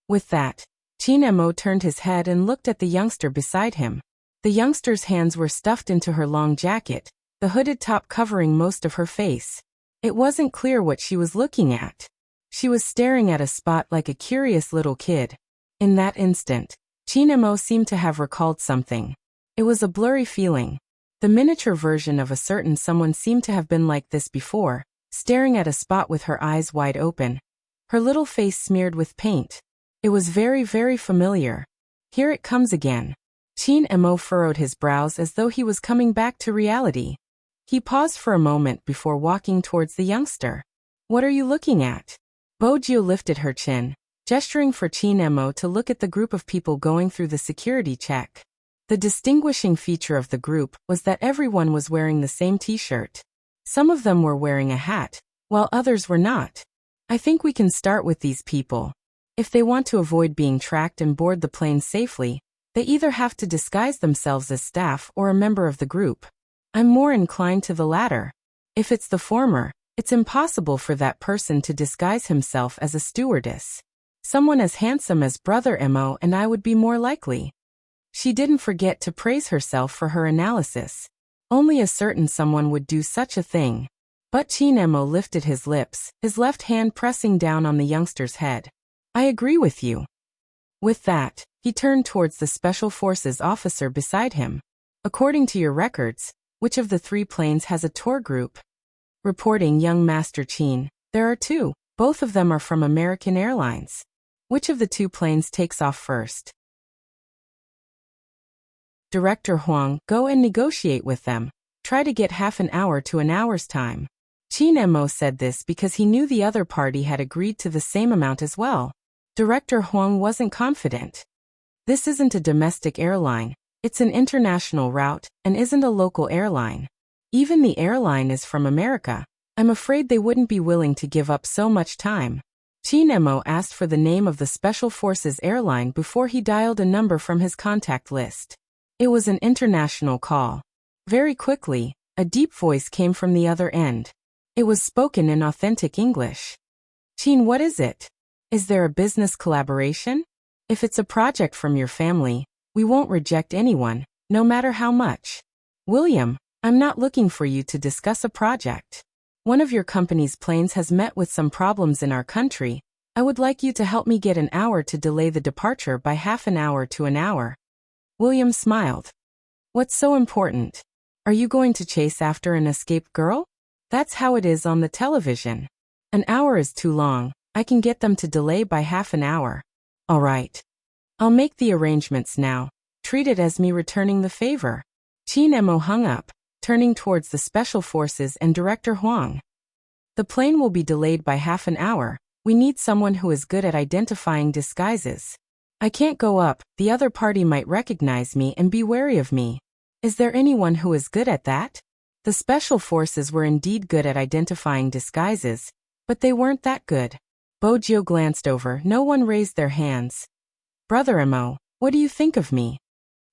With that, Chinemo turned his head and looked at the youngster beside him. The youngster's hands were stuffed into her long jacket, the hooded top covering most of her face. It wasn't clear what she was looking at. She was staring at a spot like a curious little kid. In that instant, Chinemo seemed to have recalled something. It was a blurry feeling. The miniature version of a certain someone seemed to have been like this before, staring at a spot with her eyes wide open, her little face smeared with paint. It was very, very familiar. Here it comes again. Chinemo furrowed his brows as though he was coming back to reality. He paused for a moment before walking towards the youngster. What are you looking at? Bojio lifted her chin, gesturing for Chinemo to look at the group of people going through the security check. The distinguishing feature of the group was that everyone was wearing the same t-shirt. Some of them were wearing a hat, while others were not. I think we can start with these people. If they want to avoid being tracked and board the plane safely, they either have to disguise themselves as staff or a member of the group. I'm more inclined to the latter. If it's the former, it's impossible for that person to disguise himself as a stewardess. Someone as handsome as Brother Emo and I would be more likely. She didn't forget to praise herself for her analysis. Only a certain someone would do such a thing. But Chinemo lifted his lips, his left hand pressing down on the youngster's head. I agree with you. With that, he turned towards the Special Forces officer beside him. According to your records, which of the 3 planes has a tour group? Reporting young Master Chin, there are 2. Both of them are from American Airlines. Which of the 2 planes takes off first? Director Huang, go and negotiate with them. Try to get half an hour to an hour's time. Chinemo said this because he knew the other party had agreed to the same amount as well. Director Huang wasn't confident. This isn't a domestic airline. It's an international route, and isn't a local airline. Even the airline is from America. I'm afraid they wouldn't be willing to give up so much time. Chinemo asked for the name of the Special Forces airline before he dialed a number from his contact list. It was an international call. Very quickly, a deep voice came from the other end. It was spoken in authentic English. Chin, what is it? Is there a business collaboration? If it's a project from your family, we won't reject anyone, no matter how much. William, I'm not looking for you to discuss a project. One of your company's planes has met with some problems in our country. I would like you to help me get an hour to delay the departure by half an hour to an hour. William smiled. What's so important? Are you going to chase after an escaped girl? That's how it is on the television. An hour is too long. I can get them to delay by half an hour. All right. I'll make the arrangements now. Treat it as me returning the favor. Chinemo hung up, turning towards the Special Forces and Director Huang. The plane will be delayed by half an hour. We need someone who is good at identifying disguises. I can't go up, the other party might recognize me and be wary of me. Is there anyone who is good at that? The special forces were indeed good at identifying disguises, but they weren't that good. Bojio glanced over. No one raised their hands. Brother Mo, what do you think of me?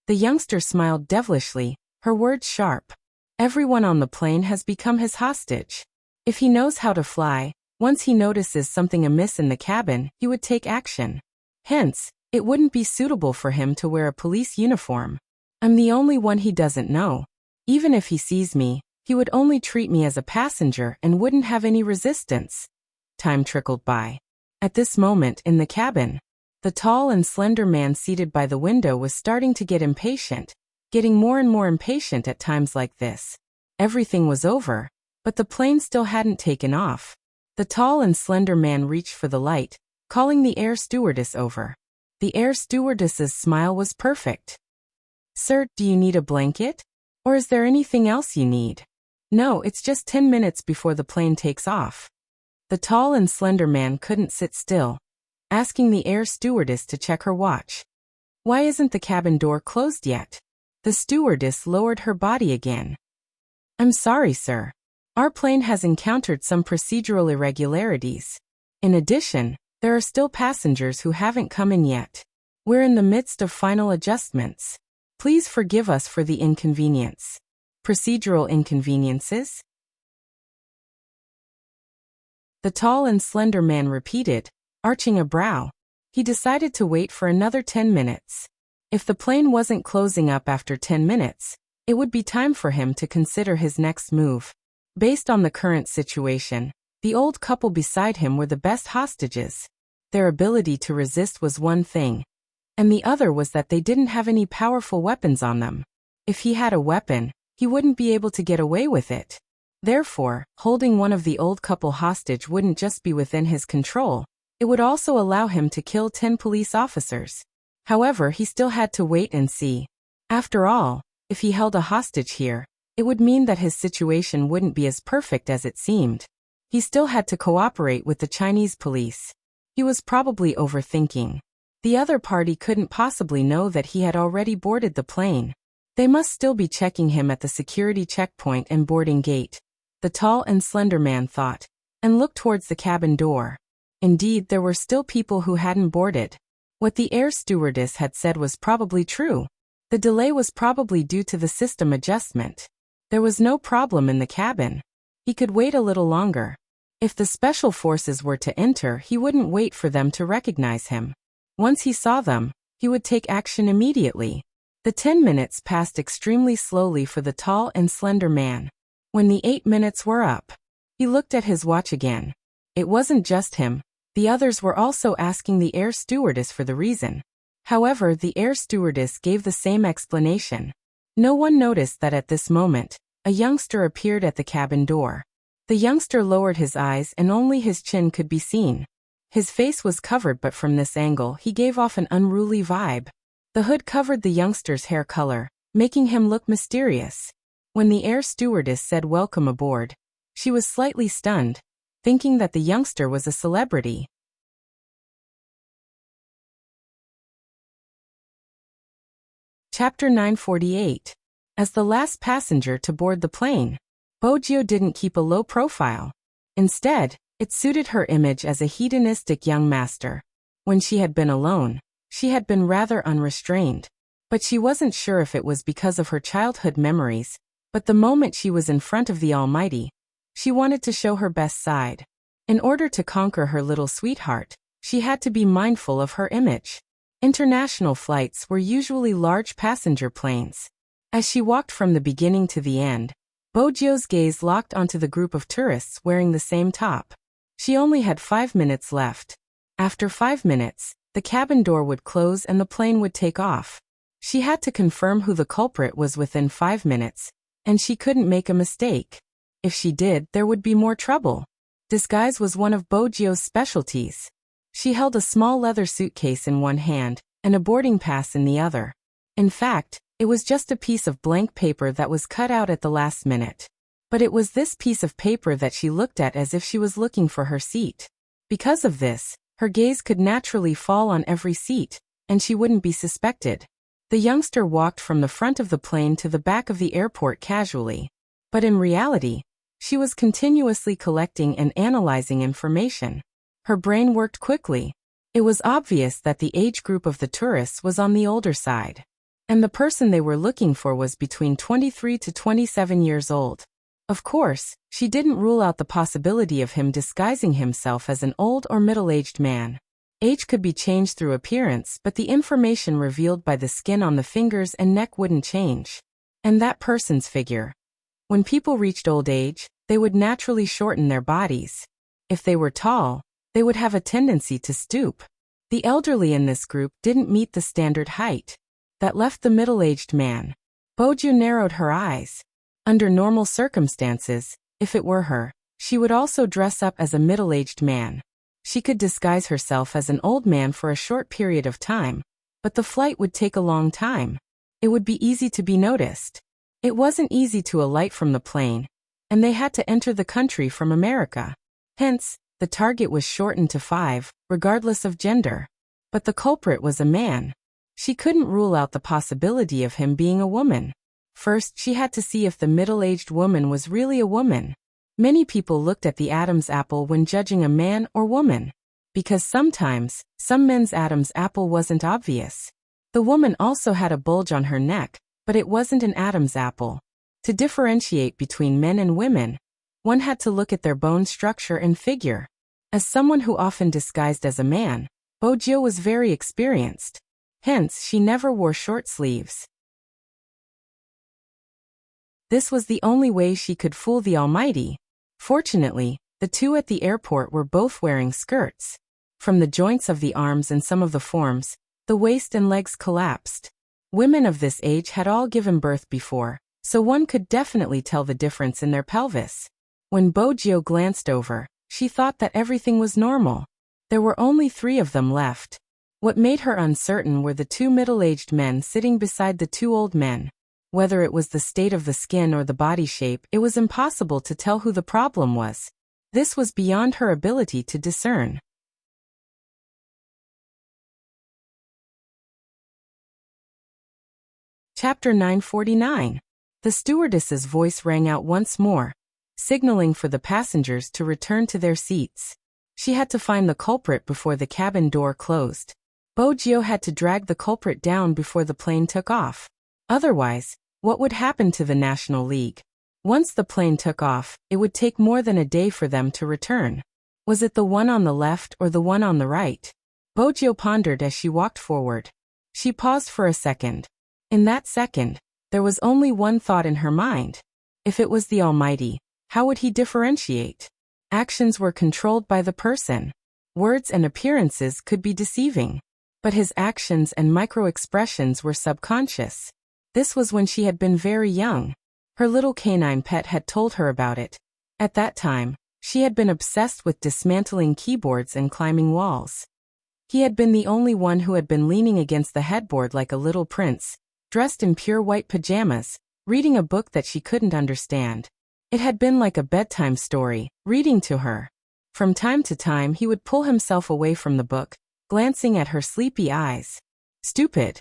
The youngster smiled devilishly, her words sharp. Everyone on the plane has become his hostage. If he knows how to fly, once he notices something amiss in the cabin, he would take action. Hence, it wouldn't be suitable for him to wear a police uniform. I'm the only one he doesn't know. Even if he sees me, he would only treat me as a passenger and wouldn't have any resistance. Time trickled by. At this moment in the cabin, the tall and slender man seated by the window was starting to get impatient, getting more and more impatient at times like this. Everything was over, but the plane still hadn't taken off. The tall and slender man reached for the light, calling the air stewardess over. The air stewardess's smile was perfect. Sir, do you need a blanket? Or is there anything else you need? No, it's just 10 minutes before the plane takes off. The tall and slender man couldn't sit still, asking the air stewardess to check her watch. Why isn't the cabin door closed yet? The stewardess lowered her body again. I'm sorry, sir. Our plane has encountered some procedural irregularities. In addition, there are still passengers who haven't come in yet. We're in the midst of final adjustments. Please forgive us for the inconvenience. Procedural inconveniences? The tall and slender man repeated, arching a brow. He decided to wait for another 10 minutes. If the plane wasn't closing up after 10 minutes, it would be time for him to consider his next move. Based on the current situation, the old couple beside him were the best hostages. Their ability to resist was one thing, and the other was that they didn't have any powerful weapons on them. If he had a weapon, he wouldn't be able to get away with it. Therefore, holding one of the old couple hostage wouldn't just be within his control, it would also allow him to kill 10 police officers. However, he still had to wait and see. After all, if he held a hostage here, it would mean that his situation wouldn't be as perfect as it seemed. He still had to cooperate with the Chinese police. He was probably overthinking. The other party couldn't possibly know that he had already boarded the plane. They must still be checking him at the security checkpoint and boarding gate. The tall and slender man thought, and looked towards the cabin door. Indeed, there were still people who hadn't boarded. What the air stewardess had said was probably true. The delay was probably due to the system adjustment. There was no problem in the cabin. He could wait a little longer. If the special forces were to enter, he wouldn't wait for them to recognize him. Once he saw them, he would take action immediately. The 10 minutes passed extremely slowly for the tall and slender man. When the 8 minutes were up, he looked at his watch again. It wasn't just him. The others were also asking the air stewardess for the reason. However, the air stewardess gave the same explanation. No one noticed that at this moment, a youngster appeared at the cabin door. The youngster lowered his eyes and only his chin could be seen. His face was covered, but from this angle he gave off an unruly vibe. The hood covered the youngster's hair color, making him look mysterious. When the air stewardess said welcome aboard, she was slightly stunned, thinking that the youngster was a celebrity. Chapter 948. As the last passenger to board the plane, Bojio didn't keep a low profile. Instead, it suited her image as a hedonistic young master. When she had been alone, she had been rather unrestrained. But she wasn't sure if it was because of her childhood memories, but the moment she was in front of the Almighty, she wanted to show her best side. In order to conquer her little sweetheart, she had to be mindful of her image. International flights were usually large passenger planes. As she walked from the beginning to the end, Bojio's gaze locked onto the group of tourists wearing the same top. She only had 5 minutes left. After 5 minutes, the cabin door would close and the plane would take off. She had to confirm who the culprit was within 5 minutes, and she couldn't make a mistake. If she did, there would be more trouble. Disguise was one of Bojio's specialties. She held a small leather suitcase in one hand and a boarding pass in the other. In fact, it was just a piece of blank paper that was cut out at the last minute. But it was this piece of paper that she looked at as if she was looking for her seat. Because of this, her gaze could naturally fall on every seat, and she wouldn't be suspected. The youngster walked from the front of the plane to the back of the airport casually. But in reality, she was continuously collecting and analyzing information. Her brain worked quickly. It was obvious that the age group of the tourists was on the older side. And the person they were looking for was between 23 to 27 years old. Of course, she didn't rule out the possibility of him disguising himself as an old or middle-aged man. Age could be changed through appearance, but the information revealed by the skin on the fingers and neck wouldn't change. And that person's figure. When people reached old age, they would naturally shorten their bodies. If they were tall, they would have a tendency to stoop. The elderly in this group didn't meet the standard height. That left the middle-aged man. Boju narrowed her eyes. Under normal circumstances, if it were her, she would also dress up as a middle-aged man. She could disguise herself as an old man for a short period of time, but the flight would take a long time. It would be easy to be noticed. It wasn't easy to alight from the plane, and they had to enter the country from America. Hence, the target was shortened to 5, regardless of gender. But the culprit was a man. She couldn't rule out the possibility of him being a woman. First, she had to see if the middle-aged woman was really a woman. Many people looked at the Adam's apple when judging a man or woman. Because sometimes, some men's Adam's apple wasn't obvious. The woman also had a bulge on her neck, but it wasn't an Adam's apple. To differentiate between men and women, one had to look at their bone structure and figure. As someone who often disguised as a man, Bojo was very experienced. Hence, she never wore short sleeves. This was the only way she could fool the Almighty. Fortunately, the two at the airport were both wearing skirts. From the joints of the arms and some of the forms, the waist and legs collapsed. Women of this age had all given birth before, so one could definitely tell the difference in their pelvis. When Bojo glanced over, she thought that everything was normal. There were only 3 of them left. What made her uncertain were the 2 middle-aged men sitting beside the 2 old men. Whether it was the state of the skin or the body shape, it was impossible to tell who the problem was. This was beyond her ability to discern. Chapter 949. The stewardess's voice rang out once more, signaling for the passengers to return to their seats. She had to find the culprit before the cabin door closed. Bojo had to drag the culprit down before the plane took off. Otherwise, what would happen to the National League? Once the plane took off, it would take more than a day for them to return. Was it the one on the left or the one on the right? Bojo pondered as she walked forward. She paused for a second. In that second, there was only one thought in her mind. If it was the Almighty, how would he differentiate? Actions were controlled by the person. Words and appearances could be deceiving. But his actions and micro-expressions were subconscious. This was when she had been very young. Her little canine pet had told her about it. At that time, she had been obsessed with dismantling keyboards and climbing walls. He had been the only one who had been leaning against the headboard like a little prince, dressed in pure white pajamas, reading a book that she couldn't understand. It had been like a bedtime story, reading to her. From time to time he would pull himself away from the book, glancing at her sleepy eyes. Stupid.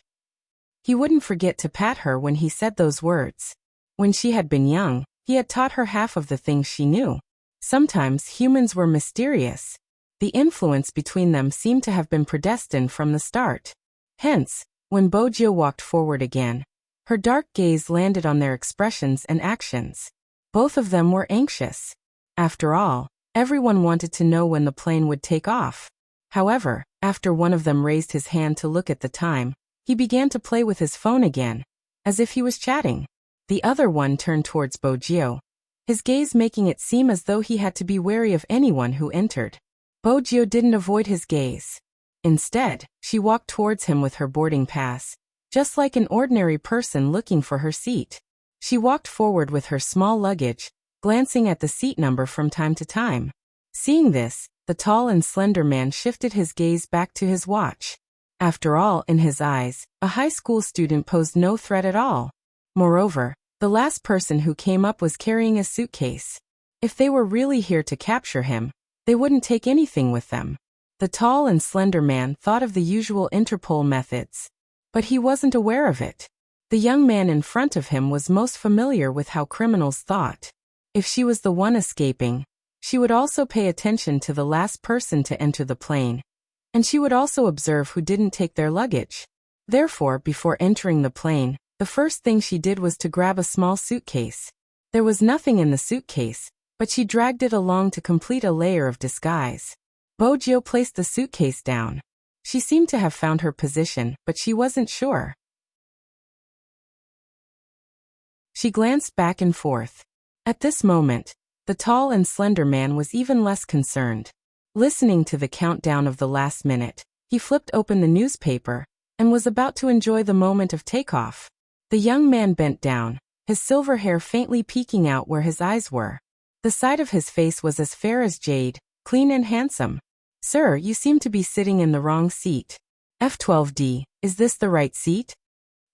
He wouldn't forget to pat her when he said those words. When she had been young, he had taught her half of the things she knew. Sometimes humans were mysterious. The influence between them seemed to have been predestined from the start. Hence, when Bojo walked forward again, her dark gaze landed on their expressions and actions. Both of them were anxious. After all, everyone wanted to know when the plane would take off. However, after one of them raised his hand to look at the time, he began to play with his phone again, as if he was chatting. The other one turned towards Bojo, his gaze making it seem as though he had to be wary of anyone who entered. Bojo didn't avoid his gaze. Instead, she walked towards him with her boarding pass, just like an ordinary person looking for her seat. She walked forward with her small luggage, glancing at the seat number from time to time. Seeing this, the tall and slender man shifted his gaze back to his watch. After all, in his eyes, a high school student posed no threat at all. Moreover, the last person who came up was carrying a suitcase. If they were really here to capture him, they wouldn't take anything with them. The tall and slender man thought of the usual Interpol methods. But he wasn't aware of it. The young man in front of him was most familiar with how criminals thought. If she was the one escaping, she would also pay attention to the last person to enter the plane. And she would also observe who didn't take their luggage. Therefore, before entering the plane, the first thing she did was to grab a small suitcase. There was nothing in the suitcase, but she dragged it along to complete a layer of disguise. Bojio placed the suitcase down. She seemed to have found her position, but she wasn't sure. She glanced back and forth. At this moment, the tall and slender man was even less concerned. Listening to the countdown of the last minute, he flipped open the newspaper and was about to enjoy the moment of takeoff. The young man bent down, his silver hair faintly peeking out where his eyes were. The side of his face was as fair as jade, clean and handsome. "Sir, you seem to be sitting in the wrong seat. F12D, is this the right seat?"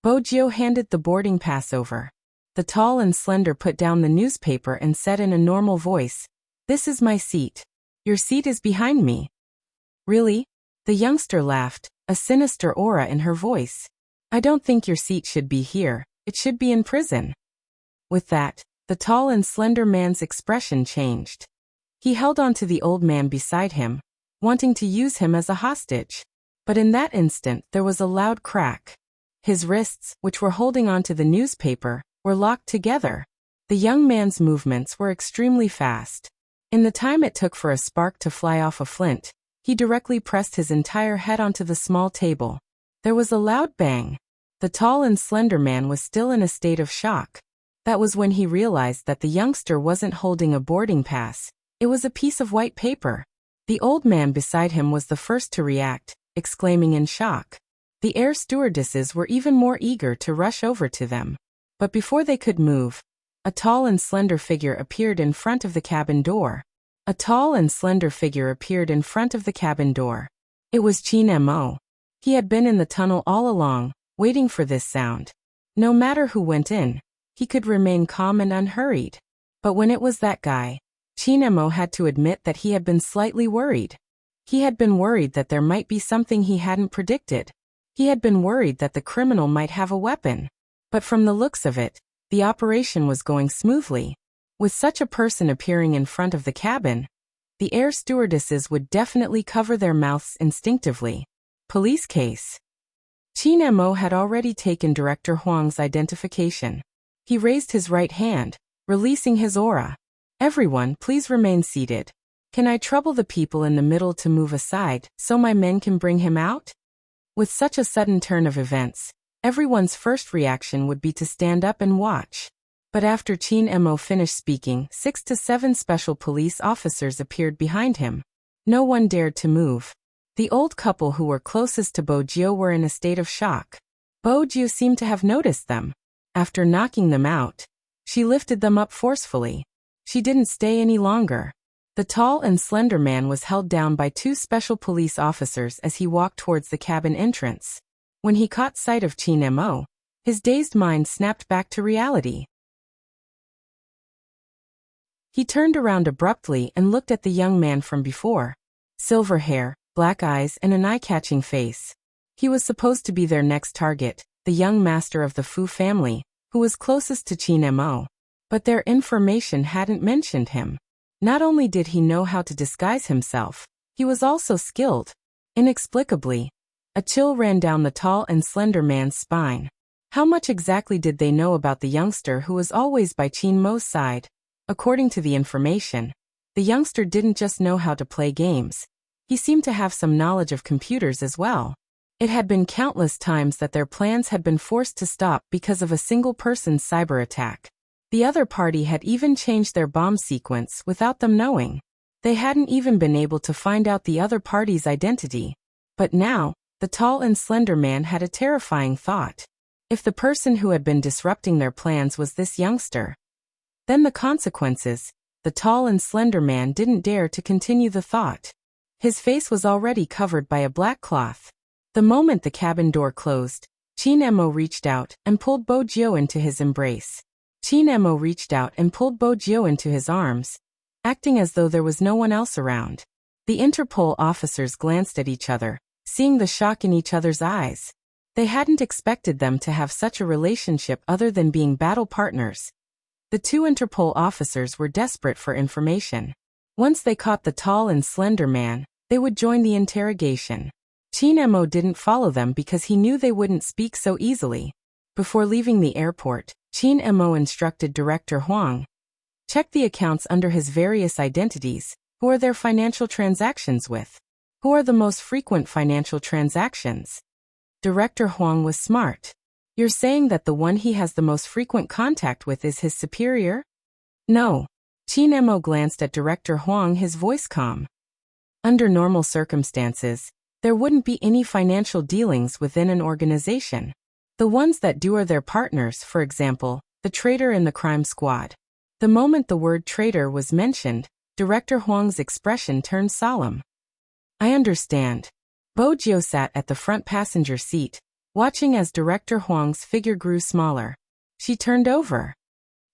Bojio handed the boarding pass over. The tall and slender put down the newspaper and said in a normal voice, "This is my seat. Your seat is behind me." "Really?" The youngster laughed, a sinister aura in her voice. "I don't think your seat should be here, it should be in prison." With that, the tall and slender man's expression changed. He held on to the old man beside him, wanting to use him as a hostage. But in that instant there was a loud crack. His wrists, which were holding onto the newspaper, were locked together. The young man's movements were extremely fast. In the time it took for a spark to fly off a flint, he directly pressed his entire head onto the small table. There was a loud bang. The tall and slender man was still in a state of shock. That was when he realized that the youngster wasn't holding a boarding pass. It was a piece of white paper. The old man beside him was the first to react, exclaiming in shock. The air stewardesses were even more eager to rush over to them. But before they could move, a tall and slender figure appeared in front of the cabin door. A tall and slender figure appeared in front of the cabin door. It was Chin Mo. He had been in the tunnel all along, waiting for this sound. No matter who went in, he could remain calm and unhurried. But when it was that guy, Chin Mo had to admit that he had been slightly worried. He had been worried that there might be something he hadn't predicted. He had been worried that the criminal might have a weapon. But from the looks of it, the operation was going smoothly. With such a person appearing in front of the cabin, the air stewardesses would definitely cover their mouths instinctively. Police case. Chin Mo had already taken Director Huang's identification. He raised his right hand, releasing his aura. "Everyone, please remain seated. Can I trouble the people in the middle to move aside so my men can bring him out?" With such a sudden turn of events, everyone's first reaction would be to stand up and watch. But after Chin Mo finished speaking, 6 to 7 special police officers appeared behind him. No one dared to move. The old couple who were closest to Bojio were in a state of shock. Bojio seemed to have noticed them. After knocking them out, she lifted them up forcefully. She didn't stay any longer. The tall and slender man was held down by 2 special police officers as he walked towards the cabin entrance. When he caught sight of Chin Mo, his dazed mind snapped back to reality. He turned around abruptly and looked at the young man from before. Silver hair, black eyes and an eye-catching face. He was supposed to be their next target, the young master of the Fu family, who was closest to Chin Mo. But their information hadn't mentioned him. Not only did he know how to disguise himself, he was also skilled. Inexplicably, a chill ran down the tall and slender man's spine. How much exactly did they know about the youngster who was always by Chin Mo's side? According to the information, the youngster didn't just know how to play games. He seemed to have some knowledge of computers as well. It had been countless times that their plans had been forced to stop because of a single person's cyber attack. The other party had even changed their bomb sequence without them knowing. They hadn't even been able to find out the other party's identity. But now, the tall and slender man had a terrifying thought. If the person who had been disrupting their plans was this youngster, then the consequences. The tall and slender man didn't dare to continue the thought. His face was already covered by a black cloth. The moment the cabin door closed, Chin Mo reached out and pulled Bojio into his embrace. Chin Mo reached out and pulled Bojio into his arms, acting as though there was no one else around. The Interpol officers glanced at each other, seeing the shock in each other's eyes. They hadn't expected them to have such a relationship other than being battle partners. The two Interpol officers were desperate for information. Once they caught the tall and slender man, they would join the interrogation. Chin Emo didn't follow them because he knew they wouldn't speak so easily. Before leaving the airport, Chin Emo instructed Director Huang. Check the accounts under his various identities. Who are their financial transactions with? Who are the most frequent financial transactions? Director Huang was smart. You're saying that the one he has the most frequent contact with is his superior? No. Chin Emo glanced at Director Huang, his voice calm. Under normal circumstances, there wouldn't be any financial dealings within an organization. The ones that do are their partners, for example, the traitor in the crime squad. The moment the word traitor was mentioned, Director Huang's expression turned solemn. I understand. Bojio sat at the front passenger seat, watching as Director Huang's figure grew smaller. She turned over.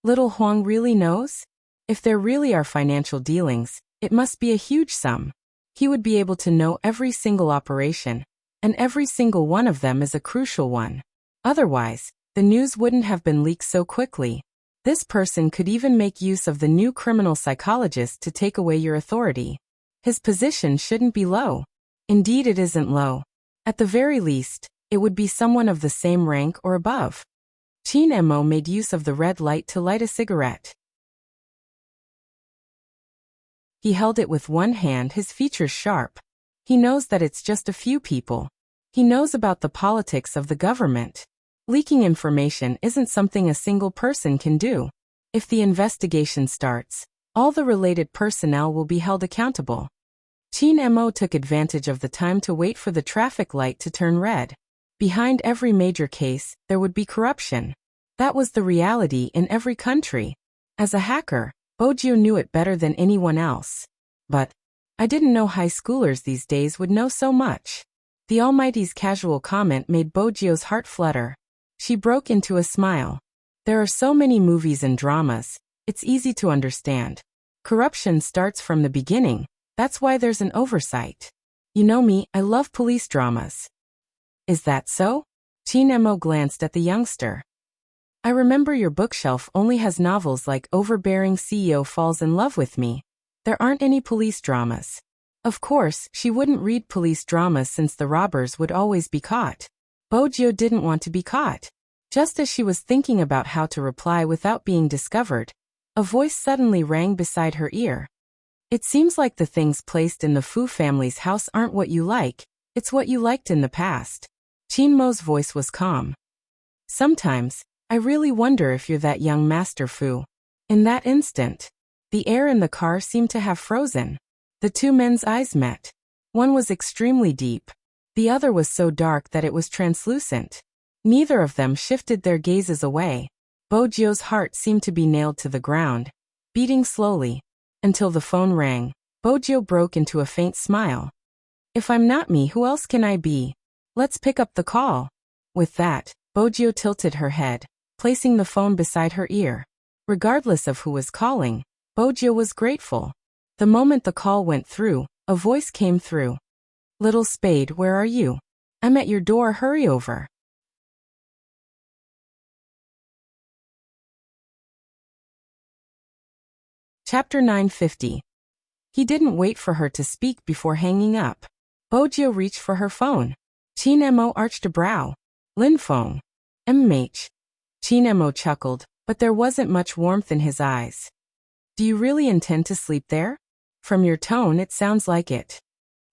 Little Huang really knows? If there really are financial dealings, it must be a huge sum. He would be able to know every single operation, and every single one of them is a crucial one. Otherwise, the news wouldn't have been leaked so quickly. This person could even make use of the new criminal psychologist to take away your authority. His position shouldn't be low. Indeed, it isn't low. At the very least, it would be someone of the same rank or above. Chin Emo made use of the red light to light a cigarette. He held it with one hand, his features sharp. He knows that it's just a few people. He knows about the politics of the government. Leaking information isn't something a single person can do. If the investigation starts, all the related personnel will be held accountable. Chin Emo took advantage of the time to wait for the traffic light to turn red. Behind every major case, there would be corruption. That was the reality in every country. As a hacker, Bojio knew it better than anyone else. But I didn't know high schoolers these days would know so much. The Almighty's casual comment made Bojio's heart flutter. She broke into a smile. There are so many movies and dramas, it's easy to understand. Corruption starts from the beginning, that's why there's an oversight. You know me, I love police dramas. Is that so? Chin Emo glanced at the youngster. I remember your bookshelf only has novels like Overbearing CEO Falls in Love with Me. There aren't any police dramas. Of course, she wouldn't read police dramas since the robbers would always be caught. Bojio didn't want to be caught. Just as she was thinking about how to reply without being discovered, a voice suddenly rang beside her ear. It seems like the things placed in the Fu family's house aren't what you like, it's what you liked in the past. Chin Mo's voice was calm. Sometimes, I really wonder if you're that young Master Fu. In that instant, the air in the car seemed to have frozen. The two men's eyes met. One was extremely deep. The other was so dark that it was translucent. Neither of them shifted their gazes away. Bojio's heart seemed to be nailed to the ground, beating slowly. Until the phone rang, Bojio broke into a faint smile. If I'm not me, who else can I be? Let's pick up the call. With that, Bojio tilted her head, placing the phone beside her ear. Regardless of who was calling, Bojio was grateful. The moment the call went through, a voice came through. Little Spade, where are you? I'm at your door, hurry over. Chapter 950. He didn't wait for her to speak before hanging up. Bojio reached for her phone. Chin Emo arched a brow. Lin Feng. MH. Chin Emo chuckled, but there wasn't much warmth in his eyes. Do you really intend to sleep there? From your tone it sounds like it.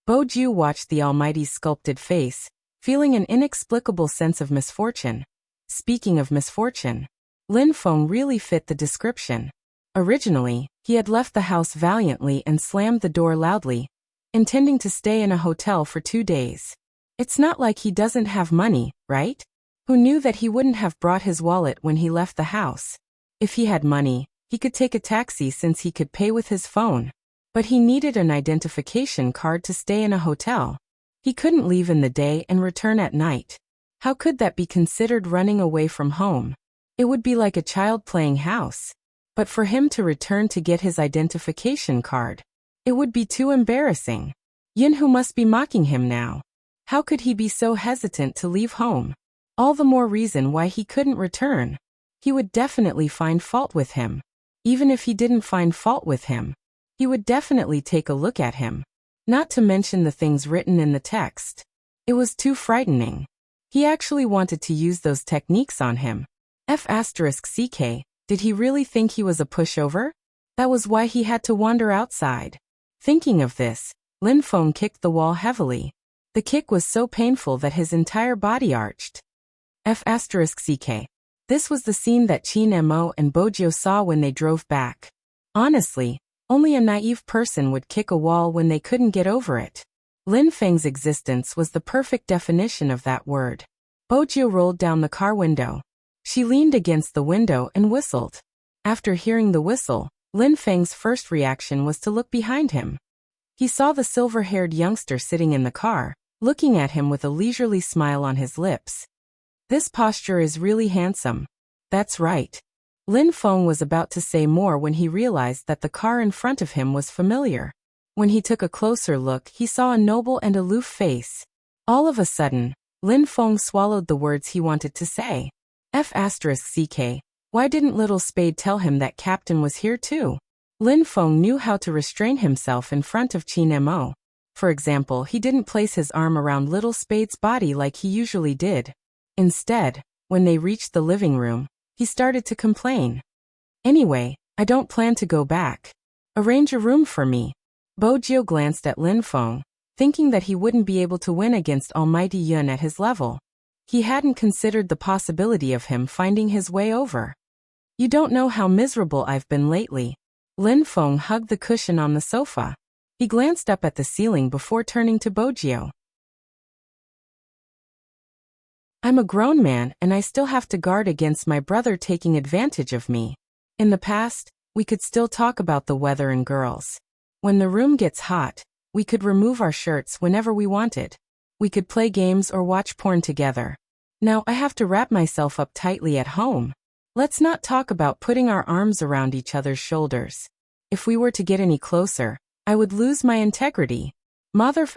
Bojio watched the Almighty's sculpted face, feeling an inexplicable sense of misfortune. Speaking of misfortune, Lin Feng really fit the description. Originally, he had left the house valiantly and slammed the door loudly, intending to stay in a hotel for 2 days. It's not like he doesn't have money, right? Who knew that he wouldn't have brought his wallet when he left the house? If he had money, he could take a taxi since he could pay with his phone. But he needed an identification card to stay in a hotel. He couldn't leave in the day and return at night. How could that be considered running away from home? It would be like a child playing house. But for him to return to get his identification card, it would be too embarrassing. Yinhu must be mocking him now. How could he be so hesitant to leave home? All the more reason why he couldn't return. He would definitely find fault with him. Even if he didn't find fault with him, he would definitely take a look at him. Not to mention the things written in the text. It was too frightening. He actually wanted to use those techniques on him. F***ck, did he really think he was a pushover? That was why he had to wander outside. Thinking of this, Lin Feng kicked the wall heavily. The kick was so painful that his entire body arched. F***ck. This was the scene that Qin Mo and Bojio saw when they drove back. Honestly, only a naive person would kick a wall when they couldn't get over it. Lin Feng's existence was the perfect definition of that word. Bojio rolled down the car window. She leaned against the window and whistled. After hearing the whistle, Lin Feng's first reaction was to look behind him. He saw the silver-haired youngster sitting in the car, looking at him with a leisurely smile on his lips. This posture is really handsome. That's right. Lin Feng was about to say more when he realized that the car in front of him was familiar. When he took a closer look, he saw a noble and aloof face. All of a sudden, Lin Feng swallowed the words he wanted to say. F***ck, why didn't Little Spade tell him that Captain was here too? Lin Feng knew how to restrain himself in front of Qin Mo. For example, he didn't place his arm around Little Spade's body like he usually did. Instead, when they reached the living room, he started to complain. Anyway, I don't plan to go back. Arrange a room for me. Bojio glanced at Lin Feng, thinking that he wouldn't be able to win against Almighty Yun at his level. He hadn't considered the possibility of him finding his way over. You don't know how miserable I've been lately. Lin Feng hugged the cushion on the sofa. He glanced up at the ceiling before turning to Bojio. I'm a grown man and I still have to guard against my brother taking advantage of me. In the past, we could still talk about the weather and girls. When the room gets hot, we could remove our shirts whenever we wanted. We could play games or watch porn together. Now I have to wrap myself up tightly at home. Let's not talk about putting our arms around each other's shoulders. If we were to get any closer, I would lose my integrity. Mother****,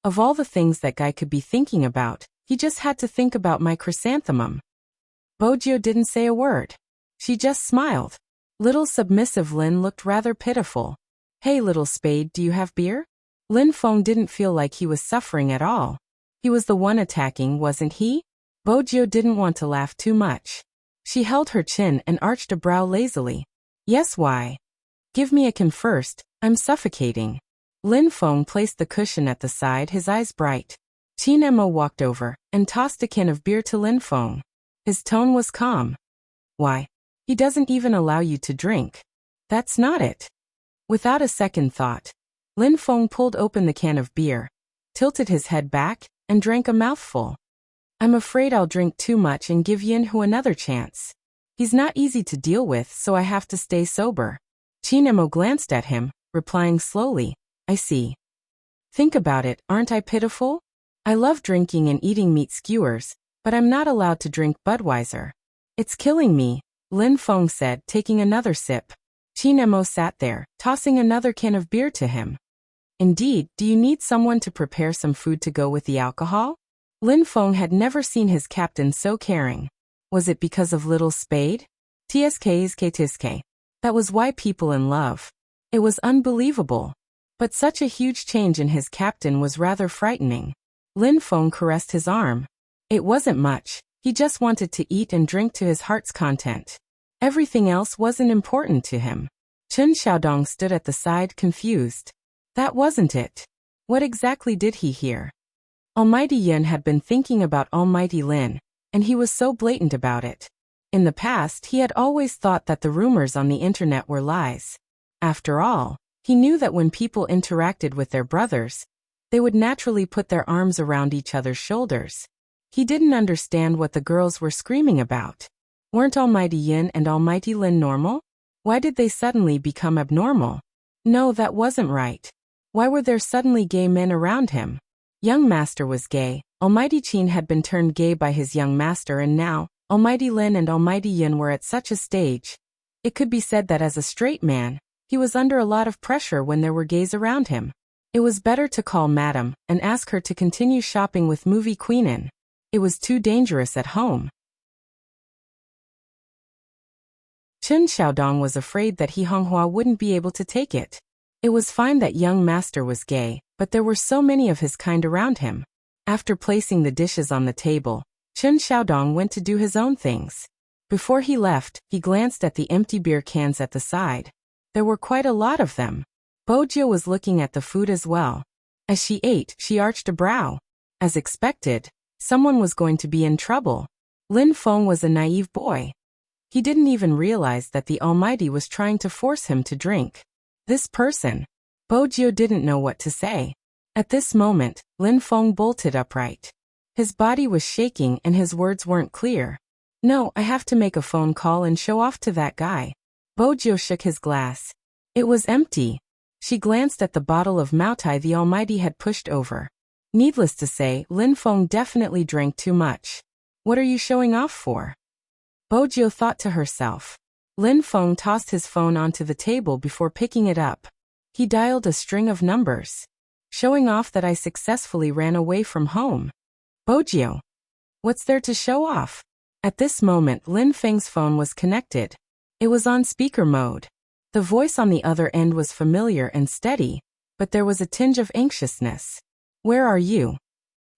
of all the things that guy could be thinking about, he just had to think about my chrysanthemum. Bojio didn't say a word. She just smiled. Little submissive Lin looked rather pitiful. Hey Little Spade, do you have beer? Lin Feng didn't feel like he was suffering at all. He was the one attacking, wasn't he? Bojio didn't want to laugh too much. She held her chin and arched a brow lazily. Yes, why? Give me a can first, I'm suffocating. Lin Feng placed the cushion at the side, his eyes bright. Qin Mo walked over and tossed a can of beer to Lin Feng. His tone was calm. Why? He doesn't even allow you to drink. That's not it. Without a second thought, Lin Feng pulled open the can of beer, tilted his head back, and drank a mouthful. I'm afraid I'll drink too much and give Yinhu another chance. He's not easy to deal with, so I have to stay sober. Qin Mo glanced at him, replying slowly, I see. Think about it, aren't I pitiful? I love drinking and eating meat skewers, but I'm not allowed to drink Budweiser. It's killing me, Lin Feng said, taking another sip. Qin Mo sat there, tossing another can of beer to him. Indeed, do you need someone to prepare some food to go with the alcohol? Lin Feng had never seen his captain so caring. Was it because of Little Spade? Tsk. That was why people in love. It was unbelievable. But such a huge change in his captain was rather frightening. Lin Feng caressed his arm. It wasn't much, he just wanted to eat and drink to his heart's content. Everything else wasn't important to him. Chen Xiaodong stood at the side, confused. That wasn't it. What exactly did he hear? Almighty Yin had been thinking about Almighty Lin, and he was so blatant about it. In the past, he had always thought that the rumors on the internet were lies. After all, he knew that when people interacted with their brothers, they would naturally put their arms around each other's shoulders. He didn't understand what the girls were screaming about. Weren't Almighty Yin and Almighty Lin normal? Why did they suddenly become abnormal? No, that wasn't right. Why were there suddenly gay men around him? Young Master was gay, Almighty Qin had been turned gay by his young master, and now, Almighty Lin and Almighty Yin were at such a stage. It could be said that as a straight man, he was under a lot of pressure when there were gays around him. It was better to call Madam and ask her to continue shopping with movie Queenin. It was too dangerous at home. Chen Xiaodong was afraid that He Honghua wouldn't be able to take it. It was fine that young master was gay, but there were so many of his kind around him. After placing the dishes on the table, Chen Xiaodong went to do his own things. Before he left, he glanced at the empty beer cans at the side. There were quite a lot of them. Bojio was looking at the food as well. As she ate, she arched a brow. As expected, someone was going to be in trouble. Lin Feng was a naive boy. He didn't even realize that the Almighty was trying to force him to drink. This person. Bojio didn't know what to say. At this moment, Lin Feng bolted upright. His body was shaking and his words weren't clear. No, I have to make a phone call and show off to that guy. Bojio shook his glass. It was empty. She glanced at the bottle of Maotai the Almighty had pushed over. Needless to say, Lin Feng definitely drank too much. What are you showing off for? Bojio thought to herself. Lin Feng tossed his phone onto the table before picking it up. He dialed a string of numbers. Showing off that I successfully ran away from home. Bojio. What's there to show off? At this moment, Lin Feng's phone was connected. It was on speaker mode. The voice on the other end was familiar and steady, but there was a tinge of anxiousness. Where are you?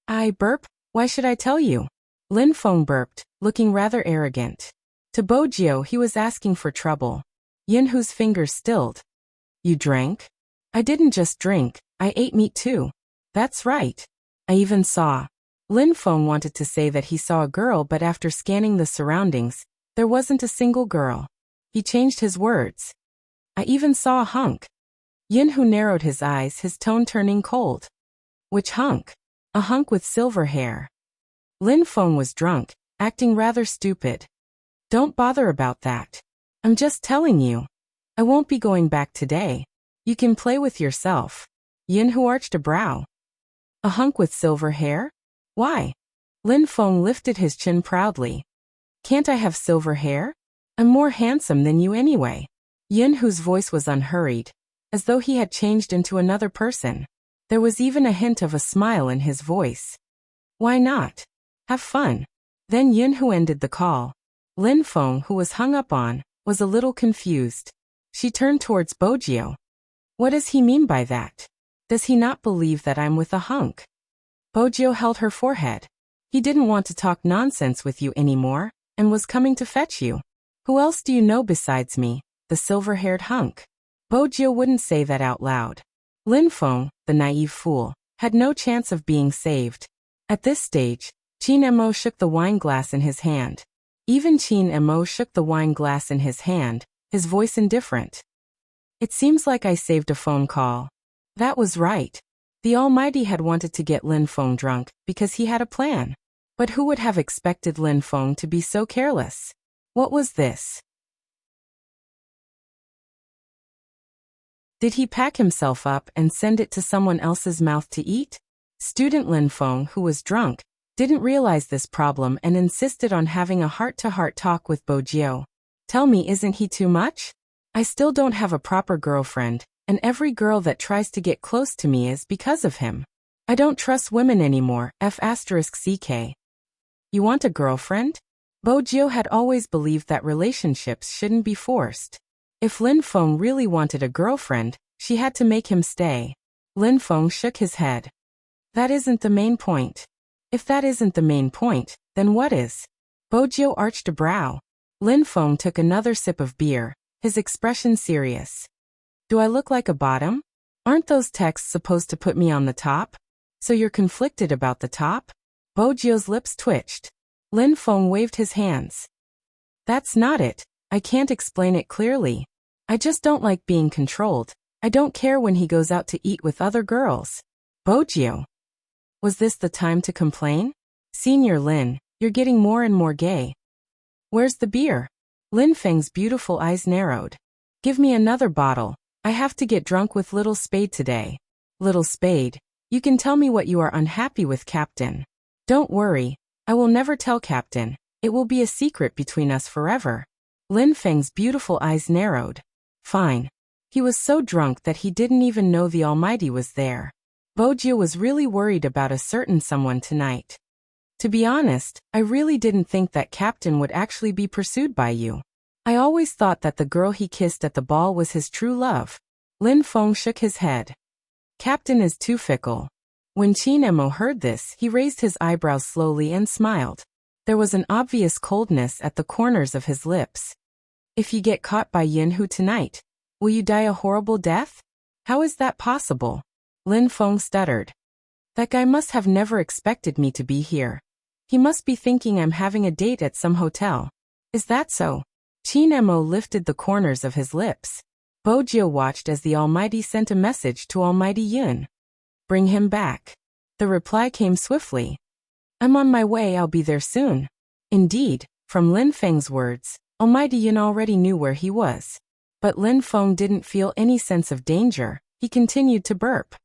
I burp? Why should I tell you? Lin Feng burped, looking rather arrogant. To Bojio, he was asking for trouble. Yinhu's fingers stilled. You drank? I didn't just drink, I ate meat too. That's right. I even saw. Lin Feng wanted to say that he saw a girl, but after scanning the surroundings, there wasn't a single girl. He changed his words. I even saw a hunk. Yinhu narrowed his eyes, his tone turning cold. Which hunk? A hunk with silver hair. Lin Feng was drunk, acting rather stupid. Don't bother about that. I'm just telling you. I won't be going back today. You can play with yourself. Yinhu arched a brow. A hunk with silver hair? Why? Lin Feng lifted his chin proudly. Can't I have silver hair? I'm more handsome than you anyway. Yinhu's voice was unhurried, as though he had changed into another person. There was even a hint of a smile in his voice. Why not? Have fun. Then Yinhu ended the call. Lin Feng, who was hung up on, was a little confused. She turned towards Bojio. What does he mean by that? Does he not believe that I'm with a hunk? Bojio held her forehead. He didn't want to talk nonsense with you anymore, and was coming to fetch you. Who else do you know besides me? The silver-haired hunk. Bojio wouldn't say that out loud. Lin Feng, the naive fool, had no chance of being saved. At this stage, Qin Mo shook the wine glass in his hand. Even Qin Mo shook the wine glass in his hand, his voice indifferent. It seems like I saved a phone call. That was right. The Almighty had wanted to get Lin Feng drunk because he had a plan. But who would have expected Lin Feng to be so careless? What was this? Did he pack himself up and send it to someone else's mouth to eat? Student Lin Feng, who was drunk, didn't realize this problem and insisted on having a heart-to-heart talk with Bojio. Tell me, isn't he too much? I still don't have a proper girlfriend, and every girl that tries to get close to me is because of him. I don't trust women anymore, F***CK. You want a girlfriend? Bojio had always believed that relationships shouldn't be forced. If Lin Feng really wanted a girlfriend, she had to make him stay. Lin Feng shook his head. That isn't the main point. If that isn't the main point, then what is? Bojio arched a brow. Lin Feng took another sip of beer, his expression serious. Do I look like a bottom? Aren't those texts supposed to put me on the top? So you're conflicted about the top? Bojio's lips twitched. Lin Feng waved his hands. That's not it. I can't explain it clearly. I just don't like being controlled. I don't care when he goes out to eat with other girls. Bojio. Was this the time to complain? Senior Lin, you're getting more and more gay. Where's the beer? Lin Feng's beautiful eyes narrowed. Give me another bottle. I have to get drunk with Little Spade today. Little Spade, you can tell me what you are unhappy with, Captain. Don't worry. I will never tell Captain. It will be a secret between us forever. Lin Feng's beautiful eyes narrowed. Fine. He was so drunk that he didn't even know the Almighty was there. Bojio was really worried about a certain someone tonight. To be honest, I really didn't think that Captain would actually be pursued by you. I always thought that the girl he kissed at the ball was his true love. Lin Feng shook his head. Captain is too fickle. When Qin Emo heard this, he raised his eyebrows slowly and smiled. There was an obvious coldness at the corners of his lips. If you get caught by Yin Hu tonight, will you die a horrible death? How is that possible? Lin Feng stuttered. That guy must have never expected me to be here. He must be thinking I'm having a date at some hotel. Is that so? Qin Emo lifted the corners of his lips. Bojio watched as the Almighty sent a message to Almighty Yun. Bring him back. The reply came swiftly. I'm on my way, I'll be there soon. Indeed, from Lin Feng's words, Almighty Yun already knew where he was. But Lin Feng didn't feel any sense of danger. He continued to burp.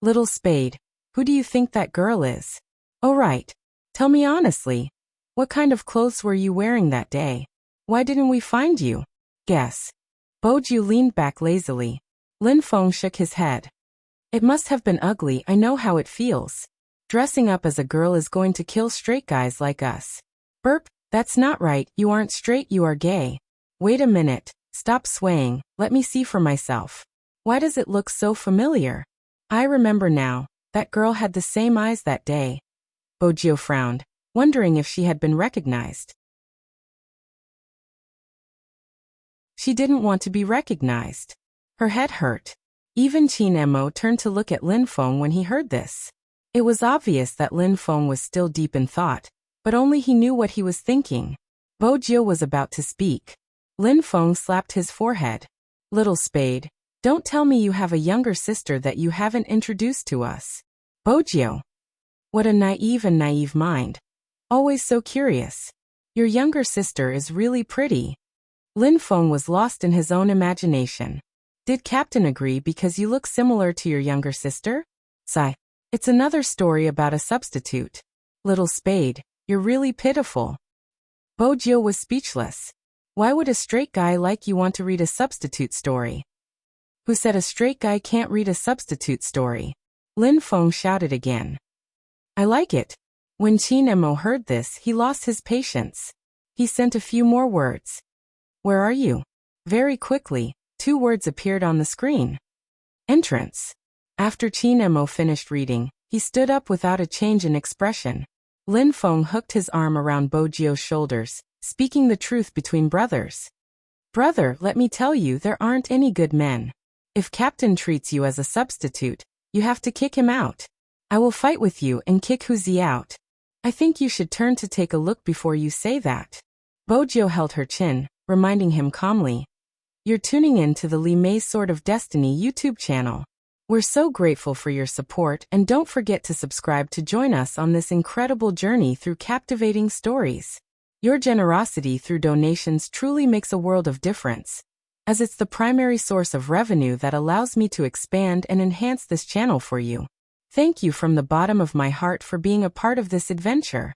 Little Spade, who do you think that girl is? Oh right. Tell me honestly. What kind of clothes were you wearing that day? Why didn't we find you? Guess. Bojio leaned back lazily. Lin Feng shook his head. It must have been ugly, I know how it feels. Dressing up as a girl is going to kill straight guys like us. Burp, that's not right, you aren't straight, you are gay. Wait a minute, stop swaying, let me see for myself. Why does it look so familiar? I remember now, that girl had the same eyes that day. Bojio frowned, wondering if she had been recognized. She didn't want to be recognized. Her head hurt. Even Qin Emo turned to look at Lin Feng when he heard this. It was obvious that Lin Feng was still deep in thought, but only he knew what he was thinking. Bojio was about to speak. Lin Feng slapped his forehead. Little Spade, don't tell me you have a younger sister that you haven't introduced to us. Bojio. What a naive mind. Always so curious. Your younger sister is really pretty. Lin Feng was lost in his own imagination. Did Captain agree because you look similar to your younger sister? Sigh. It's another story about a substitute. Little Spade, you're really pitiful. Bojio was speechless. Why would a straight guy like you want to read a substitute story? Who said a straight guy can't read a substitute story? Lin Feng shouted again. I like it. When Qin Emo heard this, he lost his patience. He sent a few more words. Where are you? Very quickly, 2 words appeared on the screen. Entrance. After Qin Emo finished reading, he stood up without a change in expression. Lin Feng hooked his arm around Bojio's shoulders, speaking the truth between brothers. Brother, let me tell you, there aren't any good men. If Captain treats you as a substitute, you have to kick him out. I will fight with you and kick Huzi out. I think you should turn to take a look before you say that. Bojio held her chin, reminding him calmly. You're tuning in to the Li Mei's Sword of Destiny YouTube channel. We're so grateful for your support, and don't forget to subscribe to join us on this incredible journey through captivating stories. Your generosity through donations truly makes a world of difference, as it's the primary source of revenue that allows me to expand and enhance this channel for you. Thank you from the bottom of my heart for being a part of this adventure.